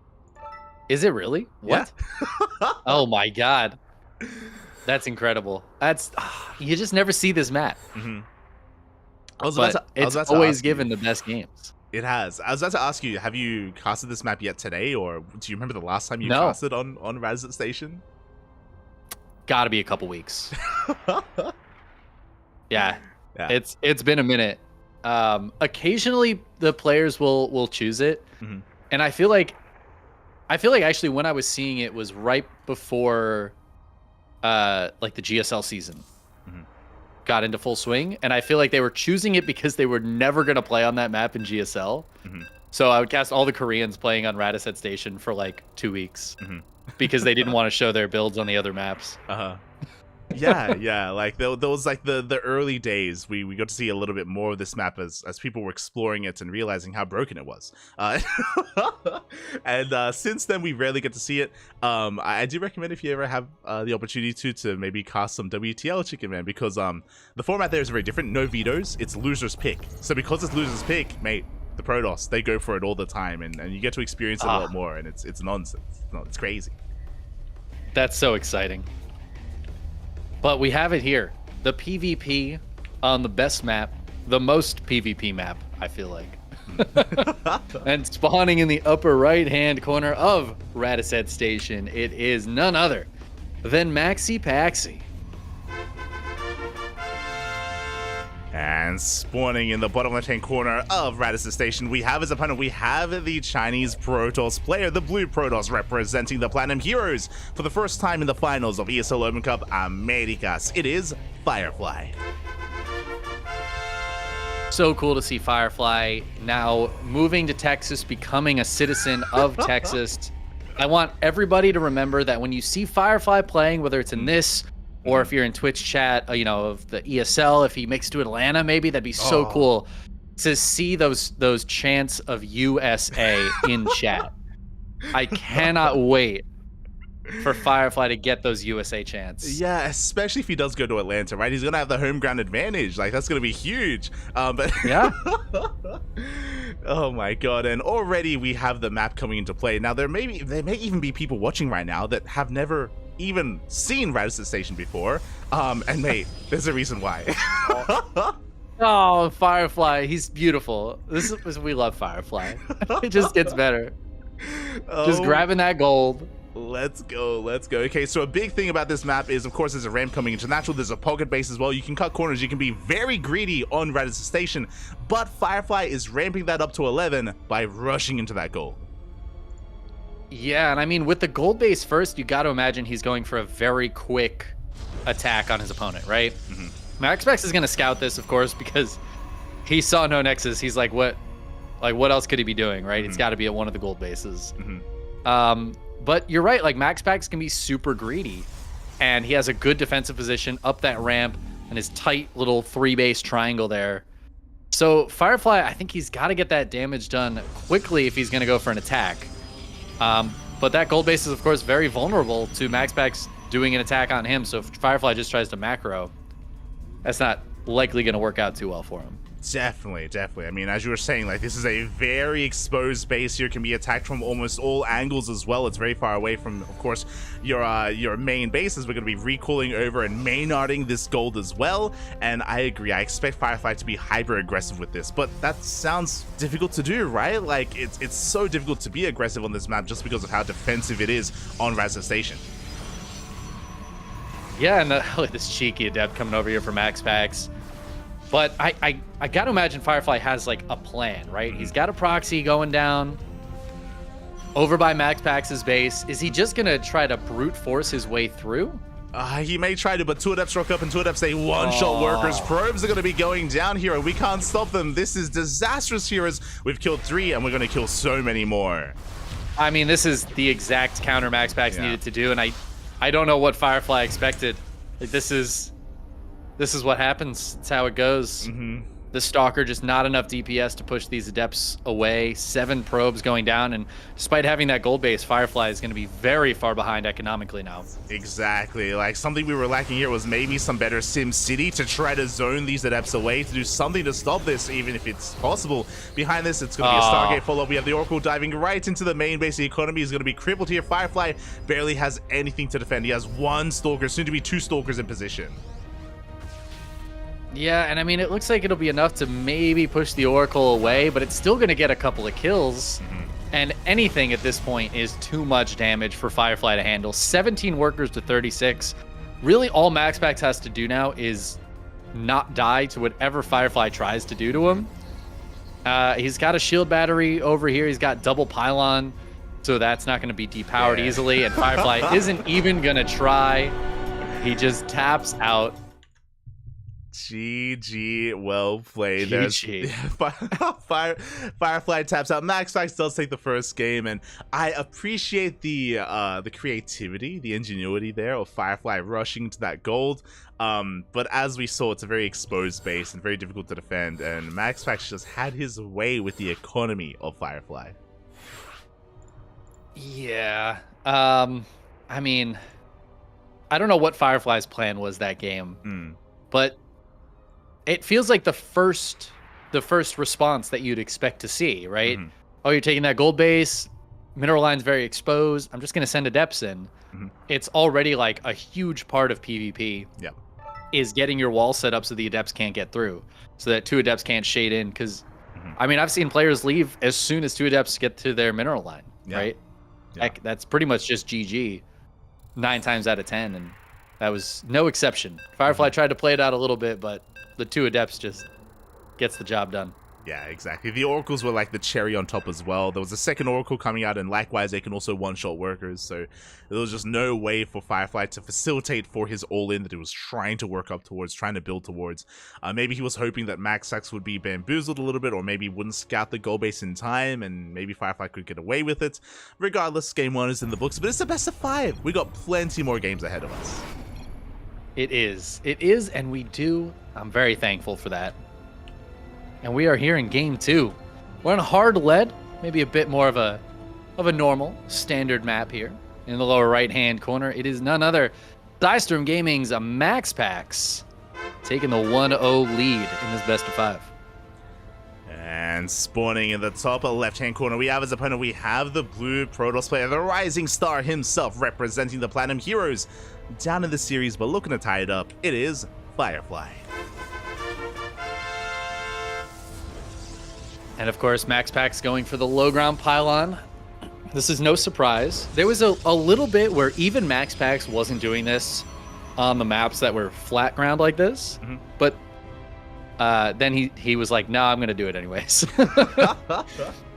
B: Is it really? What?
A: Yeah.
B: Oh my god. That's incredible. You just never see this map. It's always given the best games.
A: It has. I was about to ask you, have you casted this map yet today, or do you remember the last time you
B: No.
A: casted on Radisson Station?
B: Gotta be a couple weeks. Yeah. It's been a minute. Occasionally the players will choose it, and I feel like actually when I was seeing it was right before like the GSL season got into full swing, and I feel like they were choosing it because they were never going to play on that map in GSL. So I would cast all the Koreans playing on Radisson Station for like 2 weeks because they didn't want to show their builds on the other maps.
A: Yeah, like those like the early days, we got to see a little bit more of this map as people were exploring it and realizing how broken it was. And since then, we rarely get to see it. I do recommend, if you ever have the opportunity to maybe cast some WTL Chicken Man, because the format there is very different. No vetoes, it's loser's pick. So because it's loser's pick, mate, the Protoss, they go for it all the time, and you get to experience it a lot more, and it's nonsense. It's crazy.
B: That's so exciting. But we have it here. The PvP on the best map, the most PvP map, I feel like. And spawning in the upper right-hand corner of Radisson Station, it is none other than Maxi Paxi.
A: And spawning in the bottom left-hand corner of Radisson Station, we have as opponent, we have the Chinese Protoss player, the Blue Protoss, representing the Platinum Heroes for the first time in the finals of ESL Open Cup Americas. It is Firefly.
B: So cool to see Firefly now moving to Texas, becoming a citizen of Texas. I want everybody to remember that when you see Firefly playing, whether it's in this or if you're in Twitch chat, you know, of the ESL, if he makes it to Atlanta, maybe that'd be so cool to see those chants of USA in chat. I cannot wait for Firefly to get those USA chants.
A: Yeah, especially if he does go to Atlanta, right? He's gonna have the home ground advantage. Like, that's gonna be huge. But
B: yeah.
A: Oh my god! And already we have the map coming into play. Now there may even be people watching right now that have never even seen Radisson Station before. And mate, there's a reason why.
B: Oh, Firefly, he's beautiful. We love Firefly. It just gets better. Just grabbing that gold.
A: Let's go. Okay, so a big thing about this map is, of course, there's a ramp coming into natural. There's a pocket base as well. You can cut corners. You can be very greedy on Radisson Station, but Firefly is ramping that up to 11 by rushing into that goal.
B: Yeah, and I mean, with the gold base first, you got to imagine he's going for a very quick attack on his opponent, right? MaxPax is going to scout this, of course, because he saw no Nexus. He's like, what else could he be doing, right? It's got to be at one of the gold bases. But you're right, like MaxPax can be super greedy, and he has a good defensive position up that ramp and his tight little 3-base triangle there. So Firefly, I think he's got to get that damage done quickly if he's going to go for an attack. But that gold base is, of course, very vulnerable to MaxPax doing an attack on him. So if Firefly just tries to macro, that's not likely going to work out too well for him.
A: Definitely. I mean, as you were saying, like, this is a very exposed base here. Can be attacked from almost all angles as well. It's very far away from, of course, your main bases. We're going to be recalling over and Maynarding this gold as well. And I agree. I expect Firefly to be hyper aggressive with this, but that sounds difficult to do, right? Like, it's so difficult to be aggressive on this map just because of how defensive it is on Radisson Station.
B: Yeah, and look at this cheeky adept coming over here for MaxPax. But I got to imagine Firefly has, like, a plan, right? He's got a proxy going down over by MaxPax's base. Is he just going to try to brute force his way through?
A: He may try to, but two adepts rock up, and two adepts say one-shot workers. Probes are going to be going down here, and we can't stop them. This is disastrous here, as we've killed 3, and we're going to kill so many more.
B: I mean, this is the exact counter MaxPax needed to do, and I don't know what Firefly expected. Like, this is what happens. It's how it goes. The Stalker, just not enough DPS to push these Adepts away. 7 probes going down, and despite having that gold base, Firefly is going to be very far behind economically now.
A: Exactly. Like, something we were lacking here was maybe some better Sim City to try to zone these Adepts away, to do something to stop this, even if it's possible. Behind this, it's going to be a Stargate follow-up. We have the Oracle diving right into the main base. The economy is going to be crippled here. Firefly barely has anything to defend. He has 1 Stalker, soon to be 2 Stalkers in position.
B: Yeah, and I mean, it looks like it'll be enough to maybe push the Oracle away, but it's still going to get a couple of kills. And anything at this point is too much damage for Firefly to handle. 17 workers to 36. Really, all MaxPax has to do now is not die to whatever Firefly tries to do to him. He's got a shield battery over here. He's got double pylon, so that's not going to be depowered easily. And Firefly isn't even going to try. He just taps out.
A: GG, well played.
B: GG.
A: Firefly taps out. MaxPax does take the first game, and I appreciate the creativity, the ingenuity there of Firefly rushing to that gold. But as we saw, it's a very exposed base and very difficult to defend, and MaxPax just had his way with the economy of Firefly.
B: Yeah. I mean, I don't know what Firefly's plan was that game, but it feels like the first response that you'd expect to see, right? Oh, you're taking that gold base, mineral line's very exposed, I'm just going to send Adepts in. It's already like a huge part of PvP is getting your wall set up so the Adepts can't get through, so that 2 Adepts can't shade in, because I mean, I've seen players leave as soon as 2 Adepts get to their mineral line, right? Heck, that's pretty much just GG 9 times out of 10, and that was no exception. Firefly tried to play it out a little bit, but the 2 Adepts just gets the job done.
A: Yeah, exactly. The Oracles were like the cherry on top as well. There was a second Oracle coming out, and likewise, they can also one-shot workers, so there was just no way for Firefly to facilitate for his all-in that he was trying to work up towards, trying to build towards. Maybe he was hoping that MaxPax would be bamboozled a little bit, or maybe wouldn't scout the goal base in time, and maybe Firefly could get away with it. Regardless, game 1 is in the books, but it's the best of 5. We got plenty more games ahead of us.
B: It is, and we do. I'm very thankful for that. And we are here in game 2. We're on a hard lead, maybe a bit more of a normal standard map here. In the lower right-hand corner, it is none other Dystorm Gaming's MaxPax taking the 1-0 lead in this best of 5.
A: And spawning in the top left-hand corner, we have as opponent, we have the blue Protoss player, the Rising Star himself, representing the Platinum Heroes. Down in the series, but looking to tie it up, it is Firefly.
B: And of course, MaxPax going for the low ground pylon. This is no surprise. There was a little bit where even MaxPax wasn't doing this on the maps that were flat ground like this, but then he was like, "No, I'm going to do it anyways."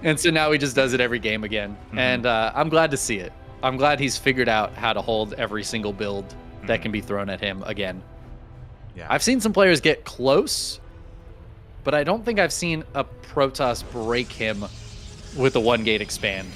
B: And so now he just does it every game again, and I'm glad to see it. I'm glad he's figured out how to hold every single build that can be thrown at him again. Yeah. I've seen some players get close, but I don't think I've seen a Protoss break him with a 1-gate expand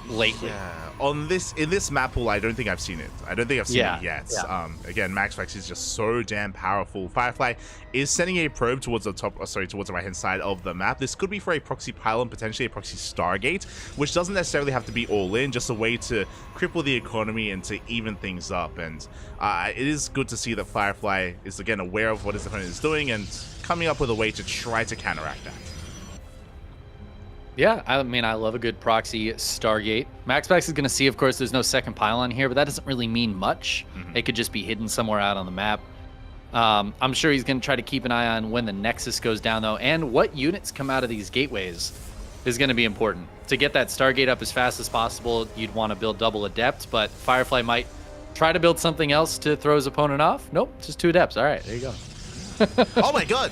B: lately.
A: Yeah. In this map pool, I don't think I've seen it. I don't think I've seen it yet. Yeah. Again, MaxPax is just so damn powerful. Firefly is sending a probe towards the towards the right-hand side of the map. This could be for a proxy pylon, potentially a proxy Stargate, which doesn't necessarily have to be all in, just a way to cripple the economy and to even things up. And it is good to see that Firefly is, again, aware of what his opponent is doing and coming up with a way to try to counteract that.
B: Yeah, I mean, I love a good proxy Stargate. MaxPax is going to see, of course, there's no second pylon here, but that doesn't really mean much. It could just be hidden somewhere out on the map. I'm sure he's going to try to keep an eye on when the Nexus goes down, though, and what units come out of these gateways is going to be important. To get that Stargate up as fast as possible, you'd want to build double Adept, but Firefly might try to build something else to throw his opponent off. Nope, just 2 Adepts. All right, there you go.
A: Oh, my God.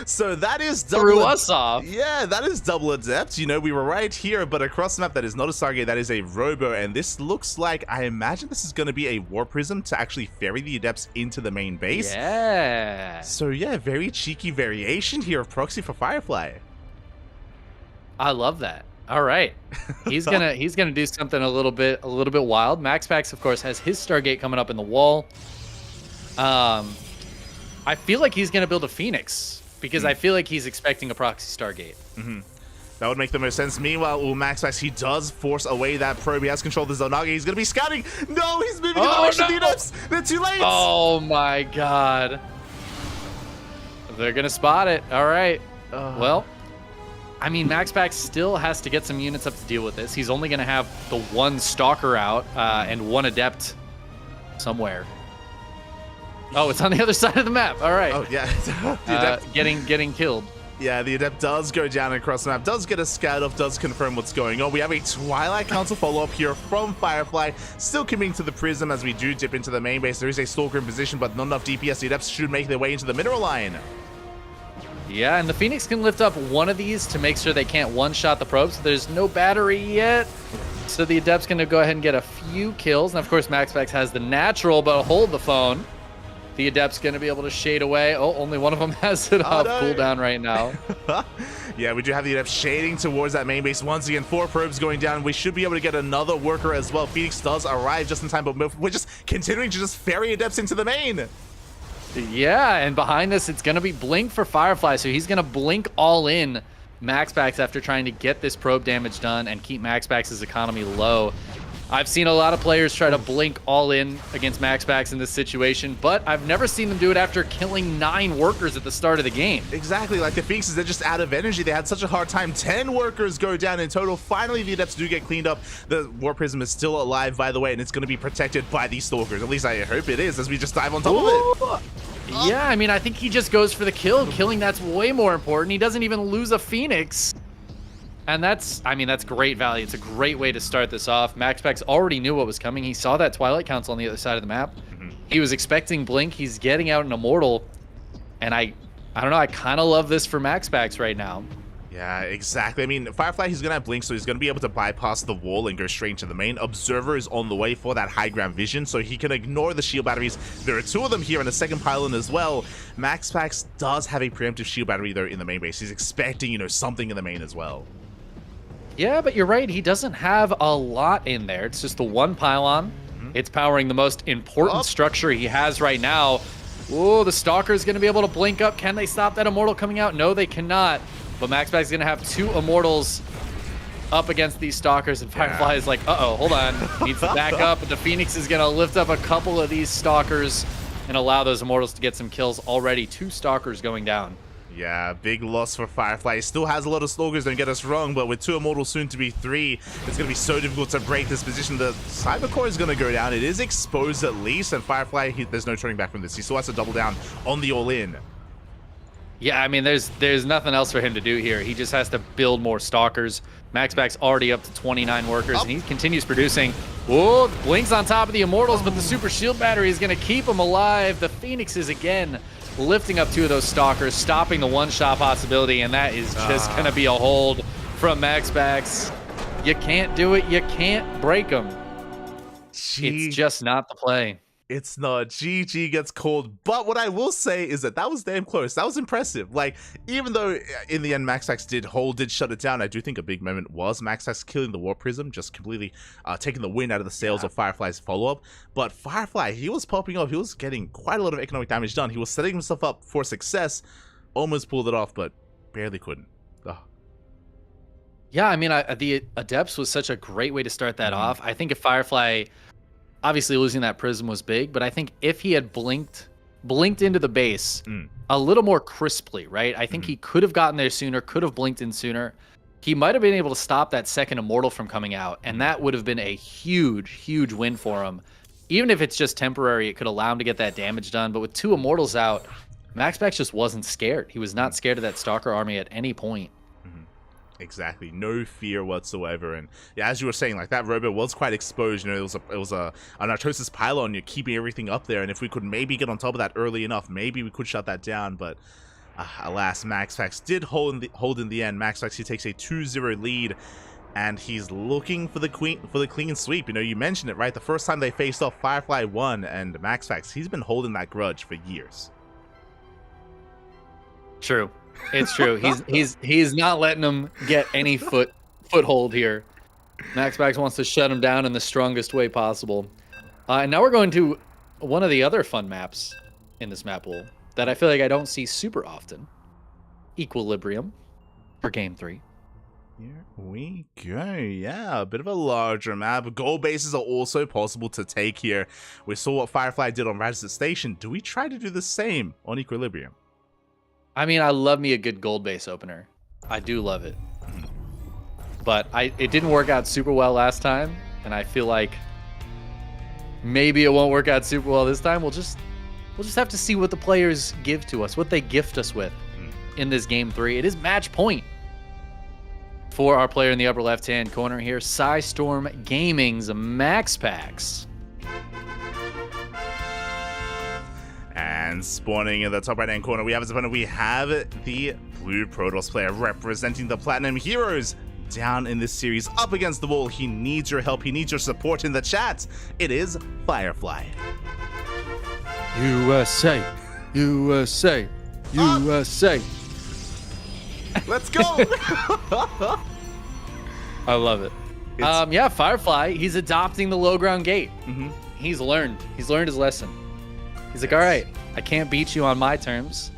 A: So that is double.
B: Threw us off.
A: Yeah, that is double Adept. You know, we were right here, but across the map, that is not a Stargate, that is a Robo, and this looks like, I imagine this is going to be a War Prism to actually ferry the Adepts into the main base.
B: Yeah.
A: So yeah, very cheeky variation here of proxy for Firefly.
B: I love that. All right, he's gonna do something a little bit wild. MaxPax, of course, has his Stargate coming up in the wall. I feel like he's going to build a Phoenix because I feel like he's expecting a proxy Stargate.
A: That would make the most sense. Meanwhile, Maxpax, he does force away that probe. He has control of the Zonage. He's going to be scouting. No, he's moving in the direction of the Adepts. They're too late.
B: Oh my god. They're going to spot it. All right. Well, I mean, Maxpax still has to get some units up to deal with this. He's only going to have the one Stalker out and one Adept somewhere. Oh, it's on the other side of the map. All right.
A: Oh, yeah. The Adept.
B: Getting killed.
A: Yeah, the Adept does go down across the map, does get a scout off, does confirm what's going on. We have a Twilight Council follow-up here from Firefly, still committing to the Prism as we do dip into the main base. There is a Stalker in position, but not enough DPS. The Adepts should make their way into the mineral line.
B: Yeah, and the Phoenix can lift up one of these to make sure they can't one-shot the probes. There's no battery yet, so the Adept's going to go ahead and get a few kills. And, of course, Maxpax has the natural, but hold the phone. The Adept's going to be able to shade away. Oh, only one of them has it off cooldown right now.
A: Yeah, we do have the Adept shading towards that main base. Once again, 4 probes going down. We should be able to get another worker as well. Phoenix does arrive just in time, but we're just continuing to just ferry Adepts into the main.
B: Yeah, and behind this, it's going to be Blink for Firefly, so he's going to blink all in Maxpax after trying to get this probe damage done and keep Maxpax's economy low. I've seen a lot of players try to blink all in against Maxpax in this situation, but I've never seen them do it after killing 9 workers at the start of the game.
A: Exactly, like the Phoenixes, they're just out of energy. They had such a hard time. 10 workers go down in total. Finally, the Adepts do get cleaned up. The War Prism is still alive, by the way, and it's going to be protected by these Stalkers. At least I hope it is, as we just dive on top of it.
B: Yeah, I mean, I think he just goes for the kill. Killing that's way more important. He doesn't even lose a Phoenix. And that's great value. It's a great way to start this off. Maxpax already knew what was coming. He saw that Twilight Council on the other side of the map. He was expecting Blink. He's getting out an Immortal. And I don't know, I kind of love this for Maxpax right now.
A: Yeah, exactly. I mean, Firefly, he's going to have Blink, so he's going to be able to bypass the wall and go straight into the main. Observer is on the way for that high ground vision, so he can ignore the shield batteries. There are 2 of them here in the second pylon as well. Maxpax does have a preemptive shield battery, though, in the main base. He's expecting, something in the main as well.
B: Yeah, but you're right. He doesn't have a lot in there. It's just the one pylon. It's powering the most important structure he has right now. Oh, the Stalker's going to be able to blink up. Can they stop that Immortal coming out? No, they cannot. But Maxpax is going to have 2 Immortals up against these Stalkers, and Firefly is like, uh-oh, hold on. Needs to back up, but the Phoenix is going to lift up a couple of these Stalkers and allow those Immortals to get some kills. Already 2 Stalkers going down.
A: Yeah, big loss for Firefly. He still has a lot of Stalkers, don't get us wrong, but with 2 Immortals soon to be 3, it's going to be so difficult to break this position. The Cybercore is going to go down. It is exposed at least, and Firefly, there's no turning back from this. He still has to double down on the all-in.
B: Yeah, I mean, there's nothing else for him to do here. He just has to build more Stalkers. Maxpax already up to 29 workers, and he continues producing. Whoa, Blink's on top of the Immortals, but the Super Shield Battery is going to keep him alive. The Phoenixes, again, lifting up 2 of those Stalkers, stopping the one-shot possibility, and that is just going to be a hold from Maxpax. You can't do it. You can't break them. It's just not the play.
A: It's not. GG gets called. But what I will say is that was damn close. That was impressive. Like, even though in the end Maxpax did shut it down, I do think a big moment was Maxpax killing the War Prism, just completely taking the wind out of the sails of Firefly's follow-up. But Firefly, he was popping off. He was getting quite a lot of economic damage done. He was setting himself up for success. Almost pulled it off, but barely couldn't. Ugh.
B: Yeah, I mean, the Adepts was such a great way to start that off. I think if Firefly... Obviously, losing that Prism was big, but I think if he had blinked into the base a little more crisply, right? I think he could have gotten there sooner, could have blinked in sooner. He might have been able to stop that second Immortal from coming out, and that would have been a huge, huge win for him. Even if it's just temporary, it could allow him to get that damage done. But with 2 Immortals out, Maxpax just wasn't scared. He was not scared of that Stalker army at any point.
A: Exactly, no fear whatsoever. And yeah, as you were saying, like, that robot was quite exposed. It was a Narcosis pylon. You're keeping everything up there, and if we could maybe get on top of that early enough, maybe we could shut that down. But alas, Maxpax did hold in the end. Maxpax, he takes a 2-0 lead, and he's looking for the clean sweep. You mentioned it, right? The first time they faced off, Firefly won, and Maxpax, he's been holding that grudge for years.
B: True. It's true. He's not letting him get any foothold here. Maxpax wants to shut him down in the strongest way possible. And now we're going to one of the other fun maps in this map pool. that I feel like I don't see super often. Equilibrium for game 3.
A: Here we go. Yeah, a bit of a larger map. Gold bases are also possible to take here. We saw what Firefly did on Radisson Station. Do we try to do the same on Equilibrium?
B: I mean, I love me a good gold base opener. I do love it. But it didn't work out super well last time, and I feel like maybe it won't work out super well this time. We'll just have to see what the players give to us, what they gift us with in this game 3. It is match point for our player in the upper left-hand corner here, Psystorm Gaming's Max Packs.
A: And spawning in the top right-hand corner, we have the blue Protoss player representing the Platinum Heroes down in this series, up against the wall. He needs your help. He needs your support in the chat. It is Firefly.
B: USA, USA, USA.
A: Let's go.
B: I love it. Yeah, Firefly, he's adopting the low ground gate. He's learned his lesson. He's like, all right, I can't beat you on my terms.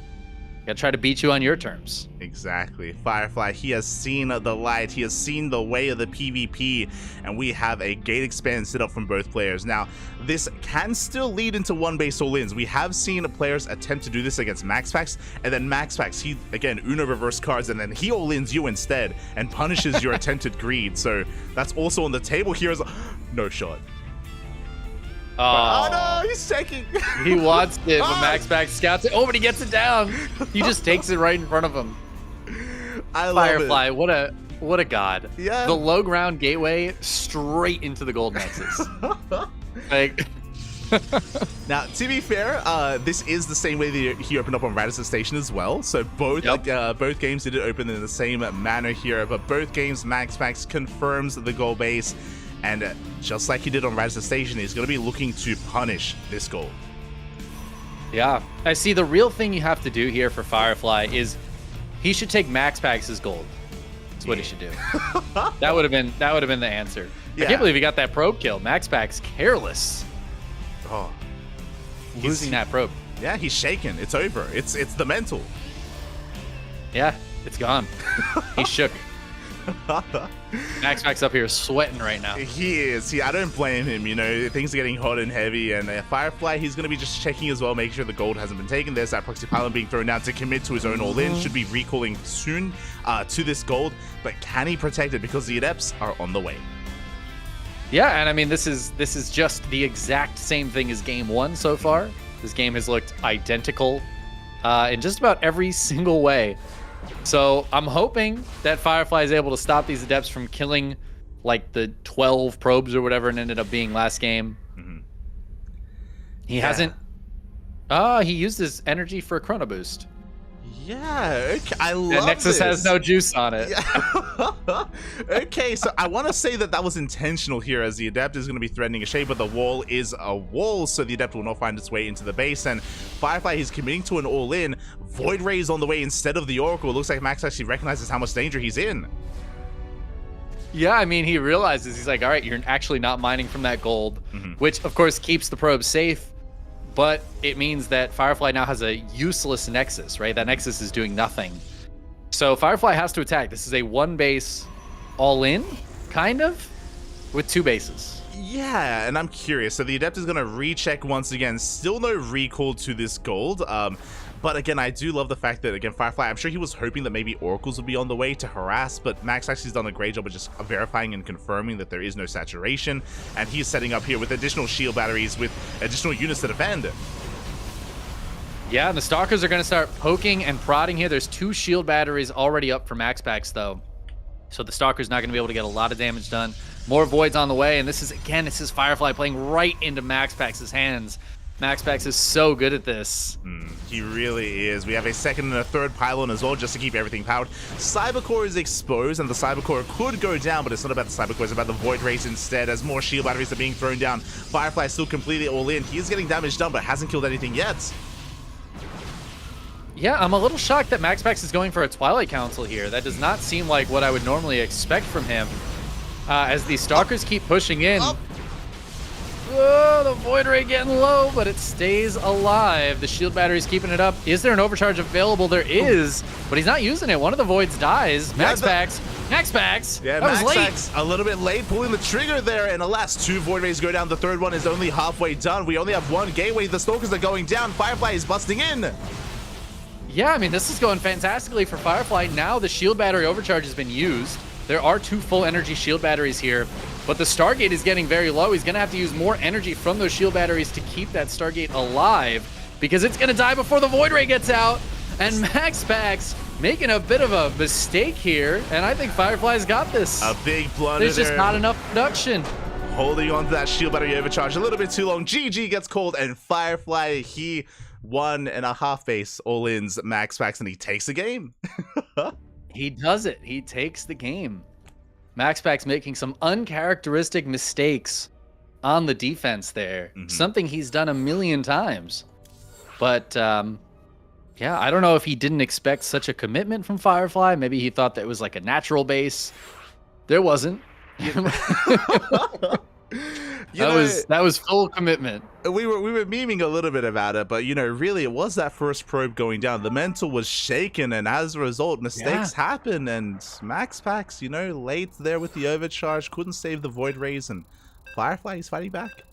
B: I gotta try to beat you on your terms.
A: Exactly. Firefly, he has seen the light. He has seen the way of the PvP, and we have a gate expand set up from both players. Now, this can still lead into one base all-ins. We have seen players attempt to do this against Max Packs, and then Max Packs, he, again, Uno reverse cards, and then he all-ins you instead and punishes your attempted greed. So that's also on the table here. No shot. Oh no, he's shaking.
B: He wants it, but Max Packs scouts it. Oh, but he gets it down. He just takes it right in front of him.
A: I love
B: Firefly,
A: it.
B: what a god.
A: Yeah.
B: The low ground gateway straight into the gold nexus. Like
A: now, to be fair, this is the same way that he opened up on Radisson Station as well. So both games did it open in the same manner here, but both games Max Packs confirms the gold base. And just like he did on Radisson Station, he's going to be looking to punish this gold.
B: Yeah. I see the real thing you have to do here for Firefly is he should take Max Packs' gold. That's what he should do. That would have been the answer. Yeah. I can't believe he got that probe kill. Max Packs careless.
A: Oh.
B: Losing that probe.
A: Yeah, he's shaken. It's over. It's the mental.
B: Yeah, it's gone. He's shook. Max Packs up here sweating right now.
A: He is. I don't blame him. You know, things are getting hot and heavy, and Firefly, he's going to be just checking as well, making sure the gold hasn't been taken. There's that proxy pylon being thrown down to commit to his own all-in. Should be recalling soon to this gold, but can he protect it? Because the Adepts are on the way.
B: Yeah, and I mean, this is just the exact same thing as game 1 so far. This game has looked identical in just about every single way. So I'm hoping that Firefly is able to stop these Adepts from killing like the 12 probes or whatever it ended up being last game. He hasn't. He used his energy for a chrono boost.
A: Yeah, okay. I love
B: and Nexus
A: this.
B: has no juice on it.
A: Yeah. Okay, so I want to say that was intentional here, as the Adept is going to be threatening a shade, but the wall is a wall, so the Adept will not find its way into the base. And Firefly, he's committing to an all-in. Void Ray's on the way instead of the Oracle. It looks like Max actually recognizes how much danger he's in.
B: Yeah, I mean, he realizes, he's like, all right, you're actually not mining from that gold, which, of course, keeps the probe safe. But it means that Firefly now has a useless Nexus, right? That Nexus is doing nothing. So Firefly has to attack. This is a one base all-in, kind of, with 2 bases.
A: Yeah, and I'm curious. So the Adept is going to recheck once again. Still no recall to this gold. But again, I do love the fact that, again, Firefly, I'm sure he was hoping that maybe Oracles would be on the way to harass, but Max actually has done a great job of just verifying and confirming that there is no saturation, and he's setting up here with additional shield batteries with additional units to defend.
B: Yeah, and the Stalkers are going to start poking and prodding here. There's 2 shield batteries already up for Max Packs, though. So the Stalker's not going to be able to get a lot of damage done. More Voids on the way, and this is Firefly playing right into Max Packs' hands. Max Packs is so good at this.
A: He really is. We have a second and a third pylon as well, just to keep everything powered. Cybercore is exposed, and the Cybercore could go down, but it's not about the Cybercore, it's about the Void Race instead, as more shield batteries are being thrown down. Firefly is still completely all in. He is getting damage done, but hasn't killed anything yet.
B: Yeah, I'm a little shocked that Max Packs is going for a Twilight Council here. That does not seem like what I would normally expect from him. As the Stalkers keep pushing in. Oh, the Void Ray getting low, but it stays alive. The shield battery's keeping it up. Is there an overcharge available? There is, but he's not using it. One of the Voids dies. Max Packs. Max Packs.
A: Yeah,
B: that was
A: Max
B: late.
A: Packs a little bit late pulling the trigger there, and alas, 2 Void Rays go down. The third one is only halfway done. We only have 1 gateway. The Stalkers are going down. Firefly is busting in.
B: Yeah, I mean, this is going fantastically for Firefly. Now the shield battery overcharge has been used. There are 2 full energy shield batteries here, but the Stargate is getting very low. He's going to have to use more energy from those shield batteries to keep that Stargate alive because it's going to die before the Void Ray gets out. And Max Packs making a bit of a mistake here, and I think Firefly's got this.
A: A big blunder.
B: There's just not enough production.
A: Holding on to that shield battery overcharge a little bit too long. GG gets called, and Firefly, he 1.5 base all-ins Max Packs, and he takes the game.
B: He does it. He takes the game. Max Packs making some uncharacteristic mistakes on the defense there. Something he's done a million times. But, yeah, I don't know if he didn't expect such a commitment from Firefly. Maybe he thought that it was like a natural base. There wasn't. That was full commitment.
A: We were memeing a little bit about it, but really it was that first probe going down. The mental was shaken, and as a result, mistakes happen. And Max Packs, late there with the overcharge, couldn't save the Void Rays, and Firefly is fighting back.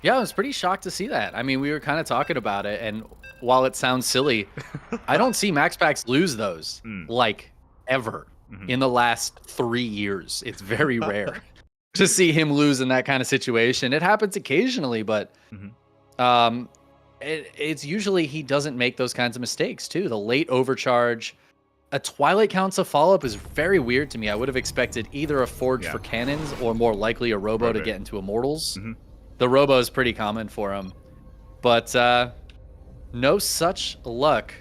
B: Yeah, I was pretty shocked to see that. I mean, we were kind of talking about it, and while it sounds silly, I don't see Max Packs lose those like ever in the last 3 years. It's very rare to see him lose in that kind of situation. It happens occasionally, but it's usually he doesn't make those kinds of mistakes too. The late overcharge, a Twilight Council follow-up is very weird to me. I would have expected either a Forge for Cannons or more likely a Robo to get into Immortals. The Robo is pretty common for him, but no such luck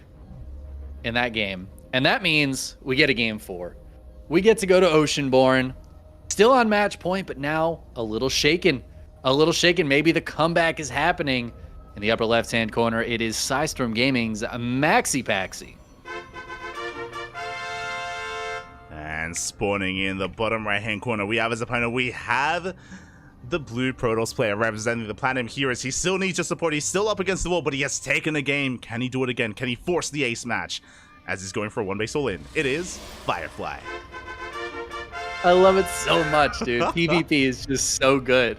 B: in that game. And that means we get a game 4. We get to go to Oceanborn. Still on match point, but now a little shaken. A little shaken. Maybe the comeback is happening. In the upper left-hand corner, it is Systrom Gaming's Maxi Paxi.
A: And spawning in the bottom right-hand corner, we have as opponent, we have the blue Protoss player representing the Platinum Heroes. He still needs your support. He's still up against the wall, but he has taken a game. Can he do it again? Can he force the ace match? As he's going for a 1-base all-in. It is Firefly.
B: I love it so much, dude. PvP is just so good.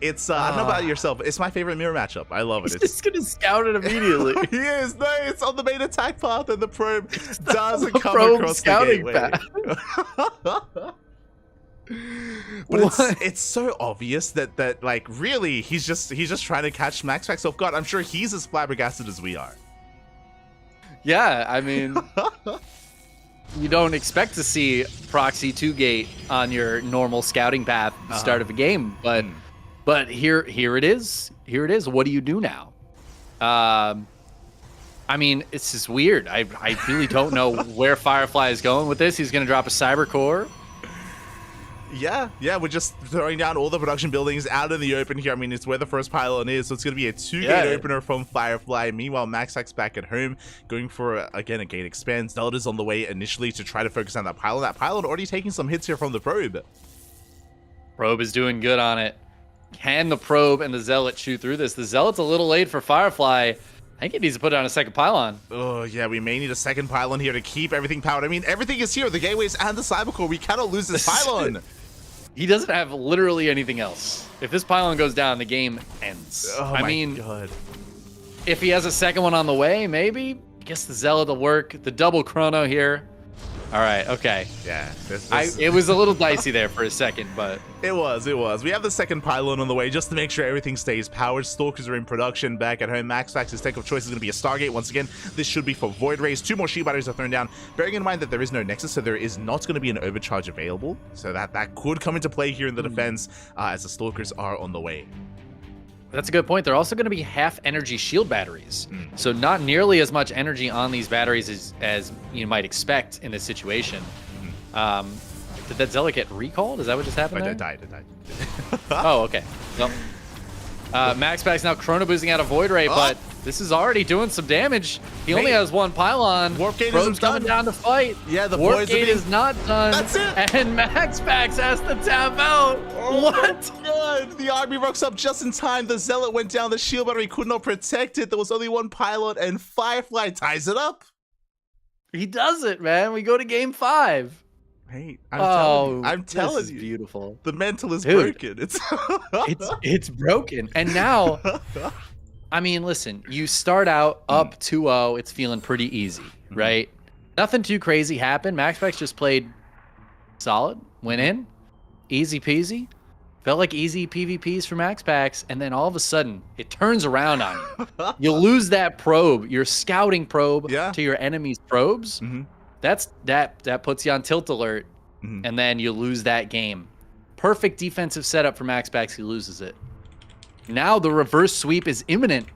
A: It's, I don't know about yourself, it's my favorite mirror matchup. I love it.
B: He's just gonna scout it immediately.
A: He is. No, it's on the main attack path, and the probe doesn't come
B: probe
A: across
B: scouting
A: the gateway. But it's so obvious that like really he's just trying to catch Max Packs off guard. I'm sure he's as flabbergasted as we are.
B: Yeah, I mean, you don't expect to see Proxy 2-gate on your normal scouting path at the start of a game, but here it is. Here it is. What do you do now? I mean, it's just weird. I really don't know where Firefly is going with this. He's going to drop a Cyber Core.
A: Yeah, we're just throwing down all the production buildings out in the open here. I mean, it's where the first pylon is, so it's going to be a 2-gate opener from Firefly. Meanwhile, Maxx back at home, going for, again, a gate expand. Zelda's on the way initially to try to focus on that pylon. That pylon already taking some hits here from the probe.
B: Probe is doing good on it. Can the probe and the Zealot chew through this? The Zealot's a little late for Firefly. I think it needs to put down a second pylon.
A: Oh, yeah, we may need a second pylon here to keep everything powered. I mean, everything is here, the gateways and the Cybercore. We cannot lose this pylon.
B: He doesn't have literally anything else. If this pylon goes down, the game ends.
A: Oh,
B: I mean, God. If he has a second one on the way, maybe. I guess the Zealot will work. The double chrono here. All right, okay.
A: Yeah.
B: It was a little dicey there for a second, but...
A: It was. We have the second pylon on the way just to make sure everything stays powered. Stalkers are in production back at home. Max's take of choice is going to be a Stargate once again. This should be for Void Rays. 2 more shield batteries are thrown down. Bearing in mind that there is no Nexus, so there is not going to be an overcharge available. So that could come into play here in the defense as the Stalkers are on the way.
B: That's a good point. They're also going to be half energy shield batteries. So not nearly as much energy on these batteries as you might expect in this situation. Did that Zealot get recalled? Is that what just happened there?
A: It died.
B: Oh, okay. Well, Max Pack's now chrono boosting out a Void Ray, but This is already doing some damage. He only
A: Wait.
B: has one pylon.
A: Warp Gate
B: Probe's
A: isn't
B: coming
A: done.
B: down to fight.
A: Yeah, the
B: Warp
A: boys are
B: Gate
A: being-
B: is not done.
A: That's it.
B: And MaxPax has to tap out. What?
A: God, the army rocks up just in time. The Zealot went down. The shield battery could not protect it. There was only one pylon, and Firefly ties it up.
B: He does it, man. We go to game 5.
A: Hey, I'm telling
B: this is
A: you.
B: beautiful.
A: The mental is
B: Dude.
A: broken.
B: It's broken. And now, I mean, listen, you start out up 2-0. It's feeling pretty easy, right? Nothing too crazy happened. MaxPax just played solid, went in, easy peasy. Felt like easy PvPs for MaxPax, and then all of a sudden, it turns around on you. You lose that probe, your scouting probe to your enemy's probes. That puts you on tilt alert, and then you lose that game. Perfect defensive setup for MaxPax. He loses it. Now the reverse sweep is imminent,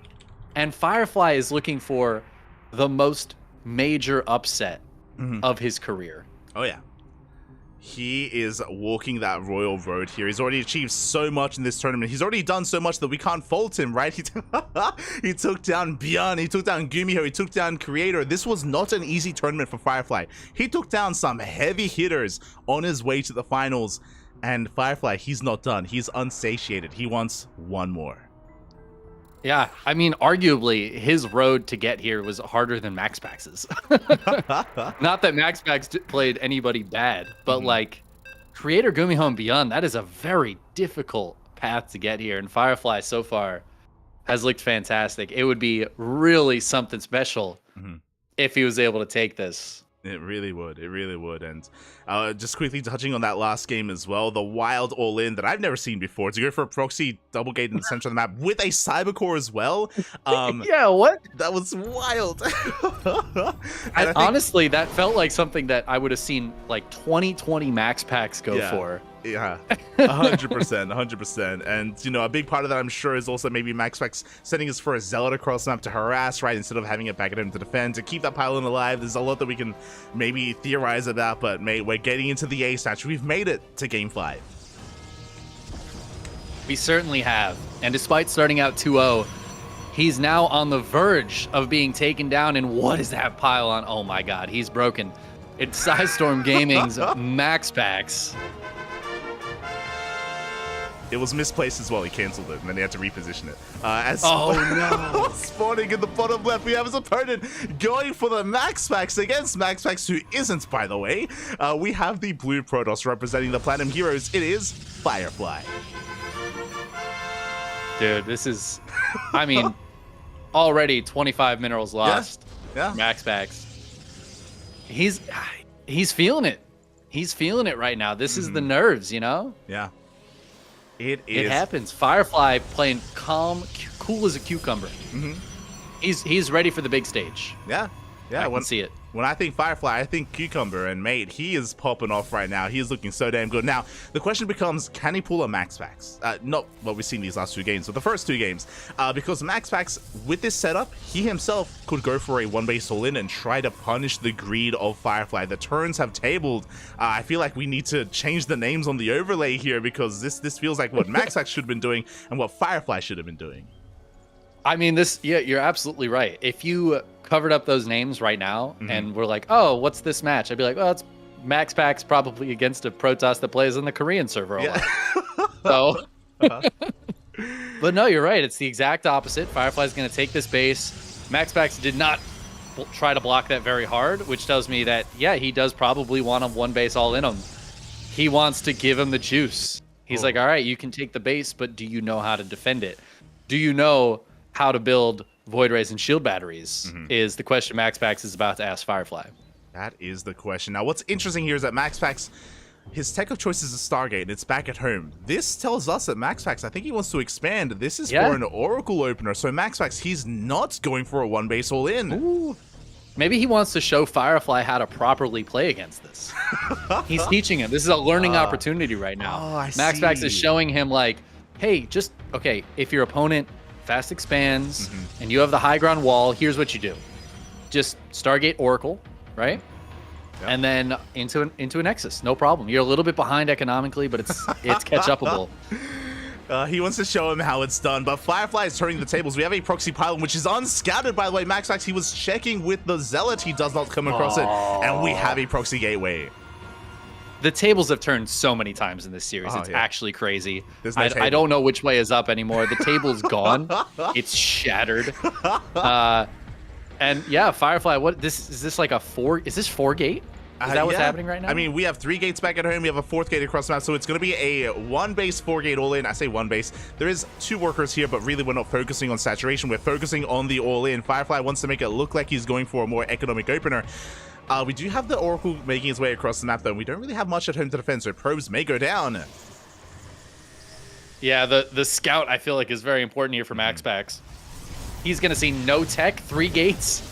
B: and Firefly is looking for the most major upset of his career.
A: Oh, yeah. He is walking that royal road here. He's already achieved so much in this tournament. He's already done so much that we can't fault him, right? He took down Bjorn, he took down Gumiho, he took down Creator. This was not an easy tournament for Firefly. He took down some heavy hitters on his way to the finals. And Firefly, he's not done. He's unsatiated. He wants one more.
B: Yeah, I mean, arguably, his road to get here was harder than MaxPax's. Not that MaxPax played anybody bad, but like Creator, Gumiho, and Beyond, that is a very difficult path to get here. And Firefly so far has looked fantastic. It would be really something special if he was able to take this.
A: It really would. It really would. And just quickly touching on that last game as well, the wild all-in that I've never seen before, to go for a proxy double gate in the center of the map with a cyber core as well.
B: Yeah, what?
A: That was wild.
B: And honestly, that felt like something that I would have seen like 2020 MaxPax go for.
A: Yeah, 100%, 100%. And, you know, a big part of that, I'm sure, is also maybe MaxPax sending us for a Zealot across the map to harass, right, instead of having it back at him to defend, to keep that pylon alive. There's a lot that we can maybe theorize about, but, mate, we're getting into the ace match. We've made it to Game 5.
B: We certainly have. And despite starting out 2-0, he's now on the verge of being taken down. And what is that pylon? Oh, my God, he's broken. It's Sizestorm Gaming's MaxPax.
A: It was misplaced as well. He canceled it, and then he had to reposition it.
B: No.
A: Spawning in the bottom left, we have his opponent going for the MaxPax against MaxPax, who isn't, by the way. We have the blue Protoss representing the Platinum Heroes. It is Firefly.
B: Dude, this is, I mean, already 25 minerals lost.
A: Yeah.
B: MaxPax. He's feeling it. He's feeling it right now. This is the nerves, you know?
A: Yeah. It
B: happens. Firefly playing calm, cool as a cucumber. He's ready for the big stage.
A: Yeah.
B: I can see it.
A: When I think Firefly, I think Cucumber, and mate, he is popping off right now. He is looking so damn good. Now, the question becomes, can he pull a MaxPax? Not what we've seen these last two games, but the first two games. Because MaxPax, with this setup, he himself could go for a one-base all-in and try to punish the greed of Firefly. The turns have tabled. I feel like we need to change the names on the overlay here, because this feels like what MaxPax should have been doing and what Firefly should have been doing.
B: I mean, you're absolutely right. If you covered up those names right now and we're like, oh, what's this match? I'd be like, well, it's MaxPax probably against a Protoss that plays on the Korean server a lot. So, but no, you're right. It's the exact opposite. Firefly's going to take this base. MaxPax did not try to block that very hard, which tells me that, yeah, he does probably want a one base all in him. He wants to give him the juice. He's like, all right, you can take the base, but do you know how to defend it? Do you know how to build Void Rays and shield batteries is the question MaxPax is about to ask Firefly.
A: That is the question. Now, what's interesting here is that MaxPax, his tech of choice is a Stargate, and it's back at home. This tells us that MaxPax, I think he wants to expand. This is for an Oracle opener, so MaxPax, he's not going for a one-base all-in.
B: Ooh. Maybe he wants to show Firefly how to properly play against this. He's teaching him. This is a learning opportunity right now. MaxPax is showing him like, hey, just, okay, if your opponent fast expands and you have the high ground wall, here's what you do. Just Stargate Oracle, right? And then into a Nexus, no problem. You're a little bit behind economically, but it's catch-upable.
A: He wants to show him how it's done, but Firefly is turning the tables. We have a proxy pylon, which is unscouted, by the way. Max, he was checking with the Zealot. He does not come across it, and we have a proxy gateway.
B: The tables have turned so many times in this series. It's actually crazy. I don't know which way is up anymore. The table's gone. It's shattered. And yeah, Firefly, is this like a 4? Is this 4 gate? Is that what's happening right now?
A: I mean, we have 3 gates back at home. We have a 4th gate across the map, so it's going to be a 1 base, 4 gate all in. I say 1 base. There is 2 workers here, but really we're not focusing on saturation. We're focusing on the all in. Firefly wants to make it look like he's going for a more economic opener. We do have the Oracle making his way across the map, though. We don't really have much at home to defend, so probes may go down.
B: Yeah, the scout, I feel like, is very important here for MaxPax. He's going to see no tech, 3 gates.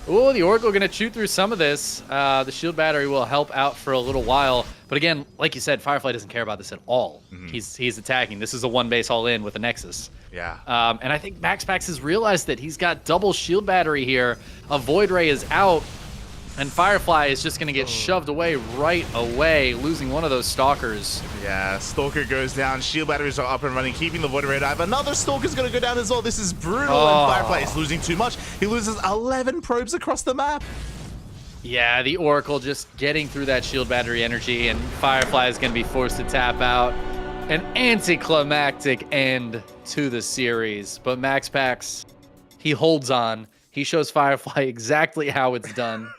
B: Oh, the Oracle going to chew through some of this. The shield battery will help out for a little while. But again, like you said, Firefly doesn't care about this at all. He's attacking. This is a 1 base all in with a Nexus.
A: Yeah.
B: And I think MaxPax has realized that he's got double shield battery here. A Void Ray is out. And Firefly is just going to get shoved away right away, losing one of those Stalkers.
A: Yeah, Stalker goes down. Shield batteries are up and running, keeping the Void Ray alive. Another Stalker's going to go down as well. This is brutal, and Firefly is losing too much. He loses 11 probes across the map.
B: Yeah, the Oracle just getting through that shield battery energy, and Firefly is going to be forced to tap out. An anticlimactic end to the series. But MaxPax, he holds on. He shows Firefly exactly how it's done.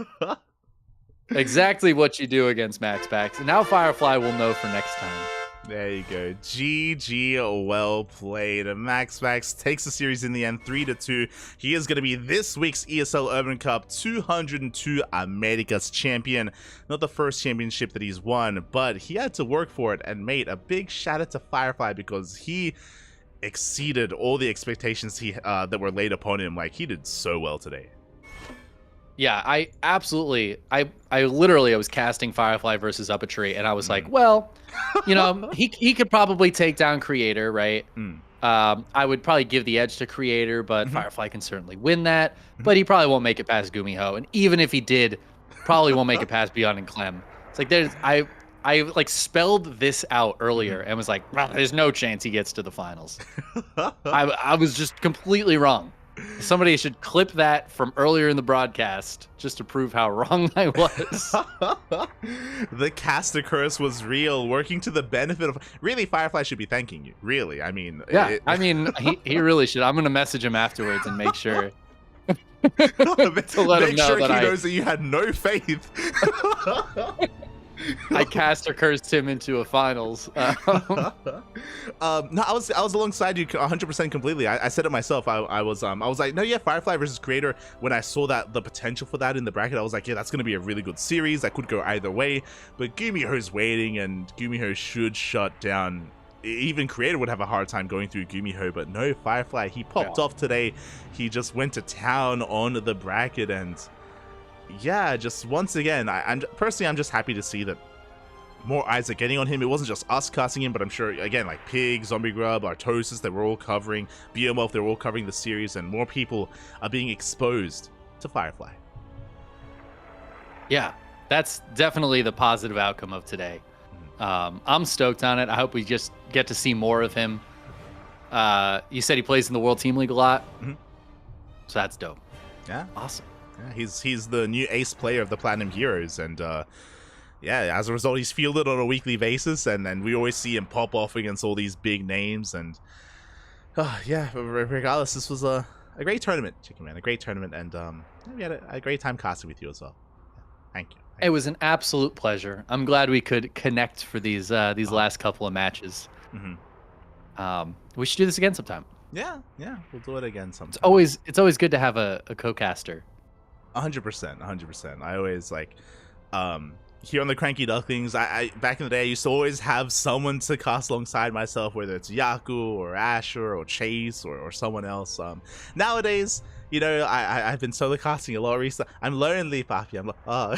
B: Exactly what you do against MaxPax. And now Firefly will know for next time.
A: There you go. GG, well played. MaxPax takes the series in the end, 3-2. He is going to be this week's ESL Open Cup 202 Americas champion. Not the first championship that he's won, but he had to work for it. And made a big shout out to Firefly because he exceeded all the expectations that were laid upon him. Like, he did so well today.
B: Yeah, I literally was casting Firefly versus Up a Tree, and I was like, well, you know, he could probably take down Creator, right? I would probably give the edge to Creator, but Firefly can certainly win that. But he probably won't make it past Gumiho, and even if he did, probably won't make it past Beyond and Clem. It's like I like spelled this out earlier and was like, well, there's no chance he gets to the finals. I was just completely wrong. Somebody should clip that from earlier in the broadcast just to prove how wrong I was.
A: The caster curse was real, working to the benefit of... Really, Firefly should be thanking you. Really, I mean...
B: Yeah, I mean, he really should. I'm going to message him afterwards and make sure...
A: to let him know that he knows that you had no faith.
B: I caster cursed him into a finals.
A: No, I was alongside you 100% completely. I said it myself. I was like, no, yeah, Firefly versus Creator. When I saw that the potential for that in the bracket, I was like, yeah, that's gonna be a really good series. That could go either way. But Gumiho's waiting, and Gumiho should shut down. Even Creator would have a hard time going through Gumiho, but no, Firefly, he popped off today. He just went to town on the bracket, and yeah, just once again, I'm just happy to see that more eyes are getting on him. It wasn't just us casting him, but I'm sure, again, like Pig, Zombie Grub, Artosis, they were all covering, Beowulf, they were all covering the series, and more people are being exposed to Firefly.
B: Yeah, that's definitely the positive outcome of today. I'm stoked on it. I hope we just get to see more of him. You said he plays in the World Team League a lot, so that's dope.
A: Yeah,
B: awesome.
A: Yeah, he's the new ace player of the Platinum Heroes, and yeah, as a result, he's fielded on a weekly basis, and then we always see him pop off against all these big names, and yeah, regardless, this was a great tournament, Chicken Man, a great tournament, and we had a great time casting with you as well. Thank you.
B: It was an absolute pleasure. I'm glad we could connect for these last couple of matches. We should do this again sometime.
A: Yeah, we'll do it again sometime.
B: It's always good to have a co-caster.
A: 100%. I always like here on the CranKy Ducklings, I back in the day I used to always have someone to cast alongside myself, whether it's Yaku or Asher or Chase or someone else. Nowadays, you know, I've been solo casting a lot recently. I'm lonely, Papi. I'm like, oh.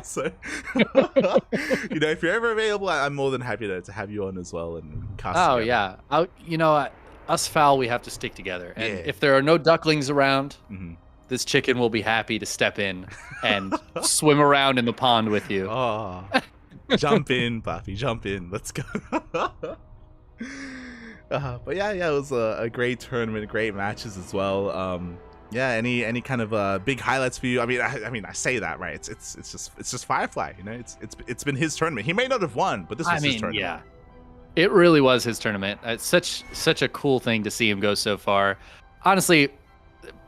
A: So, you know, if you're ever available, I'm more than happy to have you on as well and cast.
B: Oh
A: together.
B: Yeah, you know, us foul, we have to stick together. And if there are no ducklings around, this chicken will be happy to step in and swim around in the pond with you.
A: Oh, jump in, Papi, jump in. Let's go. But yeah, it was a great tournament, great matches as well. Yeah, any kind of big highlights for you? I mean, I say that, right? It's just Firefly, you know. It's been his tournament. He may not have won, but this was his tournament.
B: Yeah, it really was his tournament. It's such a cool thing to see him go so far. Honestly,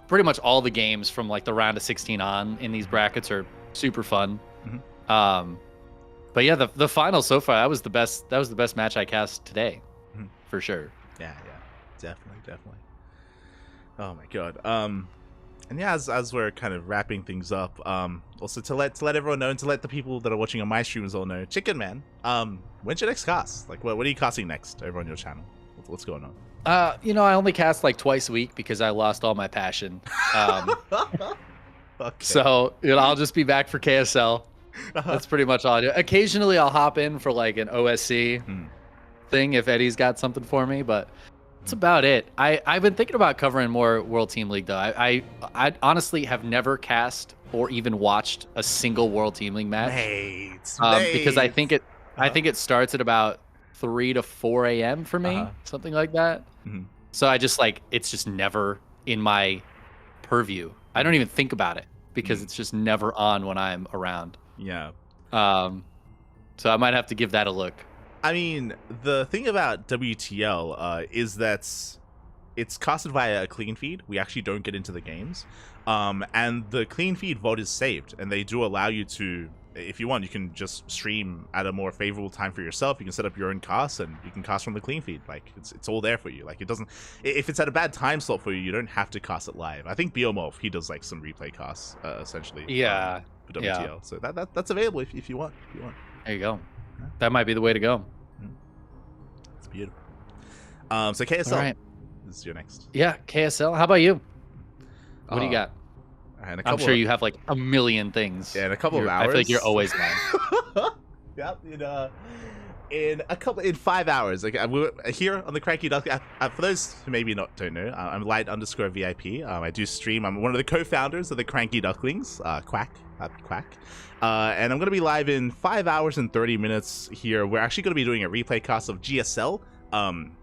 B: pretty much all the games from like the round of 16 on in these brackets are super fun.
A: Mm-hmm.
B: But yeah, the final so far, that was the best match I cast today, for sure.
A: Yeah, definitely. Oh my god. And yeah, as we're kind of wrapping things up, also to let everyone know and to let the people that are watching on my streams all know, Chicken Man, when's your next cast? Like, what are you casting next over on your channel? What's going on?
B: I only cast like twice a week because I lost all my passion.
A: Okay.
B: So I'll just be back for KSL. That's pretty much all I do. Occasionally, I'll hop in for like an OSC thing if Eddie's got something for me, but that's about it. I've been thinking about covering more World Team League though. I honestly have never cast or even watched a single World Team League match. Because I think it starts at about 3 to 4 a.m. for me, something like that. So it's just never in my purview. I don't even think about it because it's just never on when I'm around.
A: Yeah.
B: So I might have to give that a look.
A: I mean, the thing about WTL is that it's casted via a clean feed. We actually don't get into the games. And the clean feed VOD is saved, and they do allow you to, if you want, you can just stream at a more favorable time for yourself. You can set up your own cast, and you can cast from the clean feed. Like, it's all there for you. Like, it doesn't, if it's at a bad time slot for you, you don't have to cast it live. I think Biomorph, he does like some replay casts, essentially.
B: Yeah.
A: For WTL. Yeah. So that's available if you want.
B: There you go. That might be the way to go.
A: It's beautiful. So KSL.
B: All right.
A: This is your next.
B: Yeah, KSL. How about you? What do you got? I'm sure you have like a million things.
A: Yeah, in a couple of hours.
B: I feel like you're always lying.
A: Yep. In 5 hours. Like, we're here on the CranKy Ducklings. For those who maybe don't know, I'm Light_VIP. I do stream. I'm one of the co-founders of the CranKy Ducklings. Quack. And I'm going to be live in 5 hours and 30 minutes here. We're actually going to be doing a replay cast of GSL.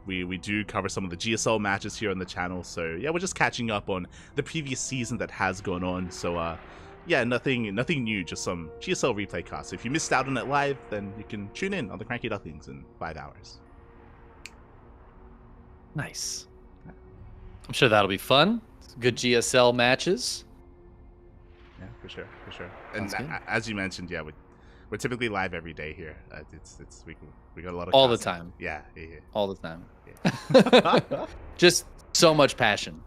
A: We do cover some of the GSL matches here on the channel. So yeah, we're just catching up on the previous season that has gone on. So yeah, nothing new, just some GSL replay casts. If you missed out on it live, then you can tune in on the CranKy Ducklings in 5 hours.
B: Nice. I'm sure that'll be fun. Good GSL matches.
A: Yeah, for sure. And as you mentioned, yeah, we're typically live every day here. We got a lot of
B: all the time.
A: Yeah.
B: All the time. Yeah. Just so much passion.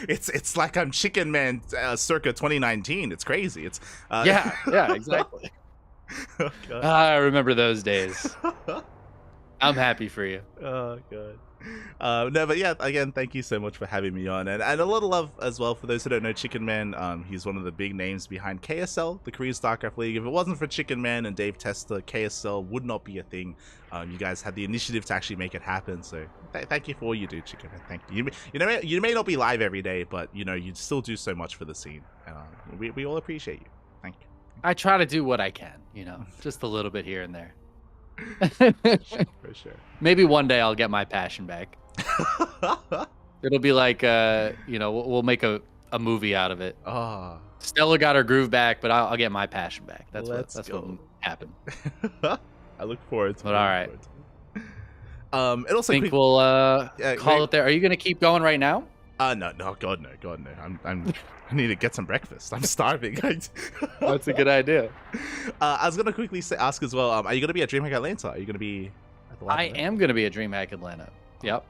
A: It's like I'm Chicken Man circa 2019. It's crazy. It's
B: yeah, exactly.
A: Oh, God.
B: I remember those days. I'm happy for you.
A: Oh god. No, but yeah, again, thank you so much for having me on, and a lot of love as well for those who don't know Chicken Man. He's one of the big names behind KSL, the Korean StarCraft League. If it wasn't for Chicken Man and Dave Testa, KSL would not be a thing. You guys had the initiative to actually make it happen, so thank you for all you do, Chicken Man. Thank you. You may not be live every day, but you still do so much for the scene. We all appreciate you. Thank you.
B: I try to do what I can, just a little bit here and there.
A: For sure.
B: Maybe one day I'll get my passion back. It'll be like we'll make a movie out of it.
A: Oh.
B: Stella got her groove back, but I'll get my passion back. That's what will happen.
A: I look forward to it.
B: But all right.
A: It also
B: think we'll call it there. Are you gonna keep going right now?
A: No, God no. I need to get some breakfast. I'm starving.
B: That's a good idea.
A: I was gonna quickly ask as well. Are you gonna be at DreamHack Atlanta? Are you gonna be at the live event?
B: I am gonna be at DreamHack Atlanta. Yep,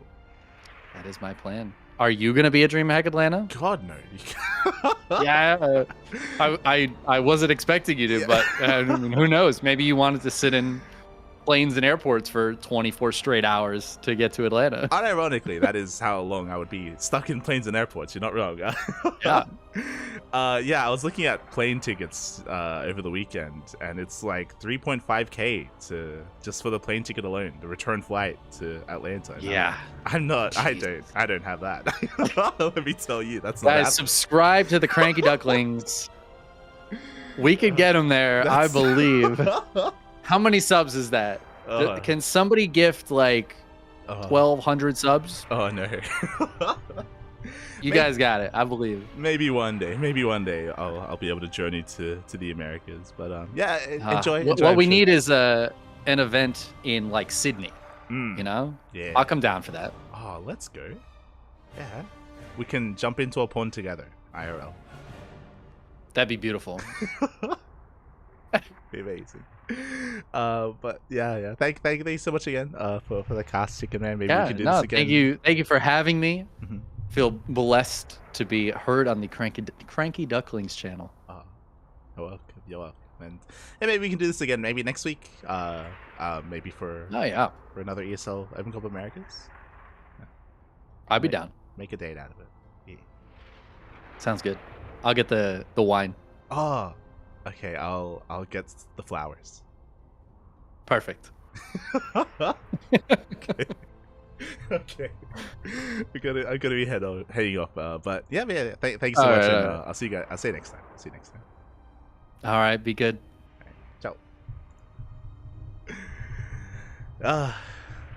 B: that is my plan. Are you gonna be at DreamHack Atlanta?
A: God no.
B: Yeah, I wasn't expecting you to, but who knows? Maybe you wanted to sit in planes and airports for 24 straight hours to get to Atlanta.
A: Unironically, that is how long I would be stuck in planes and airports. You're not wrong.
B: Yeah.
A: Yeah, I was looking at plane tickets over the weekend, and it's like 3.5K just for the plane ticket alone, the return flight to Atlanta.
B: Yeah.
A: I'm not.
B: Jeez.
A: I don't have that. Let me tell you, that's not happening.
B: Subscribe to the CranKy Ducklings. We could get them there, I believe. How many subs is that? Can somebody gift like
A: Oh,
B: 1,200 subs.
A: oh no.
B: You
A: Maybe-
B: guys got it. I believe.
A: Maybe one day. Maybe one day I'll be able to journey to the Americas. But yeah, enjoy.
B: What,
A: enjoy,
B: what
A: I'm
B: we
A: sure.
B: need is an event in like Sydney.
A: Mm,
B: You know,
A: yeah.
B: I'll come down for that.
A: Oh, let's go. Yeah, we can jump into a pond together, IRL.
B: That'd be beautiful.
A: Be amazing. But yeah. Thank you so much again. For the cast, Chicken Man. Maybe we
B: Yeah,
A: can do
B: no,
A: this again.
B: thank you for having me.
A: Mhm.
B: Feel blessed to be heard on the CranKy Ducklings channel.
A: You're welcome. You're welcome. And maybe we can do this again. Maybe next week. Maybe for
B: Oh yeah,
A: another ESL Open Cup Americas.
B: I'd be
A: Make-
B: down.
A: Make a date out of it. Yeah.
B: Sounds good. I'll get the wine.
A: Oh, okay. I'll get the flowers.
B: Perfect.
A: Okay. Okay. I gotta be heading off. But yeah, man. Thank you so
B: All
A: much.
B: right,
A: And
B: all right.
A: I'll see you guys. I'll see you next time.
B: All right, be good.
A: Ciao.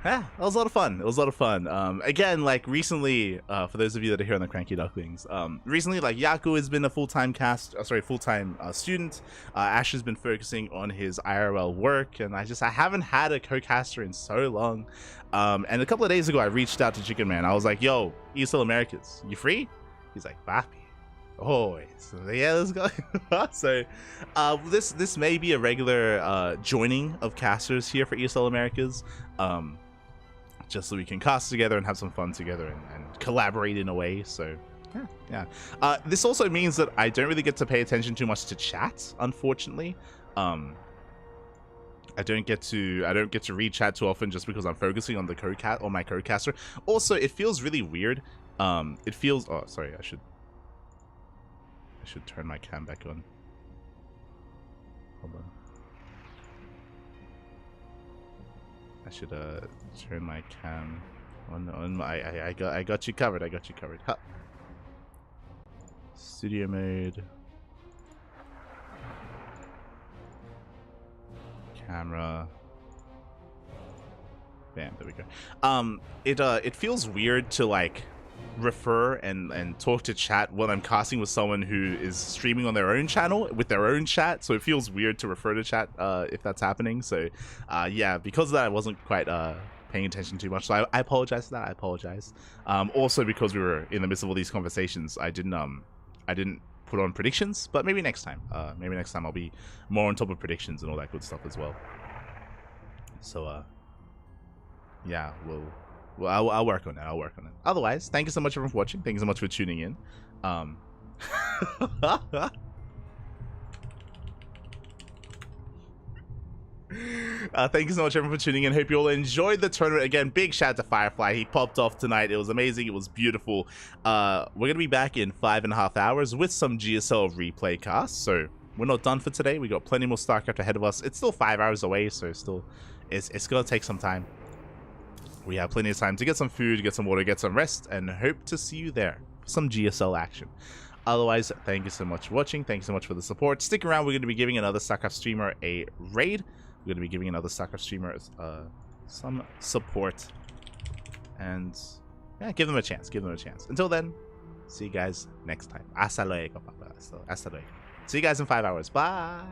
A: Yeah, that was a lot of fun. It was a lot of fun. Again, like recently, for those of you that are here on the CranKy Ducklings, recently, like Yaku has been a full-time full-time student. Ash has been focusing on his IRL work, and I haven't had a co-caster in so long. And a couple of days ago, I reached out to Chicken Man. I was like, "Yo, ESL Americas, you free?" He's like, "Papi." Oh, so yeah, let's go. So, this may be a regular joining of casters here for ESL Americas. Just so we can cast together and have some fun together and collaborate in a way. So yeah. This also means that I don't really get to pay attention too much to chat, unfortunately. I don't get to read chat too often just because I'm focusing on my co-caster. Also, it feels really weird. It feels sorry, I should turn my cam back on. Hold on. I should turn my cam on my I got you covered. Huh. Studio mode. Camera. Bam, there we go. It feels weird to like refer and talk to chat when I'm casting with someone who is streaming on their own channel with their own chat, so it feels weird to refer to chat if that's happening. So yeah, because of that I wasn't quite paying attention too much, so I apologize for that. I apologize. Also because we were in the midst of all these conversations, I didn't put on predictions, but maybe next time I'll be more on top of predictions and all that good stuff as well. So yeah, I'll work on it. Otherwise, thank you so much everyone for watching. Thank you so much for tuning in. Thank you so much everyone for tuning in. Hope you all enjoyed the tournament. Again, big shout out to Firefly. He popped off tonight. It was amazing. It was beautiful. We're gonna be back in 5.5 hours with some GSL replay casts. So we're not done for today. We got plenty more StarCraft ahead of us. It's still 5 hours away, so it's gonna take some time. We have plenty of time to get some food, get some water, get some rest, and hope to see you there for some GSL action. Otherwise, thank you so much for watching. Thank you so much for the support. Stick around. We're going to be giving another StarCraft streamer a raid. We're going to be giving another StarCraft streamer some support. And yeah, give them a chance. Until then, see you guys next time. Hasta luego, papa. Hasta luego. See you guys in 5 hours. Bye.